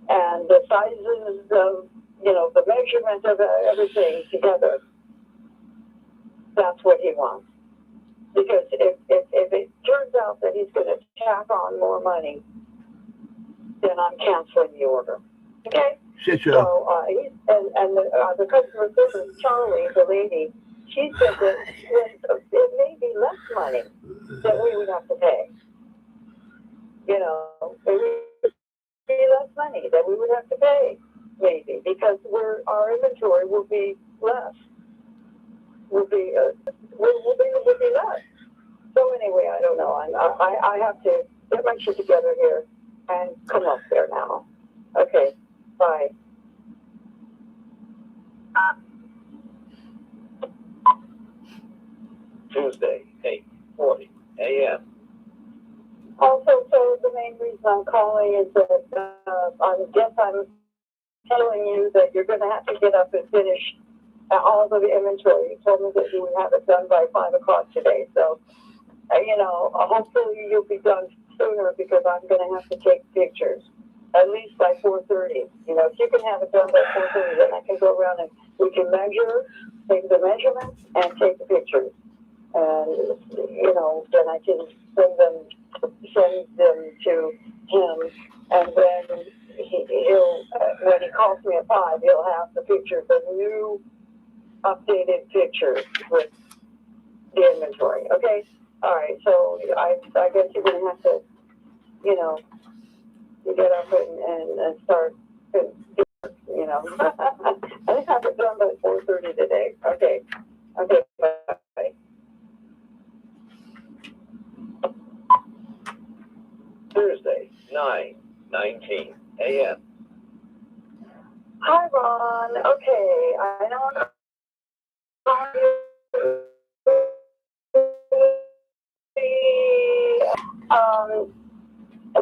and the sizes of, you know, the measurement of everything together, that's what he wants. Because if it turns out that he's going to tack on more money, then I'm canceling the order. Okay? Shit show. So, the customer service, Charlie, the lady, she said that it may be less money that we would have to pay. You know, maybe less money that we would have to pay, maybe, because our inventory will be less. Will be less. So anyway, I don't know. I have to get my shit together here and come up there now. Okay, bye. Tuesday, 8:40 a.m. Also, so the main reason I'm calling is that I guess I'm telling you that you're going to have to get up and finish all of the inventory. You told me that you would have it done by 5 o'clock today. So, hopefully you'll be done sooner because I'm going to have to take pictures, at least by 4:30. If you can have it done by 4:30, then I can go around and we can measure, take the measurements, and take the pictures. And, then I can send them to him, and then he'll when he calls me at 5, he'll have the pictures, the new updated pictures with the inventory. Okay? All right, so I guess you're going to have to, you get up and start, I have it done by 4:30 today. Okay, bye. Thursday, 9:19 a.m. Hi, Ron. Okay, I know I'm calling you.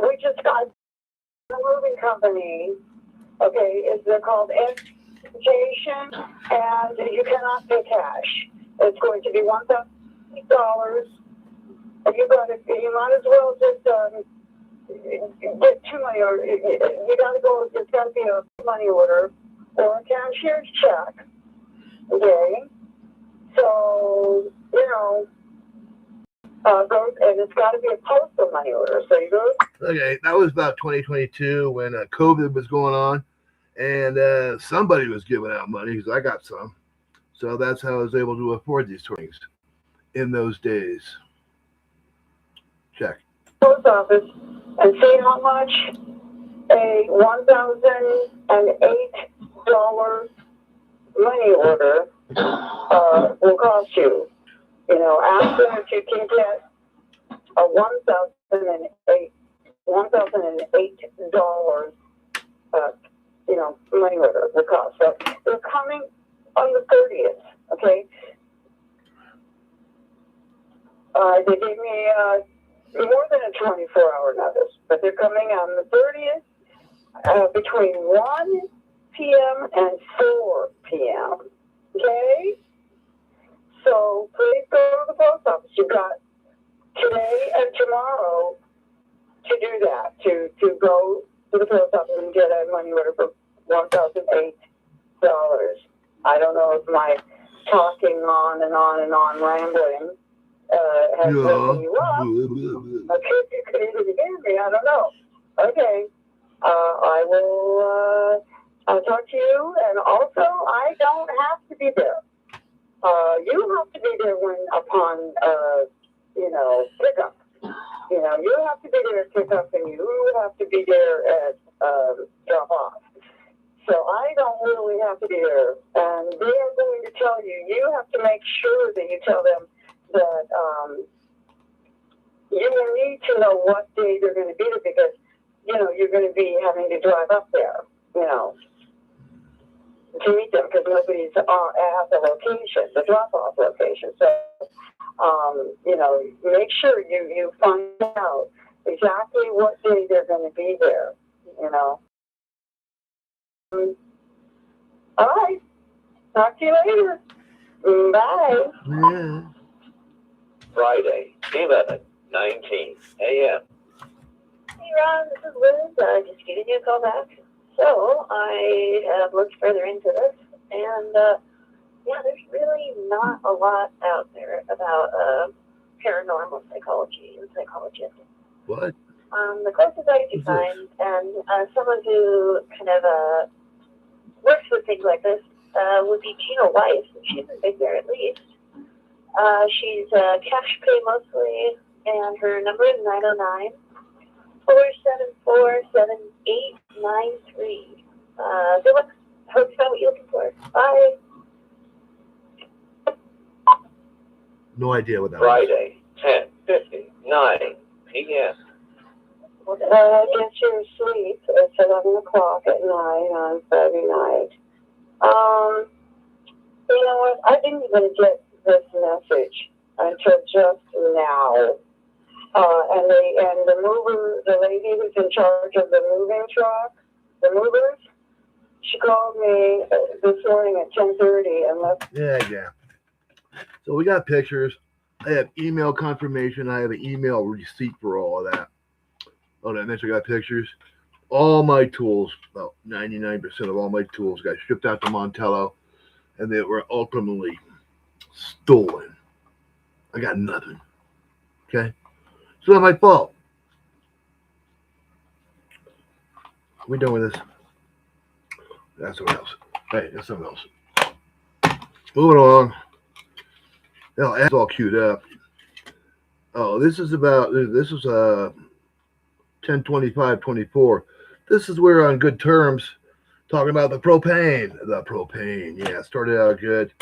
We just got a moving company. Okay, they're called Education, and you cannot pay cash. It's going to be $1,000. You might as well just get 2 money, or you gotta go. It's gotta be a money order or a cashier's check. Okay, so and it's got to be a postal money order. So you go. Okay, that was about 2022 when COVID was going on, and somebody was giving out money because I got some. So that's how I was able to afford these things in those days. Check. Post office and see how much a $1,008 money order will cost you. Ask them if you can get a $1,008 money order will cost. So they're coming on the 30th. Okay. They gave me more than a 24-hour notice, but they're coming on the 30th between 1 p.m. and 4 p.m. Okay? So please go to the post office. You've got today and tomorrow to do that, to go to the post office and get a money order for $1,008. I don't know if my talking on and on and on rambling has woken you up. Okay, you could even hear me. I don't know. Okay. I will talk to you, and also I don't have to be there. You have to be there upon pickup. You have to be there at pickup, and you have to be there at drop off. So I don't really have to be there, and they are going to tell you. You have to make sure that you tell them that you will need to know what day they're going to be there because you're going to be having to drive up there. To meet them because nobody's at the location, the drop-off location. So, make sure you find out exactly what day they're going to be there. All right. Talk to you later. Bye. Yeah. Friday, 11:19 a.m. Hey Ron, this is Liz. Just giving you a call back. So I have looked further into this, and there's really not a lot out there about paranormal psychology and psychologists. What? The closest I could find, and someone who kind of works with things like this would be Gina Weiss. She's in Big Bear at least. She's cash pay mostly, and her number is 909-474-7893. Good luck. Hope you found what you're looking for. Bye. No idea what that Friday, 10:59 p.m. Get your sleep. It's 11 o'clock at night on Friday night. You know what? I didn't even get this message until just now. And the lady who's in charge of the moving truck, the movers, she called me this morning at 10:30 and left. Yeah. So we got pictures. I have email confirmation. I have an email receipt for all of that. Oh, did I mention I got pictures? All my tools, about 99% of all my tools got shipped out to Montello, and they were ultimately stolen. I got nothing. Okay? It's not my fault. We done with this? That's something else. Hey, that's something else. Moving along. Hell, it's all queued up. Oh, this is 10/25/24. This is where on good terms, talking about the propane. Yeah, it started out good,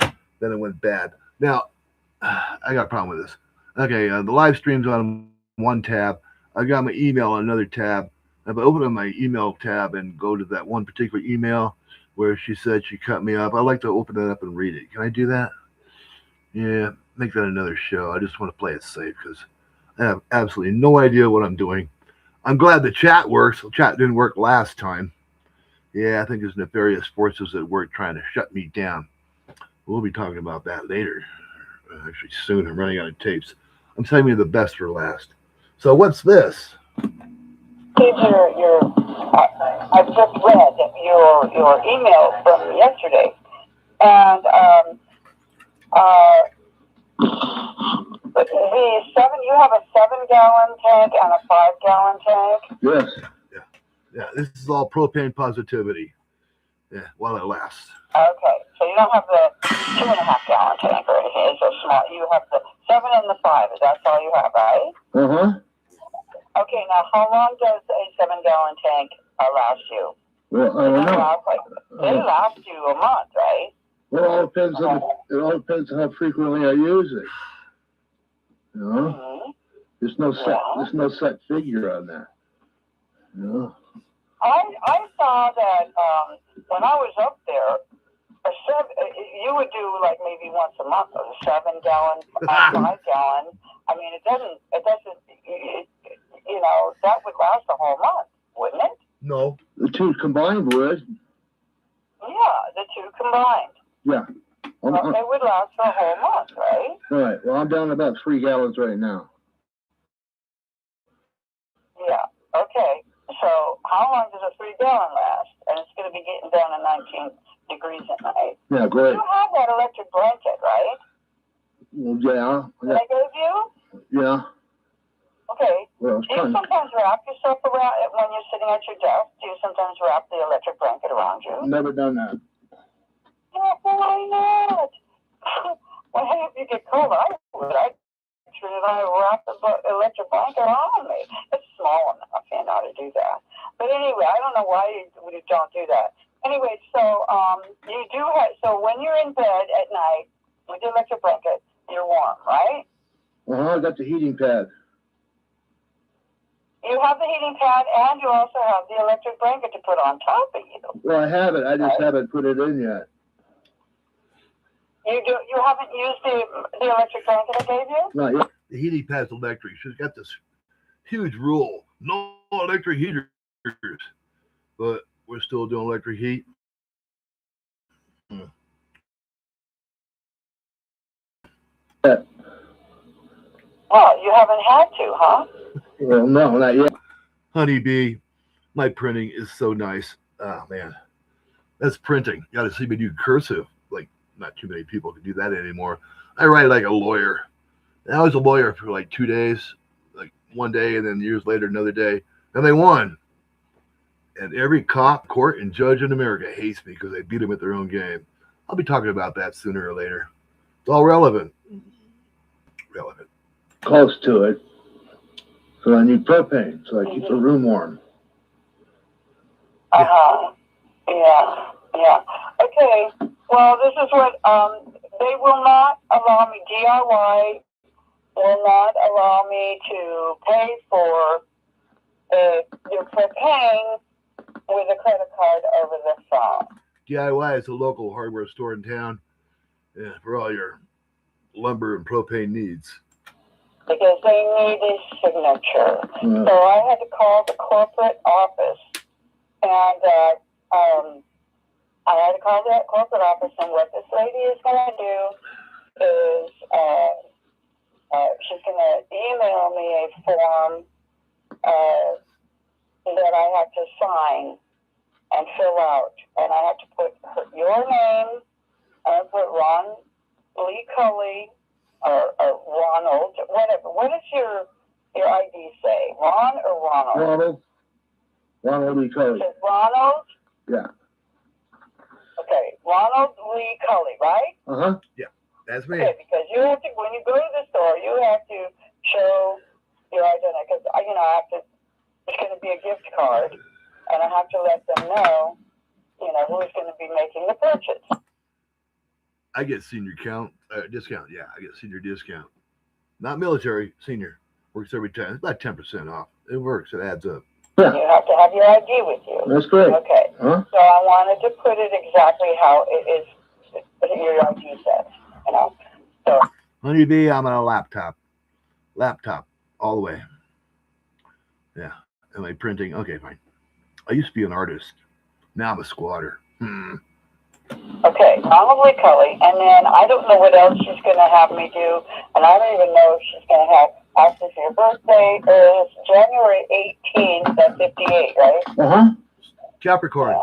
then it went bad. Now, I got a problem with this. Okay, the live stream's on one tab. I got my email on another tab. If I open up my email tab and go to that one particular email where she said she cut me up, I like to open it up and read it. Can I do that? Yeah, make that another show. I just want to play it safe because I have absolutely no idea what I'm doing. I'm glad the chat works. The chat didn't work last time. Yeah, I think there's nefarious forces at work trying to shut me down. We'll be talking about that later. Actually, soon. I'm running out of tapes. I'm saving you the best for last. So what's this? I just read your email from yesterday, and you have a 7-gallon tank and a 5-gallon tank. Yes. Yeah. This is all propane positivity. Yeah, while it lasts. Okay, so you don't have the 2.5-gallon tank or anything. It's so small. You have the 7 and the 5. That's all you have, right? Okay, now how long does a 7-gallon tank last you? Well, I don't know. They last you a month, right? Well, it all depends on how frequently I use it. You know, there's no set figure on that. You know. I saw that when I was up there, you would do like maybe once a month, a 7-gallon, 5-gallon. I mean, it doesn't. That would last a whole month, wouldn't it? No. The two combined would. Yeah, the two combined. Yeah. It would last for a whole month, right? All right. Well, I'm down to about 3 gallons right now. Yeah. Okay. So how long does a 3-gallon last? And it's going to be getting down to 19 degrees at night. Yeah, great. You have that electric blanket, right? Well, yeah. That I gave you? Yeah. Okay. Well, do you sometimes wrap yourself around it when you're sitting at your desk? Do you sometimes wrap the electric blanket around you? Never done that. Yeah, why not? Well, hey, if you get cold, I would. I wrap the electric blanket on me. It's small enough, you know, to do that. But anyway, I don't know why you don't do that. Anyway, so you do have. So when you're in bed at night with the electric blanket, you're warm, right? I got the heating pad. You have the heating pad, and you also have the electric blanket to put on top of you. Well, I have it. I just haven't put it in yet. You haven't used the electric blanket I gave you? Not yet. The heating pad's electric. She's got this huge rule: no electric heaters. But we're still doing electric heat. Oh, you haven't had to, huh? Well, no, not yet. Honeybee, my printing is so nice. Oh, man. That's printing. You got to see me do cursive. Like, not too many people can do that anymore. I write like a lawyer. I was a lawyer for like 2 days, like one day, and then years later, another day. And they won. And every cop, court, and judge in America hates me because they beat them at their own game. I'll be talking about that sooner or later. It's all relevant. Relevant. Close to it. So I need propane, so I keep the room warm. Yeah. Okay. Well, this is what they will not allow me. DIY will not allow me to pay for your propane with a credit card over the phone. DIY is a local hardware store in town. Yeah, for all your lumber and propane needs? Because they need a signature. So I had to call the corporate office, and I had to call that corporate office, and what this lady is going to do is she's going to email me a form that I have to sign and fill out, and I have to put your name, and put Ron Lee Cully, or Ronald, whatever. What does your ID say? Ron or Ronald? Ronald Lee Cully. Is it Ronald? Yeah. Okay, Ronald Lee Cully, right? Uh-huh. Yeah, that's me. Okay, because you have to, when you go to the store, you have to show your identity, because, I have to, it's going to be a gift card, and I have to let them know, who's going to be making the purchase. I get senior discount. Yeah, I get senior discount. Not military, senior. Works every time. It's about 10% off. It works. It adds up. You have to have your ID with you. That's great. Okay. Huh? So I wanted to put it exactly how it is, your ID says, So. Honeybee, I'm on a laptop. Laptop, all the way. Yeah. Am I printing? Okay, fine. I used to be an artist. Now I'm a squatter. Okay, Ronald Lee Cully, and then I don't know what else she's going to have me do, and I don't even know if she's going to have, after your birthday is January 18th, that's 58, right? Uh-huh. Capricorn.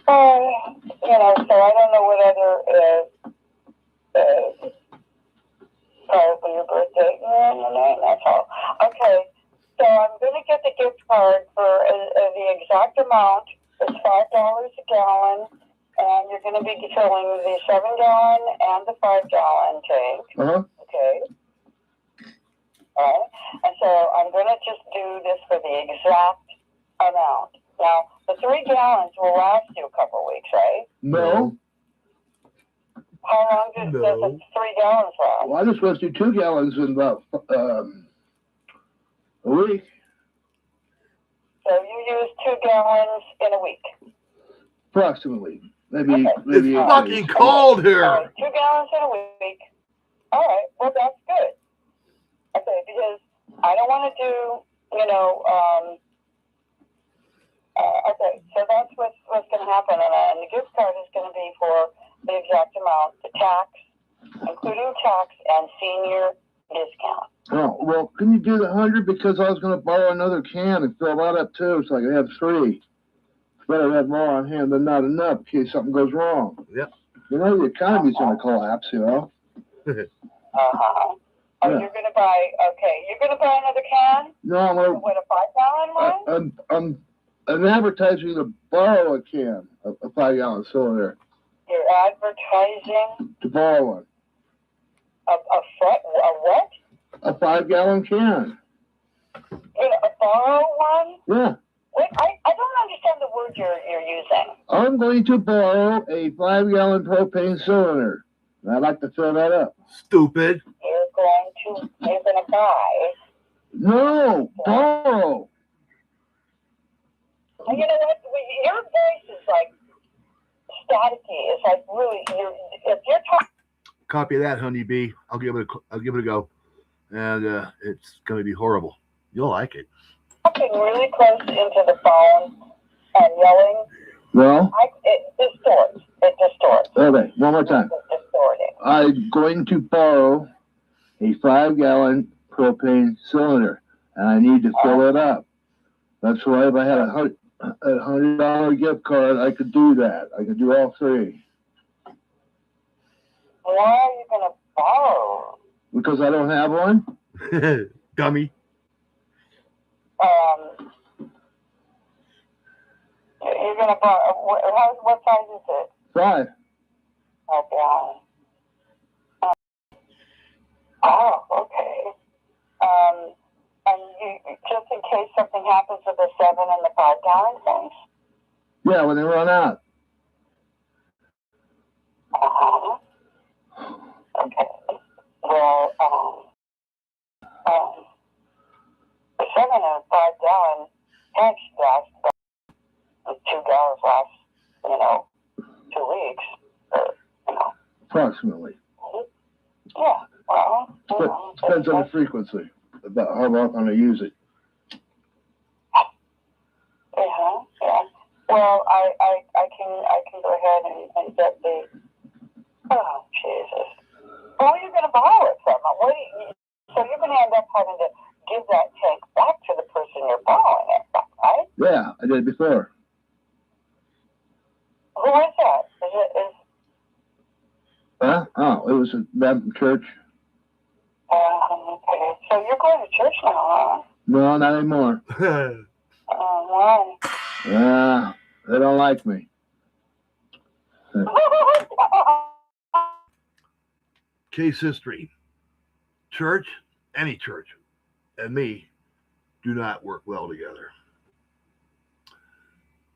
So I don't know what other, for your birthday, that's all. Okay, so I'm going to get the gift card for the exact amount. It's $5 a gallon, and you're going to be filling the 7-gallon and the 5-gallon tank. Uh-huh. Okay. All right. And so I'm going to just do this for the exact amount. Now, the 3 gallons will last you a couple of weeks, right? No. How long does the 3 gallons last? Well, I just went through 2 gallons in about a week. So you use 2 gallons in a week? Approximately. Maybe. Okay. Maybe it's fucking cold here. All right, 2 gallons in a week. All right. Well, that's good. Okay, because I don't want to do, okay, so that's what's going to happen. And the gift card is going to be for the exact amount, the tax, including tax and senior discount. Oh, well, can you do the 100? Because I was going to borrow another can and fill that up too, so I can have 3. Better have more on hand than not enough in case something goes wrong. Yep. The economy's going to collapse, Uh-huh. Oh, Yeah. you're going to buy another can? No, I'm gonna, What, a 5-gallon one? I'm advertising to borrow a can, a 5-gallon cylinder. You're advertising To borrow one. a what? A 5-gallon can. A borrow one? Yeah. Wait, I don't understand the word you're using. I'm going to borrow a 5-gallon propane cylinder. And I'd like to fill that up. Stupid. You're going to buy. No, borrow. You know what? Your voice is like staticky. It's like really, if you're talking. Copy that, Honeybee. I'll give it a go, and it's going to be horrible. You'll like it. Talking really close into the phone and yelling. Well, It distorts. Okay, one more time. It's distorting. I'm going to borrow a 5-gallon propane cylinder, and I need to fill it up. That's why if I had a $100 gift card, I could do that. I could do all 3. Why are you going to borrow? Because I don't have one? Dummy. You're going to borrow. What size is it? 5. Okay. Okay. And you, just in case something happens with the 7 and the 5-gallon things? Yeah, when they run out. Okay. Well, the 7 and 5-gallon tanks last about 2 gallons last, 2 weeks. Approximately. Depends on the frequency, about how often I use it. Yeah. Well, I can go ahead and get the. Oh, Jesus. Who are you going to borrow it from? So you're going to end up having to give that tank back to the person you're borrowing it from, right? Yeah, I did before. Who is that? Huh? Oh, it was a Baptist church. Okay. So you're going to church now, huh? No, not anymore. Why? Yeah, they don't like me. Case history. Church, any church, and me do not work well together.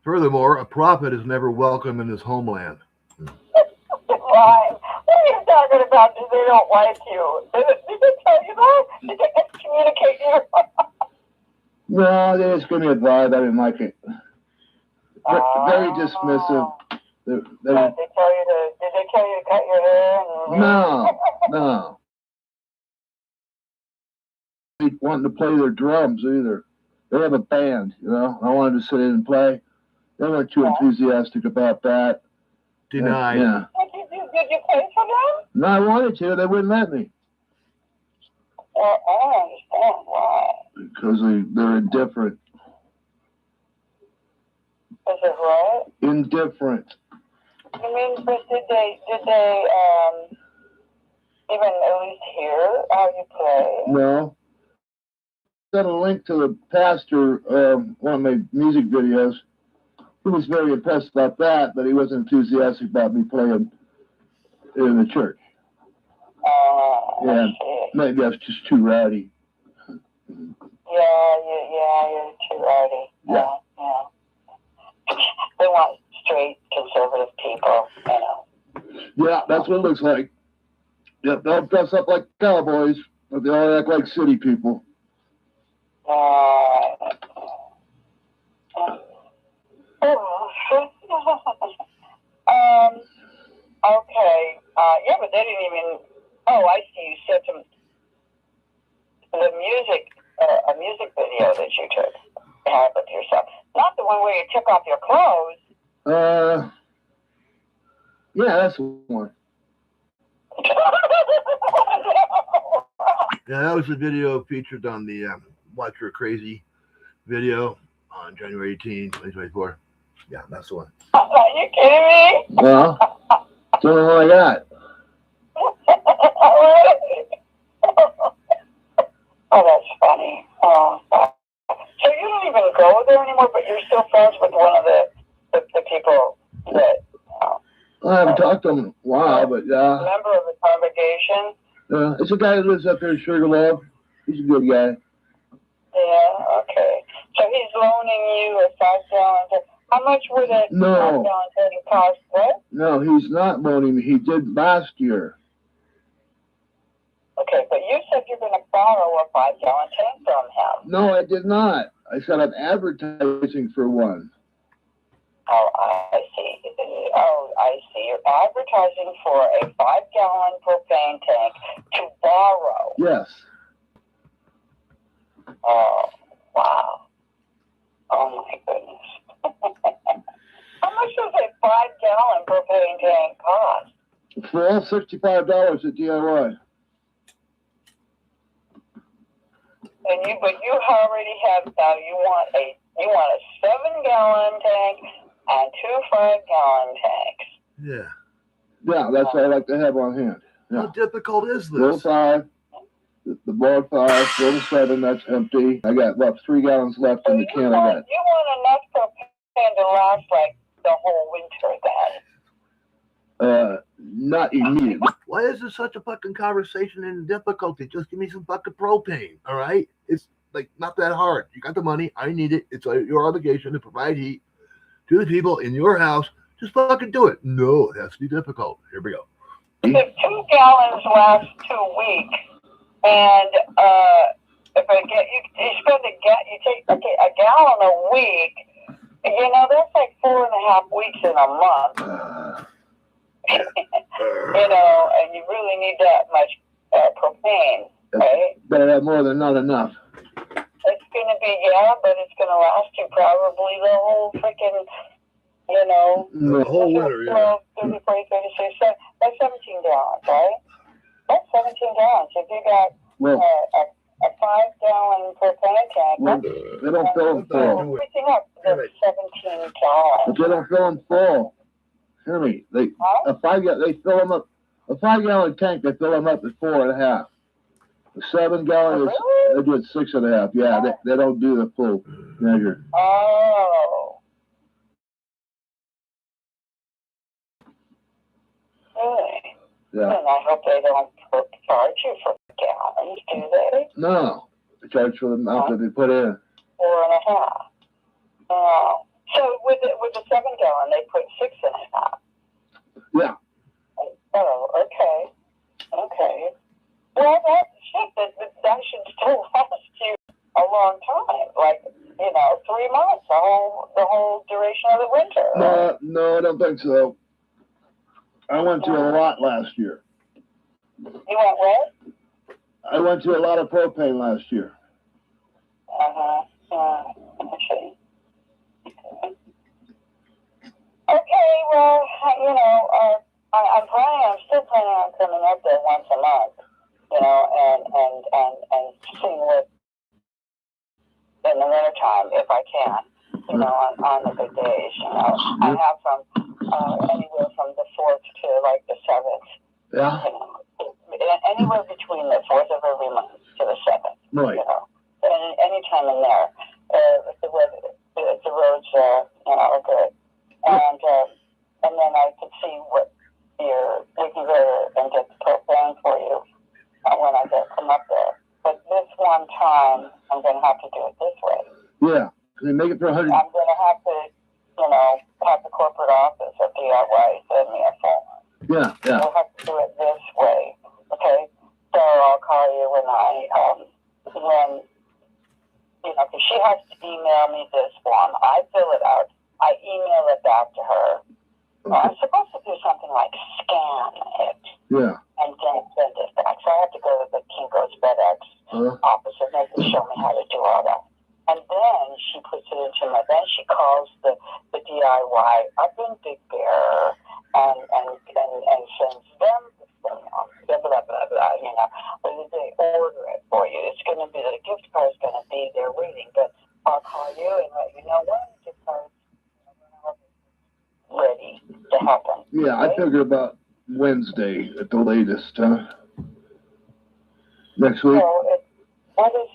Furthermore, a prophet is never welcome in his homeland. Why? What are you talking about? They don't like you. Did they tell you that? Did they excommunicate you? No, they just gave me a vibe. I didn't like it. Very dismissive. Did they tell you to cut your hair? No. They wanting to play their drums either. They have a band, you know. I wanted to sit in and play. They weren't too enthusiastic about that. Denied. Yeah. Did you play for them? No, I wanted to. They wouldn't let me. Well, I don't understand why. Because they're indifferent. Is it right? Indifferent. You mean, but did they even at least hear how you play? No. Sent a link to the pastor one of my music videos. He was very impressed about that, but he wasn't enthusiastic about me playing in the church. Yeah, maybe I was just too rowdy. Yeah, you're too rowdy. Yeah. They want straight conservative people, you know. Yeah, that's what it looks like. Yep, they'll dress up like cowboys, but they all act like city people. Okay. Yeah, but they didn't even. Oh, I see. You said the music, a music video that you took with yourself. Not the one where you took off your clothes. Yeah, that's the one. Yeah, that was the video featured on the Watch Your Crazy video on January 18, 2024. Yeah, that's the one. Are you kidding me? Well, that's the only one I got. Oh, that's funny. So you don't even go there anymore, but you're still friends with one of the people that. I haven't talked to him in a while, but yeah. Member of the congregation. It's a guy who lives up here in Sugarloaf. He's a good guy. Yeah, okay. So he's loaning you a 5-gallon tank. How much would a 5-gallon tank cost? What? No, he's not loaning me. He did last year. Okay, but you said you're going to borrow a 5-gallon tank from him. No, I did not. I said I'm advertising for one. Oh, I see. You're advertising for a 5-gallon propane tank to borrow. Yes. Oh, wow. Oh, my goodness. How much does a 5-gallon propane tank cost? For all $65 at DIY. But you already have you want a 7-gallon tank and 2 5-gallon tanks. Yeah. Yeah, that's what I like to have on hand. Yeah. How difficult is this? Little 5, the broad 5, little 7, that's empty. I got about 3 gallons left in the can I got. You want enough propane to last like the whole winter then? Not immediately. Why is this such a fucking conversation and difficulty? Just give me some fucking propane, all right? It's like not that hard. You got the money. I need it. It's your obligation to provide heat to the people in your house. Just fucking do it. No, it has to be difficult. Here we go. If 2 gallons last 2 weeks, and if you take a gallon a week, that's like 4.5 weeks in a month. And you really need that much propane, It's right? better have more than not enough. It's gonna be, yeah, but it's gonna last you probably the whole freaking, you know, The whole winter, yeah. 12, 30, 40, 36, that's 17 gallons, right? That's 17 gallons. If you got Well, a 5-gallon propane tank, well, they don't fill them full. everything up to 17 gallons. But they don't fill them full. Hear me? They fill them up. A 5-gallon tank, they fill them up at 4.5. The 7-gallon is they do it 6.5. Yeah, they don't do the full measure. Oh. Really? Yeah. And I hope they don't charge you for gallons, do they? No, they charge for the amount that they put in. 4.5. Oh. So with the 7-gallon, they put 6.5. Yeah. Oh, okay. Okay. Well, that should still last you a long time, like, 3 months, the whole duration of the winter. No, I don't think so. I went to a lot last year. You went what? I went to a lot of propane last year. Okay. Okay, well, I'm still planning on coming up there once a month, and seeing what in the wintertime, if I can, on the good days, I have from anywhere from the 4th to like the 7th. Yeah. Anywhere between the 4th of every month to the 7th. Right. Any time in there, if the roads are good, and then I could see what we can go and get the propane for you when I come up there. But this one time, I'm going to have to do it this way. Yeah. Can they make it for 100? I'm going to have to, have the corporate office of DIY send me a form. Yeah. We'll have to do it this way, okay? So I'll call you because she has to email me this form. I fill it out. I email it back to her. Okay. I'm supposed to do something like scan it. Yeah. And then send it back. So I have to go to the Kinko's FedEx office and they can show me how to do all that. And then she puts it into then she calls the DIY up in Big Bear and sends them the thing on blah, blah, blah, blah, When they order it for you, it's going to be, the gift card is going to be there waiting, but I'll call you and let you know when the gift card is ready to happen. Yeah, I figure about Wednesday at the latest, next week. What? It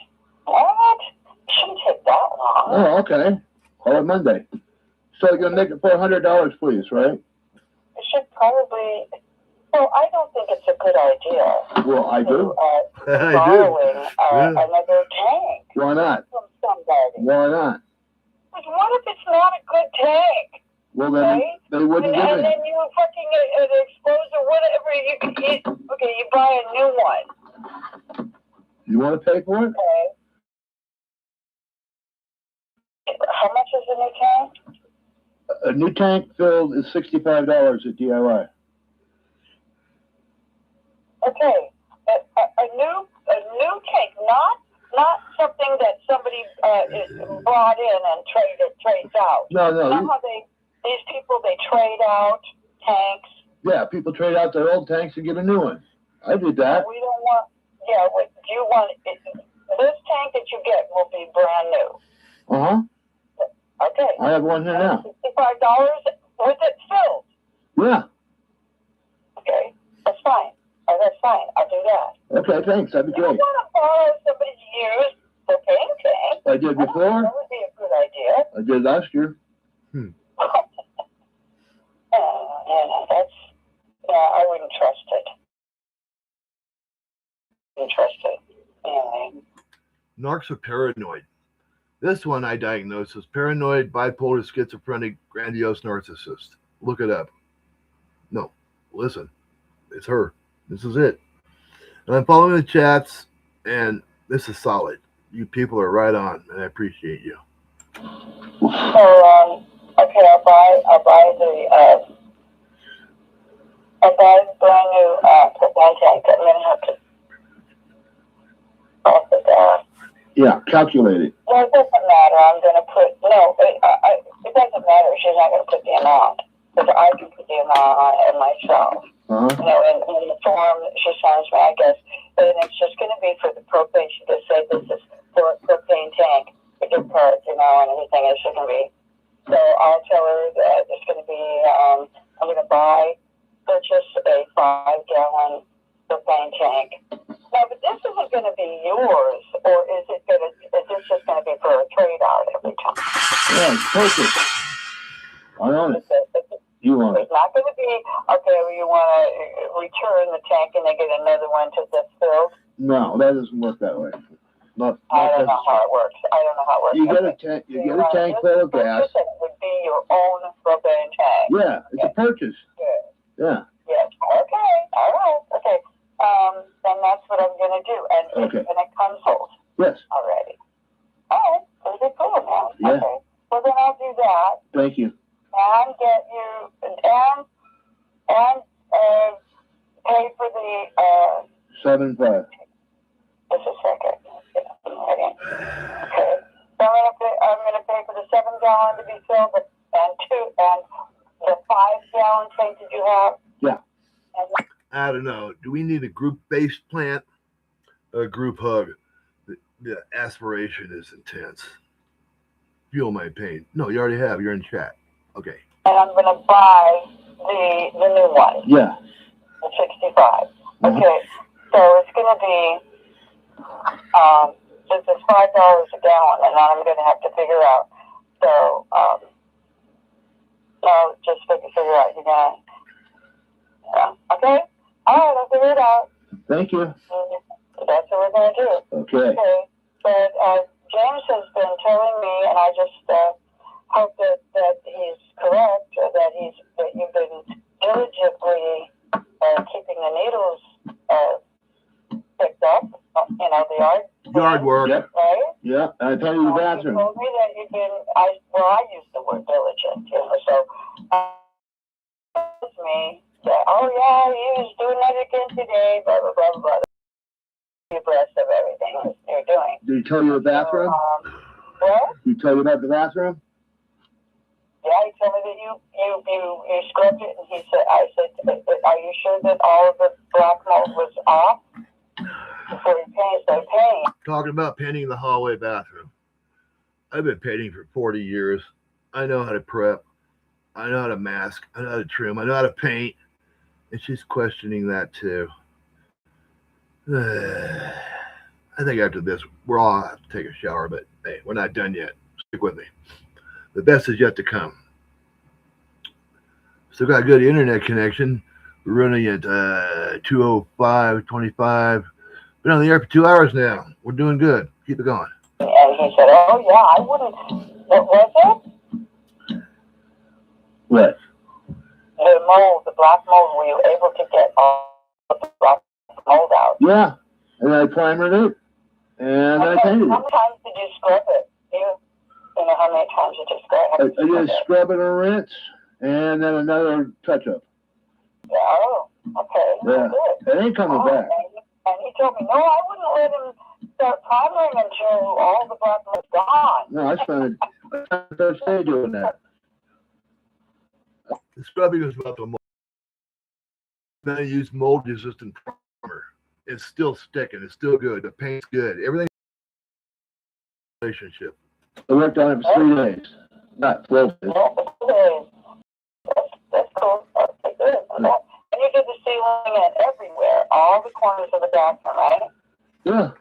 shouldn't take that long. Oh, okay. Call it Monday. So they're going to make it for $100, please, right? It should probably. Well, I don't think it's a good idea. Well, I do. Borrowing another tank. Why not? From somebody. Why not? But what if it's not a good tank? Well, then they wouldn't give And it. then you fucking it explodes or whatever. Okay, you buy a new one. You want to pay for it? Okay. How much is a new tank? A new tank filled is $65 at DIY. Okay, a new tank, not something that somebody is brought in and trades out. No. You know how these people trade out tanks. Yeah, people trade out their old tanks and get a new one. I did that. We don't want. Yeah, what you want? This tank that you get will be brand new. Okay. I have one here now. $65 with it filled. Yeah. Okay, that's fine. Oh, that's fine. I'll do that. Okay, thanks. That'd be You great. want to borrow somebody's used propane tank? I did before. That would be a good idea. I did last year. I wouldn't trust it. Anyway. Narcs are paranoid. This one I diagnosed as paranoid, bipolar, schizophrenic, grandiose narcissist. Look it up. No, listen. It's her. This is it. And I'm following the chats, and this is solid. You people are right on, and I appreciate you. So, okay, I'll buy the brand new propane tank. I'm gonna have to Yeah, calculate it. Well, it doesn't matter. I'm going to put, no, it doesn't matter. She's not going to put the amount. Because I can put the amount on it myself. Uh-huh. You know, in the form that she sends me, I guess. And it's just going to be for the propane. She just said this is for a propane tank. The gift cards, you know, and everything is going to be. So I'll tell her that it's going to be, I'm going to purchase a 5-gallon propane tank. No, but this isn't going to be yours, or is this just going to be for a trade out every time? Yeah, perfect. I own it. You own it. It's not going to be, okay, well, you want to return the tank and they get another one to this filled? No, that doesn't work that way. I don't know how it works. You get a tank. You get a tank full of gas. It would be your own propane tank. Yeah, it's a purchase. Good. Yeah. Yes. Okay. All right. Okay. Then that's what I'm going to do, and it comes whole. Yes. Already. All right. Pretty cool, man. Yeah. Okay. Well, then I'll do that. Thank you. And get you and pay for the 7.5. Just a second. Okay. So I'm gonna pay for the 7-gallon to be filled, and the 5-gallon tank that you have. Yeah. I don't know. Do we need a group-based plant or a group hug? The aspiration is intense. Feel my pain. No, you already have. You're in chat. Okay. And I'm gonna buy the new one. Yeah. The 65. Okay. So it's gonna be since it's $5 a gallon, and I'm gonna have to figure out. So just figure out. You're gonna. Okay. All right. I'll figure it out. Thank you. That's what we're gonna do. Okay. But James has been telling me, and I just hope that he's correct, or that you've been diligently keeping the needles picked up. You know, the yard work. Yep. Right? Yeah. I tell you the bathroom. You told me that you've been. I use the word diligent. You know, so me that he was doing that again today. Blah blah blah blah. The rest of everything you're doing. Did he tell you the bathroom? What? Did he tell you about the bathroom? Yeah, he told me that you scrubbed it, and I said, are you sure that all of the black mold was off before you started painting? Talking about painting the hallway bathroom. I've been painting for 40 years. I know how to prep. I know how to mask. I know how to trim. I know how to paint. And she's questioning that too. I think after this, we're all have to take a shower, but hey, we're not done yet. Stick with me. The best is yet to come. Still got a good internet connection. We're running at 205.25. Been on the air for 2 hours now. We're doing good. Keep it going. And he said, oh, yeah, I wouldn't. What was it? What? The mold, the black mold. Were you able to get all the black mold out? Yeah. And I primered it. And I painted it. How many times did you scrub it? You know how many times you just scrub it? I just scrub it and rinse, and then another touch-up. Oh, okay. Yeah. Good. It ain't coming back. And he told me, no, I wouldn't let him start primering until all the black was gone. No, I spent the first day doing that. The scrubbing is about the mold. Then I use mold-resistant primer. It's still sticking. It's still good. The paint's good. Everything. Relationship. I worked on it for 3 days. Not 12 days. That's cool. Okay, good. And you did the ceiling and everywhere, all the corners of the bathroom, right? Yeah.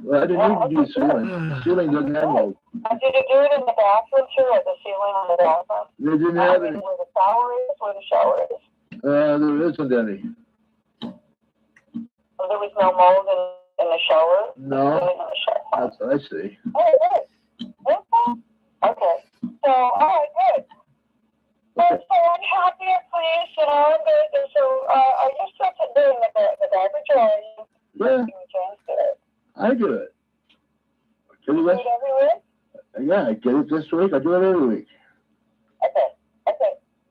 Well, I didn't need to do ceiling. The ceiling doesn't have mold. And did you do it in the bathroom too, or the ceiling on the bathroom? They didn't have any. Where the shower is? There isn't any. So there was no mold in the shower? No. In the shower. That's what I see. Oh, good. Okay. So, all right, good. So I'm happy and pleased, you know, I'm good. So, are you still doing the beverage, or are you Yeah. I do it. do it every week? Yeah, I get it this week. I do it every week. Okay.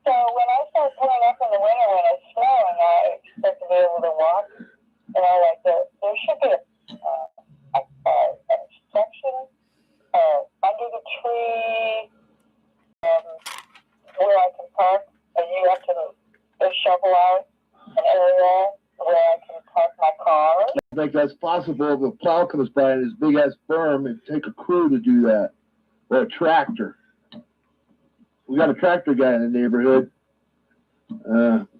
So when I start pulling up in the winter when it's snowing, I expect to be able to walk. And I like that. There should be a section like that's possible if a plow comes by and his big ass berm, it'd take a crew to do that. Or a tractor. We got a tractor guy in the neighborhood.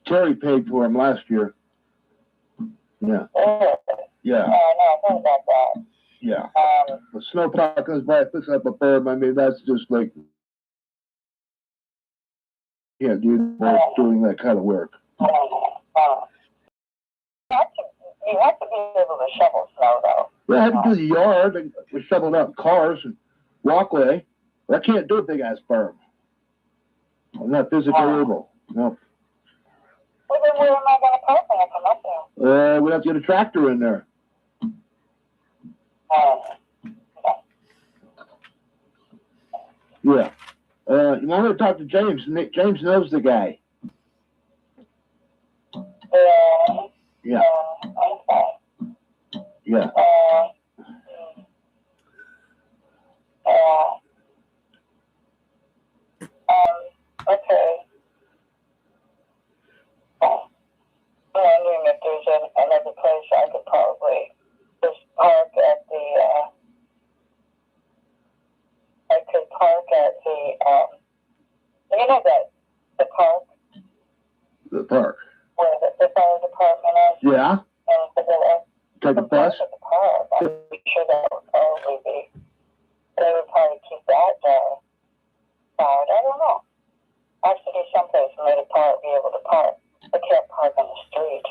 Terry paid for him last year. Yeah. Yeah. No, I heard about that. Yeah. The snowplow comes by, picks up a berm. I mean, that's just like, yeah, dude, doing that kind of work. You have to be able to shovel snow, though. Well, I had to do the yard. We shoveled out cars and walkway. But I can't do a big ass berm. I'm not physically able. No. Well, then where am I going to park when I come up there? We have to get a tractor in there. Yeah. You want to talk to James? James knows the guy. Yeah. Yeah. Okay. I'm wondering if there's another place I could probably just park at the, I could park at the, you know that, the park? The park. Where the fire department is? Yeah. And Take a bus? at the park, I'm sure that would probably be, they would probably keep that, fired. I don't know. I have to do someplace for me to park, be able to park. I can't park on the street.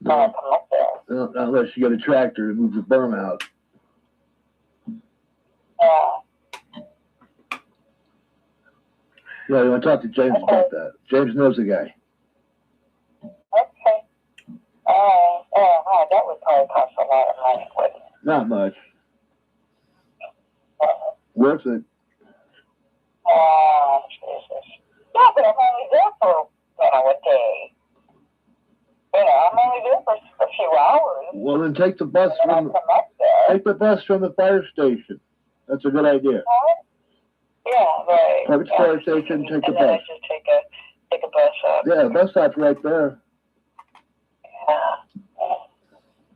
No. Come up there. No, not unless you get a tractor to move the berm out. Yeah. Yeah, you want to talk to James about that. James knows the guy. Okay. That would probably cost a lot of money, wouldn't it? Not much. Worth it. Jesus. Yeah, but I'm only there for, a day. I'm only there for a few hours. Well, then take the bus Come up there. take the bus from the fire station. That's a good idea. Yeah, right. Park at the fire station, take the and then I bus. just take a bus up. Yeah, the bus stop's right there. Yeah.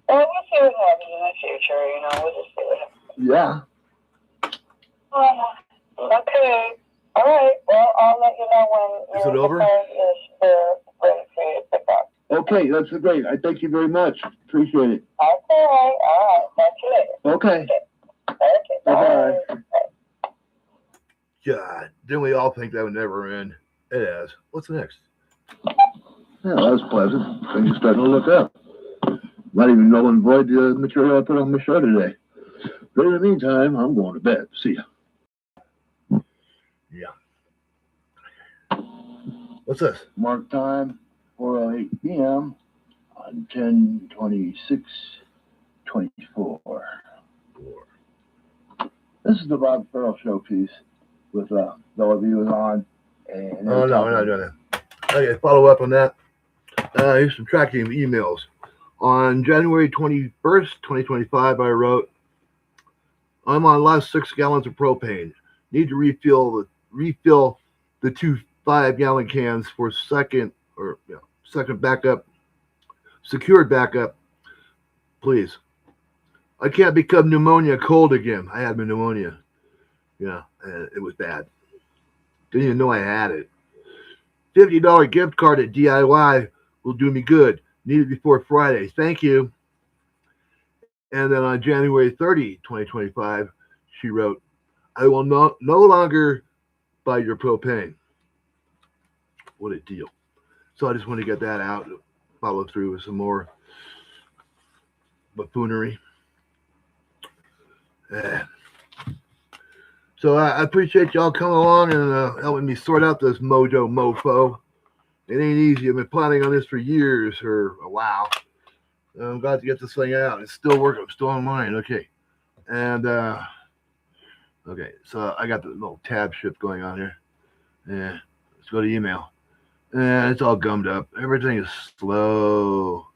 Well, we'll see what happens in the future, we'll just see what happens. Yeah. Okay. All right. Well, I'll let you know when Is it over? the car is ready for you to pick up. Okay, that's great. I thank you very much. Appreciate it. Okay. All right. Talk to you later. Okay. Okay. Bye-bye. God, didn't we all think that would never end? It has. What's next? Yeah, that was pleasant. Things are starting to look up. Might even null and void the material I put on my show today. But in the meantime, I'm going to bed. See ya. Yeah. What's this? Mark time, 4:08 p.m. on 10/26/24. This is the Bob Farrell show piece with Bella V was on. And no, we're not doing that. Okay, follow up on that. Here's some tracking emails. On January 21st, 2025, I wrote, I'm on last 6 gallons of propane. Need to refill the 2 5-gallon cans for second backup, secured backup, please. I can't become pneumonia cold again. I had pneumonia. Yeah, it was bad. Didn't even know I had it. $50 gift card at DIY will do me good. Need it before Friday. Thank you. And then on January 30, 2025, she wrote, I will no longer buy your propane. What a deal. So I just want to get that out, follow through with some more buffoonery. So I appreciate y'all coming along and helping me sort out this mojo mofo. It ain't easy. I've been planning on this for years or a while. I'm glad to get this thing out. It's still working. I'm still online. Okay. And, okay. So I got the little tab shift going on here. Yeah. Let's go to email. And it's all gummed up. Everything is slow.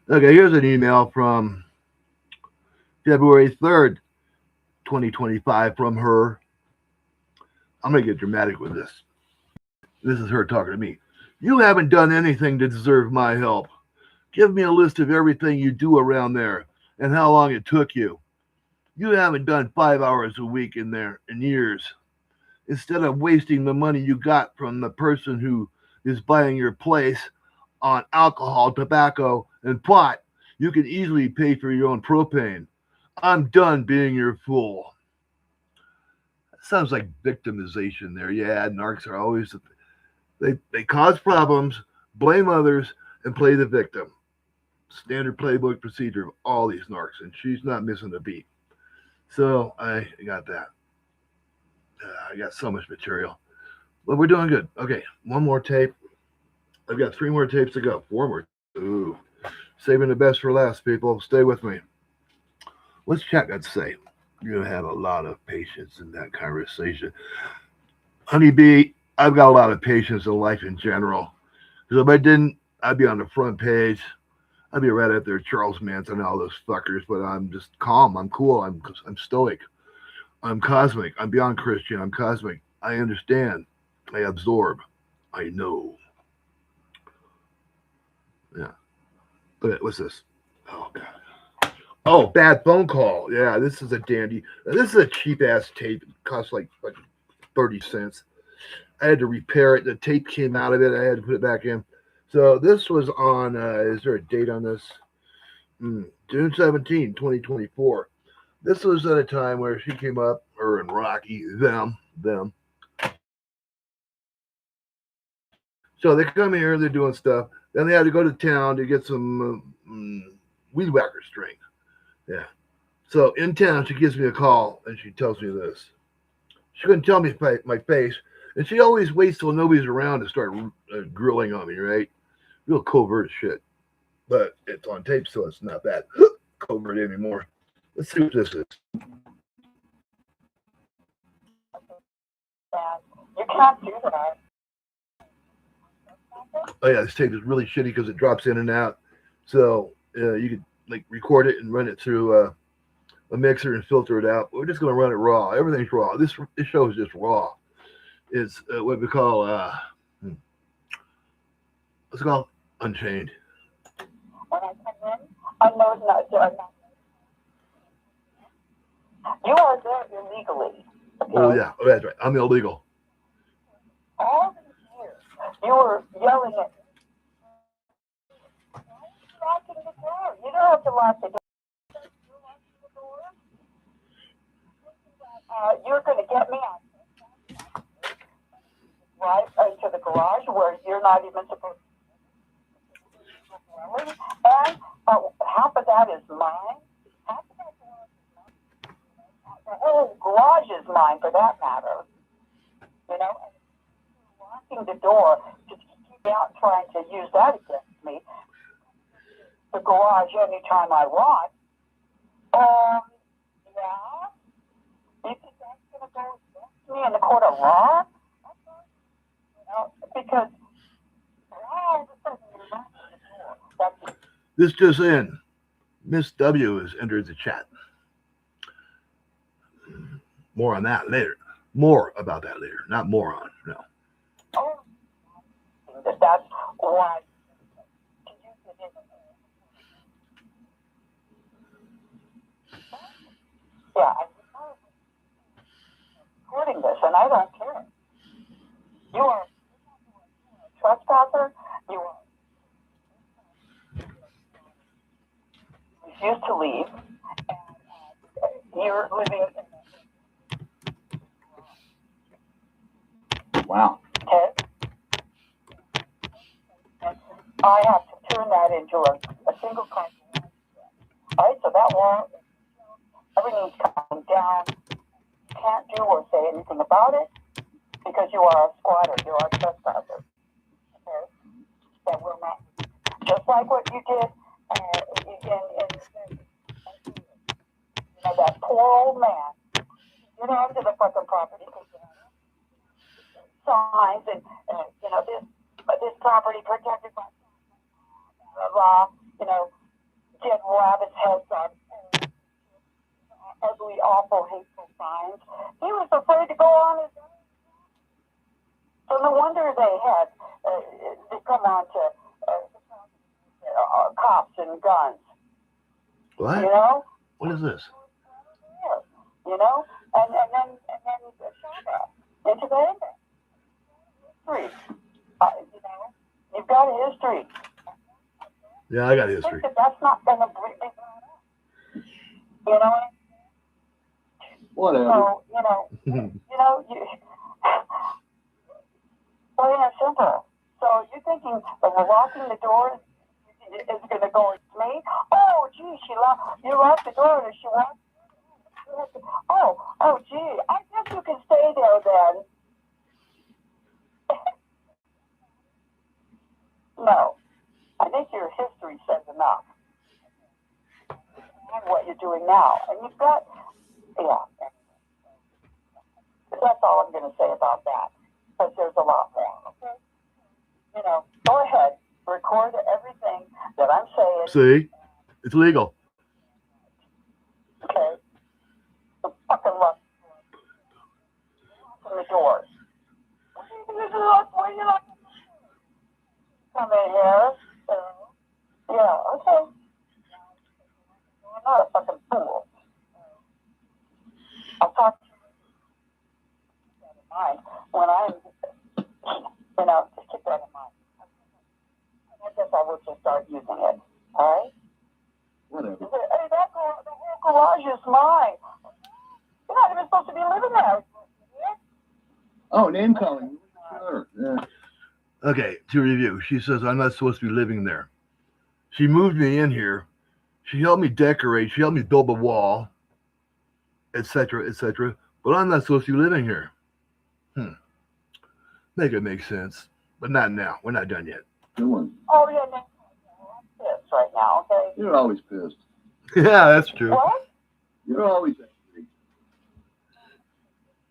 Okay. Here's an email from February 3rd, 2025 from her. I'm going to get dramatic with this. This is her talking to me. You haven't done anything to deserve my help. Give me a list of everything you do around there and how long it took you. You haven't done 5 hours a week in there in years. Instead of wasting the money you got from the person who is buying your place on alcohol, tobacco, and pot, you can easily pay for your own propane. I'm done being your fool. That sounds like victimization there. Yeah, narcs are always, they cause problems, blame others, and play the victim. Standard playbook procedure of all these narcs, and she's not missing a beat. So I got that. I got so much material. But we're doing good. Okay, one more tape. I've got 3 more tapes to go. 4 more. Ooh. Saving the best for last, people. Stay with me. What's chat got to say? You have a lot of patience in that conversation. Honeybee, I've got a lot of patience in life in general. Because if I didn't, I'd be on the front page. I'd be right up there, Charles Manson and all those fuckers. But I'm just calm. I'm cool. I'm stoic. I'm cosmic. I'm beyond Christian. I'm cosmic. I understand. I absorb. I know. Yeah. But what's this? Oh, God. Oh, bad phone call. Yeah, this is a dandy. This is a cheap ass tape. It costs like 30 cents. I had to repair it. The tape came out of it. I had to put it back in. So this was on, is there a date on this? June 17, 2024. This was at a time where she came up, her and Rocky, them. So they come here, they're doing stuff. Then they had to go to town to get some weed whacker string. Yeah. So in town, she gives me a call and she tells me this. She couldn't tell me my face, and she always waits till nobody's around to start grilling on me, right? Real covert shit. But it's on tape, so it's not that covert anymore. Let's see what this is. You can't do that. Oh yeah, this tape is really shitty because it drops in and out. So you could like record it and run it through a mixer and filter it out. We're just gonna run it raw. Everything's raw. This show is just raw. It's what we call what's it called? Unchained. When I come in, I know it's not. You are there illegally. Okay? Oh yeah, that's right. I'm illegal. All these years, you were yelling at me. Locking the door. You don't have to lock the door. You're going to get me out right into the garage where you're not even supposed to. And half of that is mine. Half of that is mine. The whole garage is mine, for that matter. You know, locking the door to keep out trying to use that against me. The garage anytime I want. Yeah. You think that's going to go against me in the court of law? You know, because this just in. Miss W has entered the chat. More on that later. More about that later. Not moron. No. Oh, that's why. Yeah, I'm recording this, and I don't care. You are a trespasser. You refuse to leave. And you're living. Wow. Okay. I have to turn that into a single contract. All right, so that wall, everything's coming down. You can't do or say anything about it because you are a squatter. You are a trespasser. Okay? That will not. Just like what you did in you know, that poor old man. You know, into the fucking property because signs and you know this property protected by law. You know, get rabbits' heads on ugly, awful, hateful signs. He was afraid to go on his own. So no wonder they had to come on to cops and guns. What? You know? What is this? You know? And then shot at into the history. You know? You've got a history. Yeah, I got I history. think that's not going to bring me. You know? Whatever. So, plain and simple. So you're thinking that locking the door is going to go against me? Oh, gee, you locked the door and she walked. Oh, gee, I guess you can stay there then. No, I think your history says enough. And what you're doing now, and you've got, yeah. That's all I'm going to say about that, because there's a lot more. Okay. You know, go ahead, record everything that I'm saying. See? It's legal. Okay. So fucking look. Open the door. What are you like? Come in here. Yeah, okay. I'm not a fucking fool. I'll talk to you in mind when I'm, just keep that in mind. I guess I will just start using it. All right? Whatever. Hey, the whole garage is mine. You're not even supposed to be living there. Oh, name calling. Sure. Yeah. Okay, to review. She says I'm not supposed to be living there. She moved me in here. She helped me decorate. She helped me build a wall, etc., etc. But I'm not supposed to be living here. Make it make sense. But not now. We're not done yet. Good one. Oh, yeah, I'm pissed right now, okay? You're always pissed. Yeah, that's true. What? You're always angry.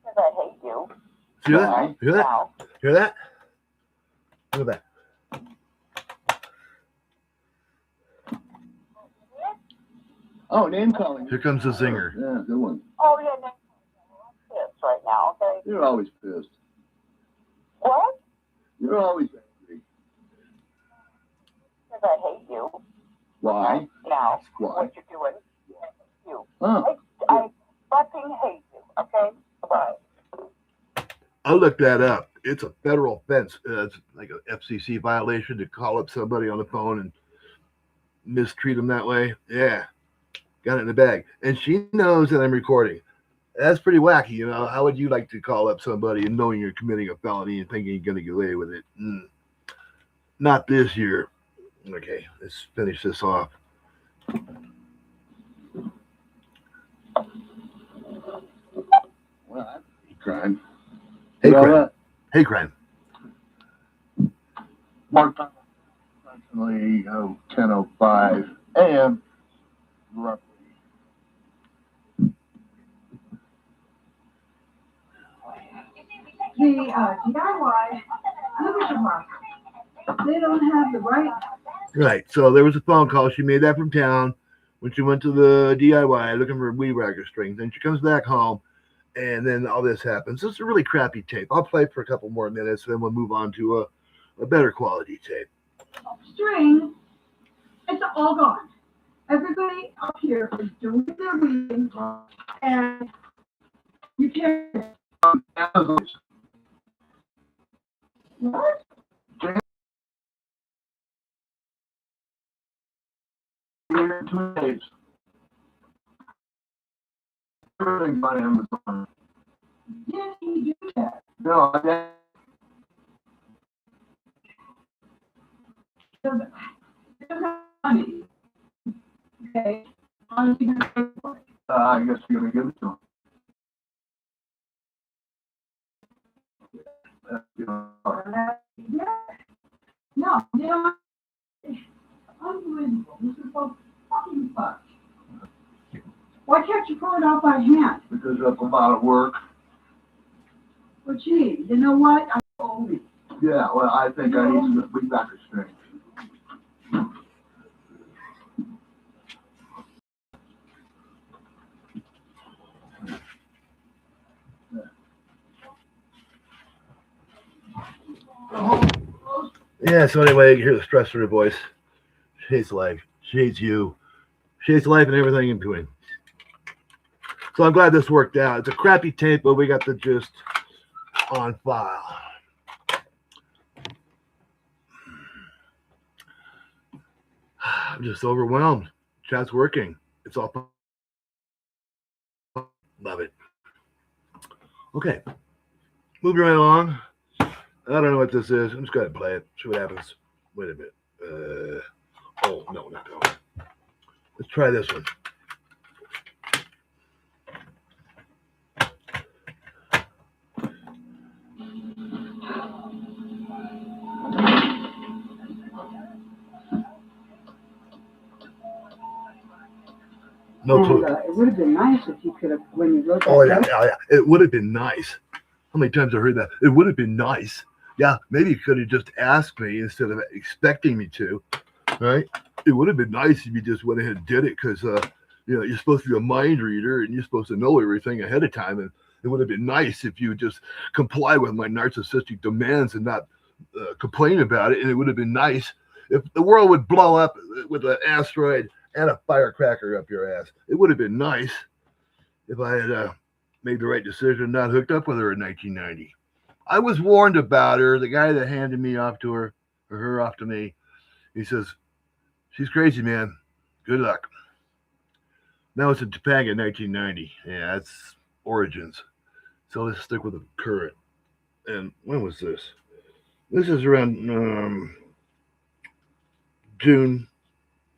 Because I hate you. Hear that? Hear that? Now. Hear that? Look at that. Oh, name calling. Here comes the zinger. Yeah, good one. Oh, yeah, I'm pissed right now, okay? You're always pissed. What? You're always angry. Because I hate you. Why? Now, Why? what you're doing, I hate you. Huh. I fucking hate you, okay? Bye. I looked that up. It's a federal offense. It's like an FCC violation to call up somebody on the phone and mistreat them that way. Yeah. Got it in the bag. And she knows that I'm recording. That's pretty wacky, you know. How would you like to call up somebody and knowing you're committing a felony and thinking you're going to get away with it? Not this year. Okay, let's finish this off. Well, that's crime. Hey, crime. Hey, crime. Mark time, approximately 10:05 a.m. roughly. The DIY membership market, they don't have the right. Right. So there was a phone call. She made that from town when she went to the DIY looking for weed whacker strings. Then she comes back home, and then all this happens. This is a really crappy tape. I'll play for a couple more minutes, then we'll move on to a better quality tape. String, it's all gone. Everybody up here is doing their reading, and you can't. What? 2 days. Everything by Amazon. Did he do that? No, I Doesn't have money. Okay. How is he gonna pay for it? I guess you're gonna give it to him. No, yeah. Unbelievable. This is so fucking fucked. Why can't you pull it out by hand? Because that's a lot of work. Well, gee, you know what? I told me. Yeah, well, I think I need some weed whacker strings. Yeah, so anyway, you hear the stress in her voice. She's like, She hates you. She hates life and everything in between. So I'm glad this worked out. It's a crappy tape, but we got the gist on file. I'm just overwhelmed. Chat's working. It's all love it. Okay, moving right along. I don't know what this is. I'm just gonna play it. See what happens. Wait a minute. Oh no, not that one. Let's try this one. No clue. It would have been nice if you could have, when you wrote that. Oh yeah. It would have been nice. How many times I heard that? It would have been nice. Yeah, maybe you could have just asked me instead of expecting me to, right? It would have been nice if you just went ahead and did it because, you're supposed to be a mind reader and you're supposed to know everything ahead of time. And it would have been nice if you just comply with my narcissistic demands and not complain about it. And it would have been nice if the world would blow up with an asteroid and a firecracker up your ass. It would have been nice if I had made the right decision, not hooked up with her in 1990. I was warned about her. The guy that handed me off to her, or her off to me, he says, she's crazy, man. Good luck. Now it's in Topanga, 1990. Yeah, that's origins. So let's stick with the current. And when was this? This is around June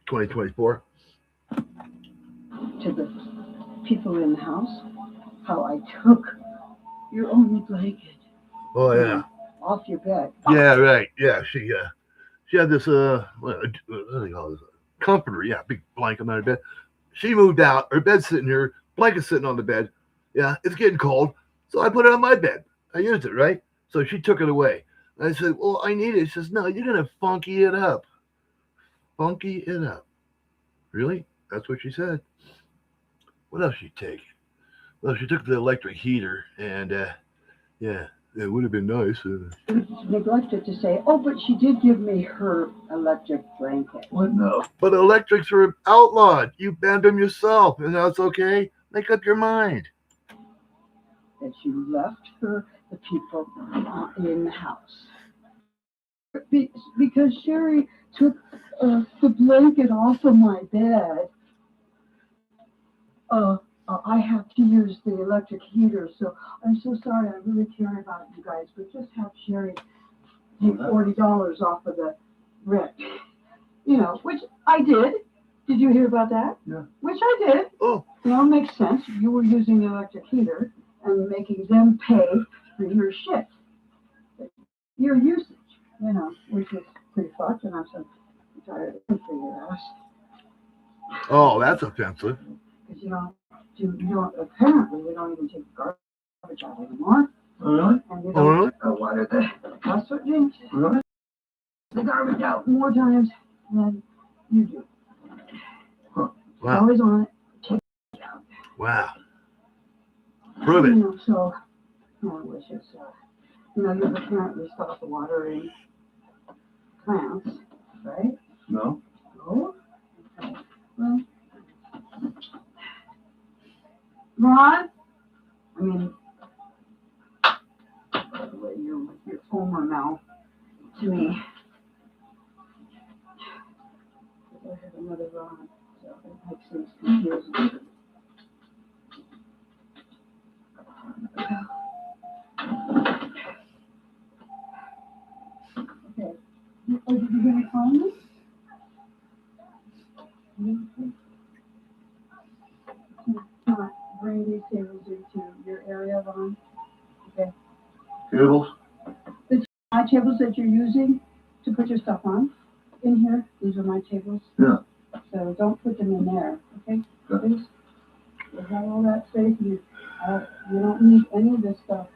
2024. To the people in the house, how I took your only blanket. Oh yeah. Off your bed. Yeah, right. Yeah, she had this what do they call this? Comforter. Yeah, big blanket on her bed. She moved out. Her bed's sitting here. Blanket's sitting on the bed. Yeah, it's getting cold, so I put it on my bed. I used it, right? So she took it away. I said, "Well, I need it." She says, "No, you're gonna funky it up. Funky it up." Really? That's what she said. What else she take? Well, she took the electric heater, and yeah, it would have been nice. Neglected to say, oh, but she did give me her electric blanket. What no? But electrics are outlawed. You banned them yourself, and that's okay. Make up your mind. That you left her the people in the house. Because Sherry took the blanket off of my bed. I have to use the electric heater, so I'm so sorry. I really care about you guys, but just have Sherry take $40 off of the rent. Which I did. Did you hear about that? Yeah. Which I did. Oh. It makes sense. You were using the electric heater and making them pay for your shit, your usage. Which is pretty fucked, and I'm so tired of for your ass. Oh, that's offensive. Because apparently we don't even take garbage out anymore. Oh, really? And we don't water that's what James Really? The garbage out more times than you do. Huh. Wow. Always on it. Take it out. Wow. Prove it. So, it was just, you apparently stop watering plants, right? No. No? Okay. Well, Ron? By the way, you're Homer now to me. I have another Ron, so it makes things confusing. Okay. Are you going to call me? Bring these tables into your area, Ron. Okay. Tables? My tables that you're using to put your stuff on in here, these are my tables. Yeah. So don't put them in there, okay? Please. You have all that space. You don't need any of this stuff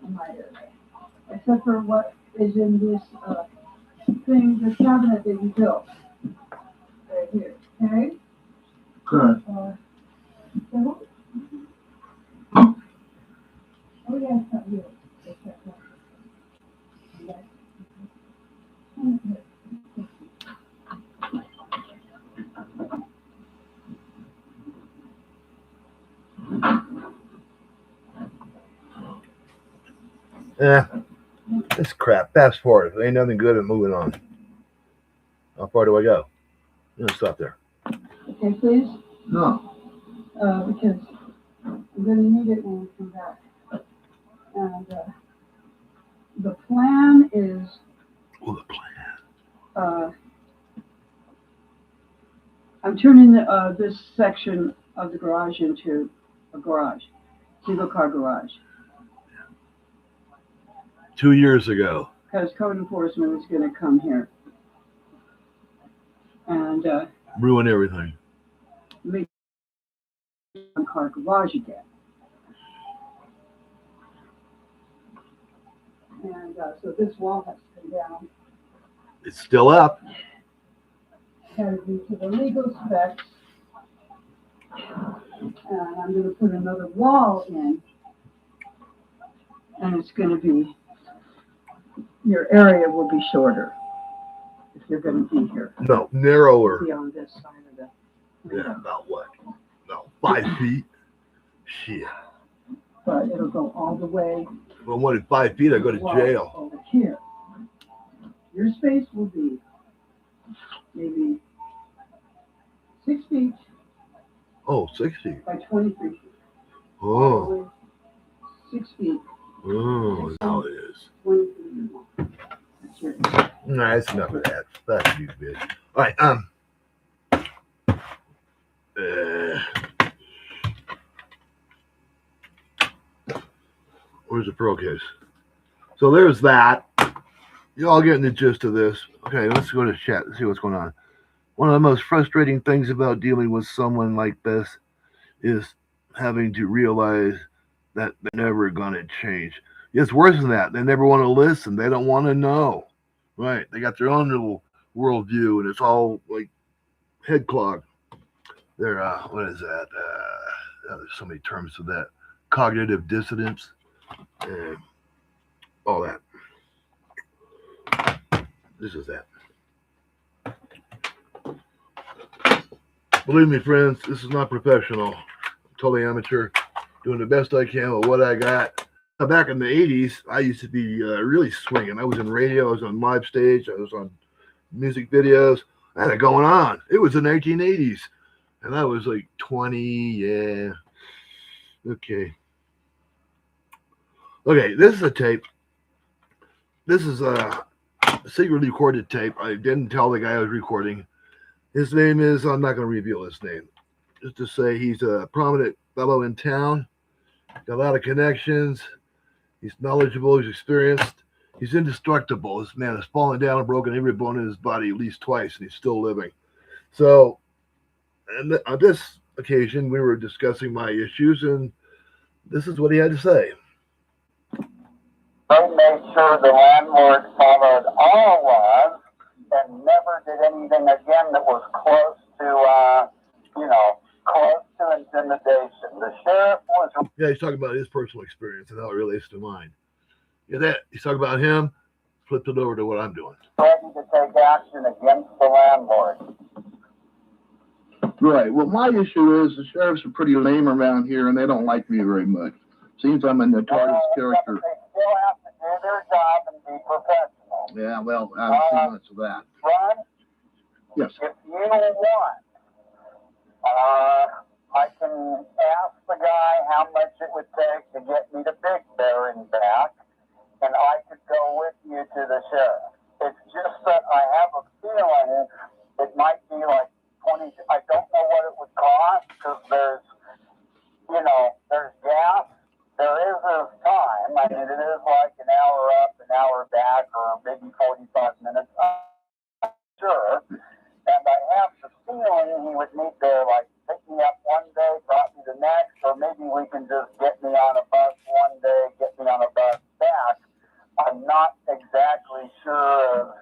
in my area, except for what is in this this cabinet that you built right here. Okay. Good. So, oh yeah, it's not you. It's that one. Okay. This crap. Fast forward. There ain't nothing good at moving on. How far do I go? I'm gonna stop there. Okay, please? No. Because I'm gonna need it when we come back. And, the plan is, Oh, the plan. I'm turning this section of the garage into a garage, single car garage. 2 years ago. Because code enforcement is gonna come here. And, Ruin everything. make one car garage again. And, so this wall has to come down. It's still up. Has to be to the legal specs. And I'm gonna put another wall in. And it's gonna be, your area will be shorter. If you're gonna be here. No, narrower. Be on this side of the. Yeah, about what? No, 5 feet. Shit. But it'll go all the way. If I wanted 5 feet, I'd go to jail. Over here. Your space will be maybe 6 feet. Oh, 6 feet. By 23 feet. Oh. 6 feet. Oh, now it is. 23 feet long. That's your. Nah, that's enough of that. That's you, bitch. All right, where's the pearl case? So there's that. You all getting the gist of this. Okay, let's go to chat and see what's going on. One of the most frustrating things about dealing with someone like this is having to realize that they're never going to change. It's worse than that. They never want to listen. They don't want to know. Right. They got their own little worldview, and it's all like head clog. They're, what is that? There's so many terms for that. Cognitive dissonance and all that. This is that. Believe me, friends, this is not professional. I'm totally amateur, doing the best I can with what I got. Back in the 80s, I used to be really swinging. I was in radio, I was on live stage, I was on music videos. I had it going on. It was the 1980s. And I was like 20, yeah. Okay. Okay, this is a tape. This is a secretly recorded tape. I didn't tell the guy I was recording. His name is, I'm not going to reveal his name. Just to say he's a prominent fellow in town. Got a lot of connections. He's knowledgeable. He's experienced. He's indestructible. This man has fallen down and broken every bone in his body at least twice, and he's still living. So, and on this occasion, we were discussing my issues, and this is what he had to say. They made sure the landlord followed all laws and never did anything again that was close to, close to intimidation. The sheriff was. Yeah, he's talking about his personal experience and how it relates to mine. Yeah, that he's talking about him. Flipped it over to what I'm doing. Ready to take action against the landlord. Right. Well, my issue is the sheriffs are pretty lame around here, and they don't like me very much. Seems I'm a notorious character. They still have to do their job and be professional. Yeah, well, I don't see much of that. Ron? Yes. If you want, I can ask the guy how much it would take to get me to Big Bear and back, and I could go with you to the sheriff. It's just that I have a feeling it might be like 20. I don't know what it would cost because there's gas. There is time. I mean, it is like an hour up, an hour back, or maybe 45 minutes. I'm sure. And I have the feeling he would need to, pick me up one day, drop me the next, or maybe we can just get me on a bus one day, get me on a bus back. I'm not exactly sure.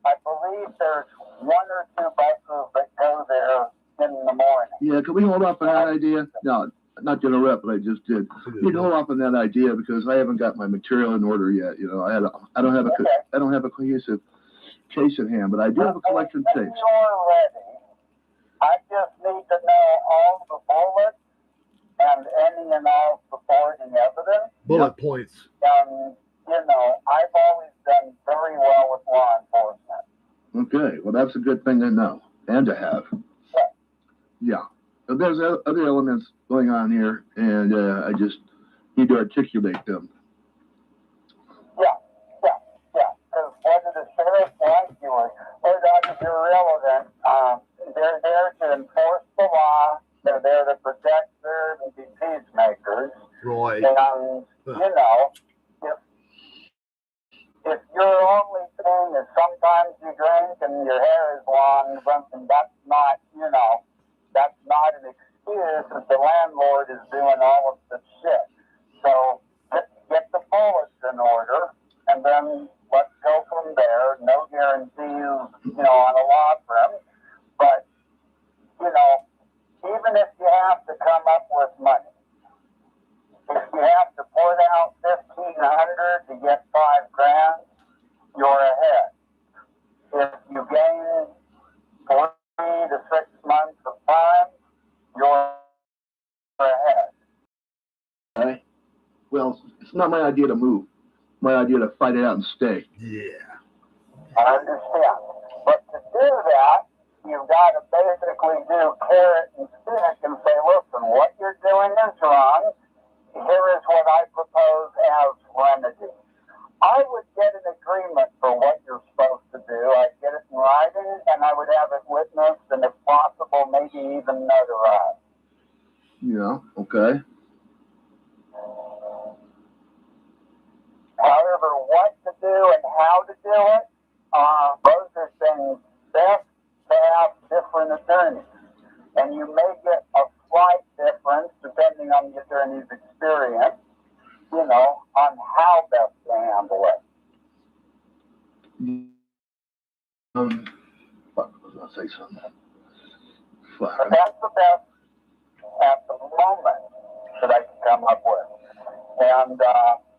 I believe there's one or two buses that go there in the morning. Yeah, can we hold off on that idea? No, not to interrupt, but I just did. You can hold off on that idea because I haven't got my material in order yet. I don't have a cohesive case at hand, but I do have a collection of tapes. You're ready. I just need to know all the bullets and any and all supporting evidence. Bullet points. And Okay, well, that's a good thing to know and to have. Yeah. But there's other elements going on here, and I just need to articulate them. Because whether the sheriff wants you or not is irrelevant. They're there to enforce the law. They're there to protect their and be peacemakers. Right. And, you know, if your only thing is sometimes you drink and your hair is long, something that's not, you know, that's not an excuse if the landlord is doing all of the shit. So get the bullets in order, and then let's go from there. No guarantees, you know, on a law firm, but you know, even if you have to come up with money, if you have to put out $1,500 to get $5,000, you're ahead. If you gain 3 to 6 months of time, you're ahead. Okay. Well, it's not my idea to move. My idea to fight it out and stay. Yeah. I understand. But to do that, you've got to basically do carrot and stick and say, listen, what you're doing is wrong. Here is what I propose as remedy. I would get an agreement for what you're supposed to do. I'd get it in writing, and I would have it witnessed, and if possible, maybe even notarized. Yeah, okay. However, what to do and how to do it, those are things best to have different attorneys. And you may get a slight difference depending on the attorney's experience, you know, on how best to handle it. Fuck, I was gonna say something. Fuck. But that's the best at the moment that I can come up with. And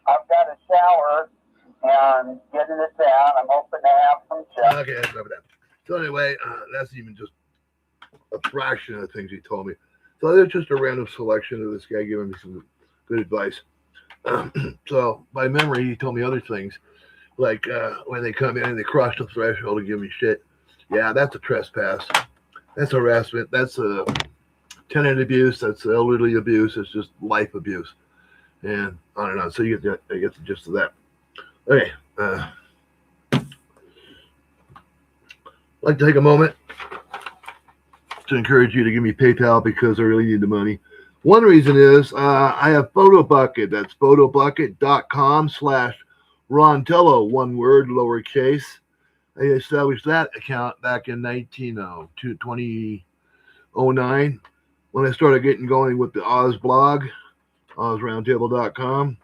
I've got a shower and getting it down. I'm hoping to have some checks. Okay, that's enough of that. So anyway, that's even just a fraction of the things he told me. So there's just a random selection of this guy giving me some good advice. So by memory, he told me other things, like when they come in and they cross the threshold and give me shit. Yeah, that's a trespass. That's harassment. That's a tenant abuse. That's elderly abuse. It's just life abuse. And on and on. So you get the gist of that. Okay. I'd like to take a moment to encourage you to give me PayPal because I really need the money. One reason is I have PhotoBucket. That's photobucket.com/Rontello, one word, lowercase. I established that account back in 2009 when I started getting going with the Oz blog, OzRoundtable.com.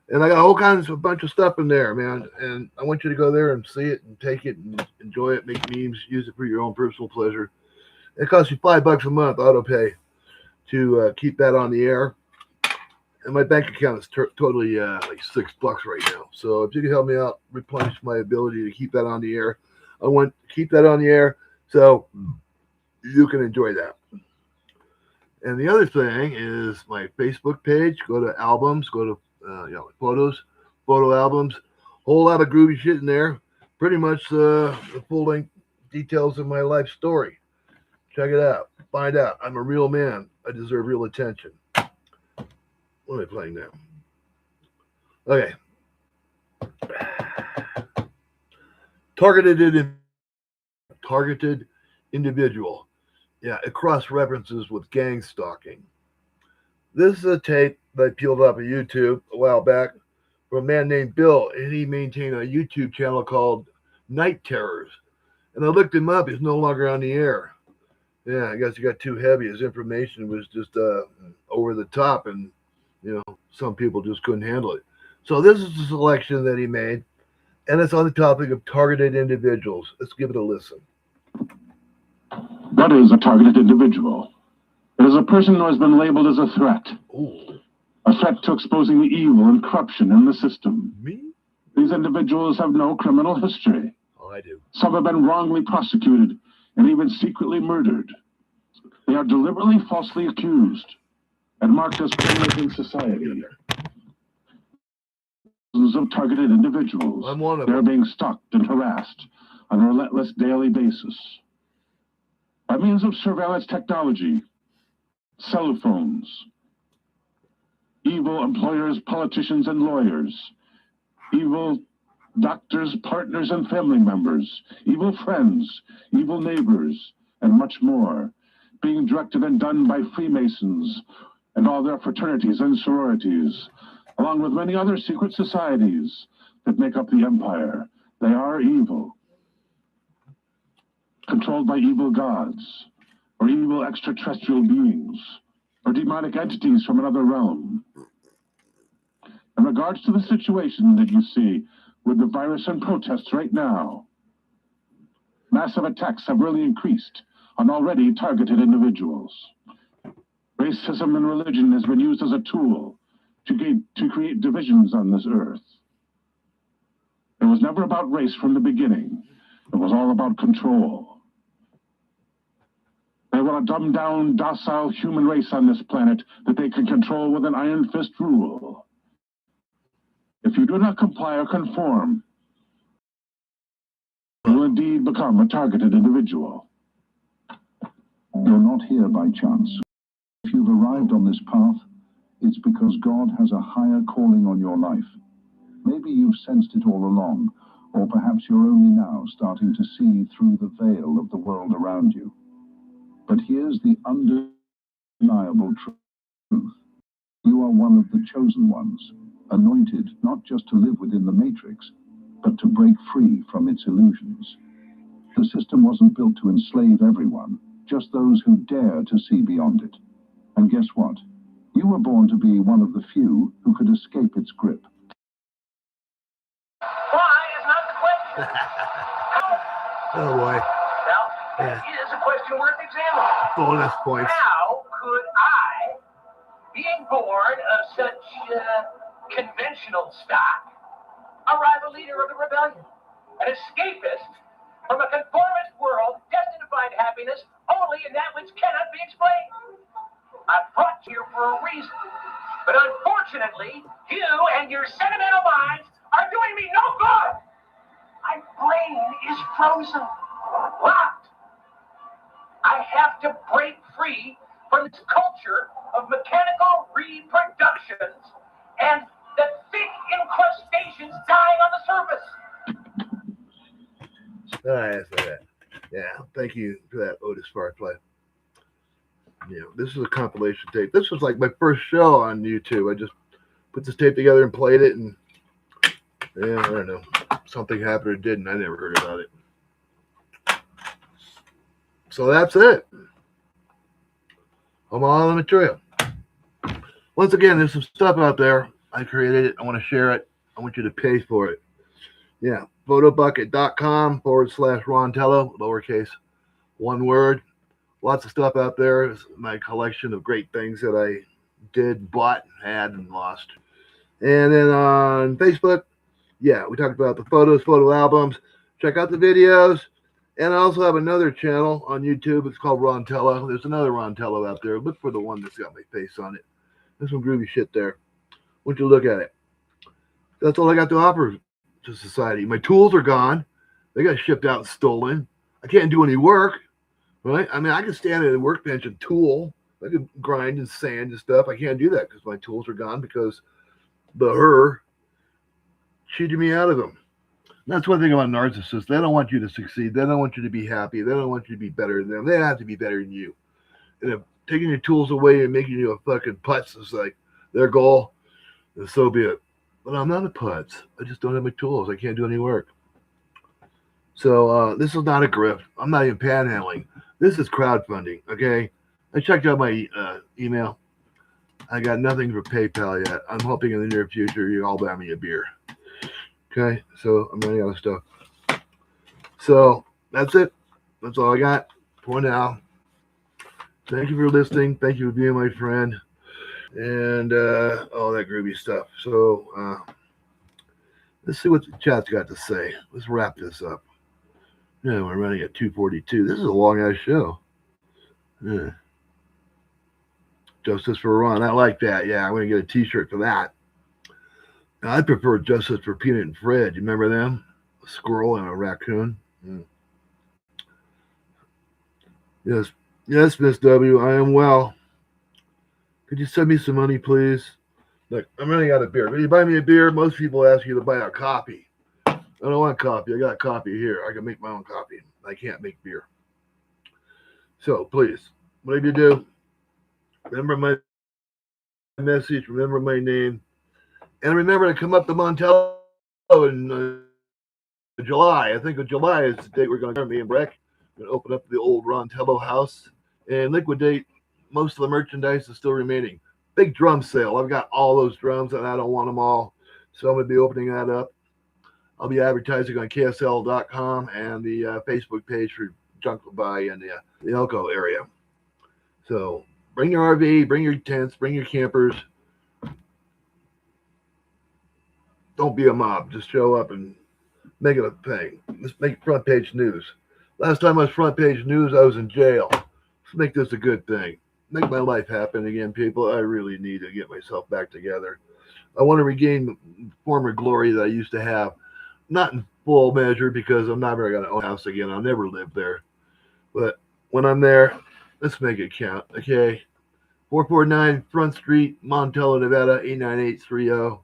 And I got a bunch of stuff in there, man. And I want you to go there and see it and take it and enjoy it, make memes, use it for your own personal pleasure. It costs you $5 a month auto pay to keep that on the air. And my bank account is totally like $6 right now. So if you can help me out, replenish my ability to keep that on the air. I want to keep that on the air so you can enjoy that. And the other thing is my Facebook page. Go to albums, go to photos, photo albums. Whole lot of groovy shit in there. Pretty much the full-length details of my life story. Check it out. Find out. I'm a real man. I deserve real attention. What am I playing now? Okay. Targeted individual. Yeah, it cross-references with gang stalking. This is a tape that I peeled off of YouTube a while back from a man named Bill, and he maintained a YouTube channel called Night Terrors. And I looked him up. He's no longer on the air. Yeah, I guess he got too heavy. His information was just over the top, and some people just couldn't handle it. So this is the selection that he made, and it's on the topic of targeted individuals. Let's give it a listen. What is a targeted individual? It is a person who has been labeled as a threat. Ooh. A threat to exposing the evil and corruption in the system. Me? These individuals have no criminal history. Oh, I do. Some have been wrongly prosecuted and even secretly murdered. They are deliberately falsely accused and marked as criminals in society. Of targeted individuals. I'm one of They're them. being stalked and harassed, on a relentless daily basis. By means of surveillance technology, cell phones, evil employers, politicians, and lawyers, evil doctors, partners, and family members, evil friends, evil neighbors, and much more, being directed and done by Freemasons and all their fraternities and sororities, along with many other secret societies that make up the empire. They are evil, controlled by evil gods, or evil extraterrestrial beings, or demonic entities from another realm. In regards to the situation that you see with the virus and protests right now, massive attacks have really increased on already targeted individuals. Racism and religion has been used as a tool to create divisions on this earth. It was never about race from the beginning. It was all about control. They want a dumbed-down, docile human race on this planet that they can control with an iron fist rule. If you do not comply or conform, you will indeed become a targeted individual. You're not here by chance. If you've arrived on this path, it's because God has a higher calling on your life. Maybe you've sensed it all along, or perhaps you're only now starting to see through the veil of the world around you. But here's the undeniable truth. You are one of the chosen ones, anointed not just to live within the matrix, but to break free from its illusions. The system wasn't built to enslave everyone, just those who dare to see beyond it. And guess what? You were born to be one of the few who could escape its grip. Why is not the question. Oh boy. Well, Yeah. it is a question worth examining. Bonus points. How could I, being born of such conventional stock, a rival leader of the rebellion, an escapist from a conformist world destined to find happiness only in that which cannot be explained? I'm brought here for a reason, but unfortunately, you and your sentimental minds are doing me no good. My brain is frozen, locked. I have to break free from this culture of mechanical reproductions and the thick incrustations dying on the surface. That's that. Yeah, thank you for that, Otis Farplay. Yeah, this is a compilation tape. This was like my first show on YouTube. I just put this tape together and played it, and yeah, I don't know. Something happened or didn't. I never heard about it. So that's it. I'm all on the material. Once again, there's some stuff out there. I created it. I want to share it. I want you to pay for it. Yeah, photobucket.com/Rontello, lowercase, one word. Lots of stuff out there. It's my collection of great things that I did, bought, had, and lost. And then on Facebook, yeah, we talked about the photos, photo albums. Check out the videos. And I also have another channel on YouTube. It's called Rontello. There's another Rontello out there. Look for the one that's got my face on it. There's some groovy shit there. Why don't you look at it? That's all I got to offer to society. My tools are gone. They got shipped out and stolen. I can't do any work. Right? I mean, I can stand at a workbench and tool. I can grind and sand and stuff. I can't do that because my tools are gone because her cheated me out of them. And that's one thing about narcissists. They don't want you to succeed. They don't want you to be happy. They don't want you to be better than them. They have to be better than you. And if taking your tools away and making you a fucking putz is like their goal, then so be it. But I'm not a putz. I just don't have my tools. I can't do any work. So this is not a grift. I'm not even panhandling. This is crowdfunding, okay? I checked out my email. I got nothing for PayPal yet. I'm hoping in the near future you all buy me a beer. Okay, so I'm running out of stuff. So that's it. That's all I got for now. Thank you for listening. Thank you for being my friend. And all that groovy stuff. So let's see what the chat's got to say. Let's wrap this up. Yeah, we're running at 2:42. This is a long-ass show. Yeah. Justice for Ron. I like that. Yeah, I'm going to get a t-shirt for that. Now, I prefer Justice for Peanut and Fred. You remember them? A squirrel and a raccoon. Yes, yes, Miss W. I am well. Could you send me some money, please? Look, I'm running out of beer. Can you buy me a beer? Most people ask you to buy a copy. I don't want coffee. I got a copy here. I can make my own coffee. I can't make beer. So please, whatever you do, remember my message, remember my name, and remember to come up to Montello in July. I think of July is the date we're going to me and Breck. We're going to open up the old Rontello house and liquidate most of the merchandise that's still remaining. Big drum sale. I've got all those drums and I don't want them all. So I'm going to be opening that up. I'll be advertising on KSL.com and the Facebook page for Junk Buy in the Elko area. So bring your RV, bring your tents, bring your campers. Don't be a mob. Just show up and make it a thing. Let's make front page news. Last time I was front page news, I was in jail. Let's make this a good thing. Make my life happen again, people. I really need to get myself back together. I want to regain the former glory that I used to have. Not in full measure because I'm never going to own a house again. I'll never live there. But when I'm there, let's make it count, okay? 449 Front Street, Montello, Nevada, 89830.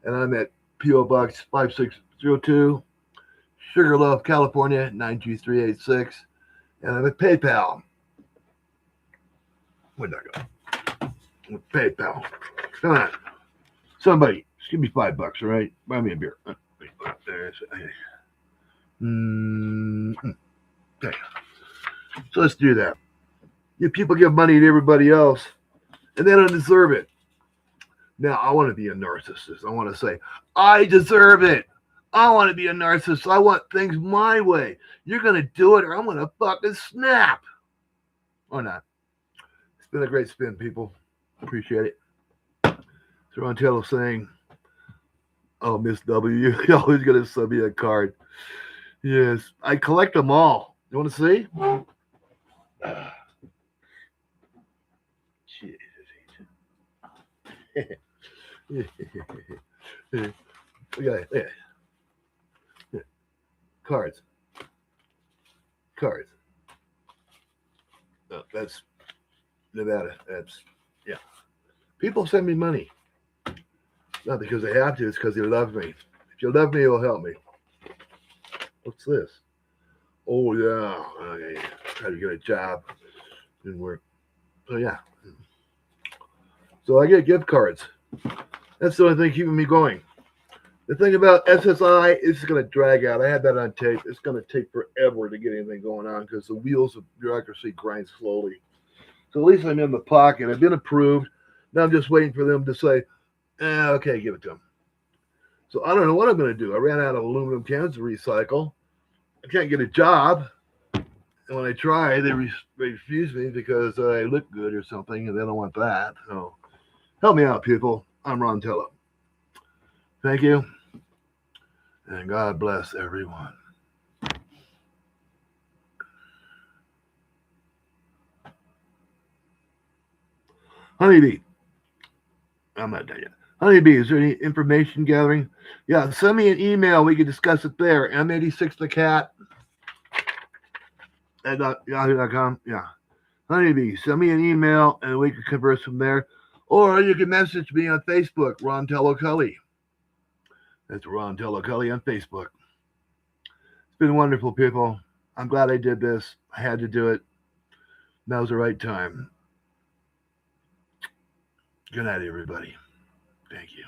And I'm at P.O. Box 5602, Sugarloaf, California, 92386. And I'm at PayPal. Where'd that go? PayPal. Come on. Somebody, just give me $5, all right? Buy me a beer. Okay. So let's do that. You people give money to everybody else, and they don't deserve it. Now, I want to be a narcissist. I want to say, I deserve it. I want to be a narcissist. I want things my way. You're going to do it, or I'm going to fucking snap. Or not. It's been a great spin, people. Appreciate it. So Rontello saying, oh, Miss W, you're always going to send me a card. Yes, I collect them all. You want to see? Yeah. Cards. Oh, that's Nevada. That's, yeah. People send me money. Not because they have to, it's because they love me. If you love me, you'll help me. What's this? Oh, yeah. Okay. Try to get a job. Didn't work. So, yeah. So I get gift cards. That's the only thing keeping me going. The thing about SSI is going to drag out. I had that on tape. It's going to take forever to get anything going on because the wheels of bureaucracy grind slowly. So at least I'm in the pocket. I've been approved. Now I'm just waiting for them to say, okay, give it to them. So I don't know what I'm going to do. I ran out of aluminum cans to recycle. I can't get a job. And when I try, they refuse me because I look good or something, and they don't want that. So help me out, people. I'm Rontello. Thank you. And God bless everyone. Honeybee. I'm not done yet. Honeybee, is there any information gathering? Yeah, send me an email. We can discuss it there. M86thecat at yahoo.com. Yeah. Honeybee, send me an email and we can converse from there. Or you can message me on Facebook, Rontello Cully. That's Rontello Cully on Facebook. It's been wonderful, people. I'm glad I did this. I had to do it. Now's the right time. Good night, everybody. Thank you.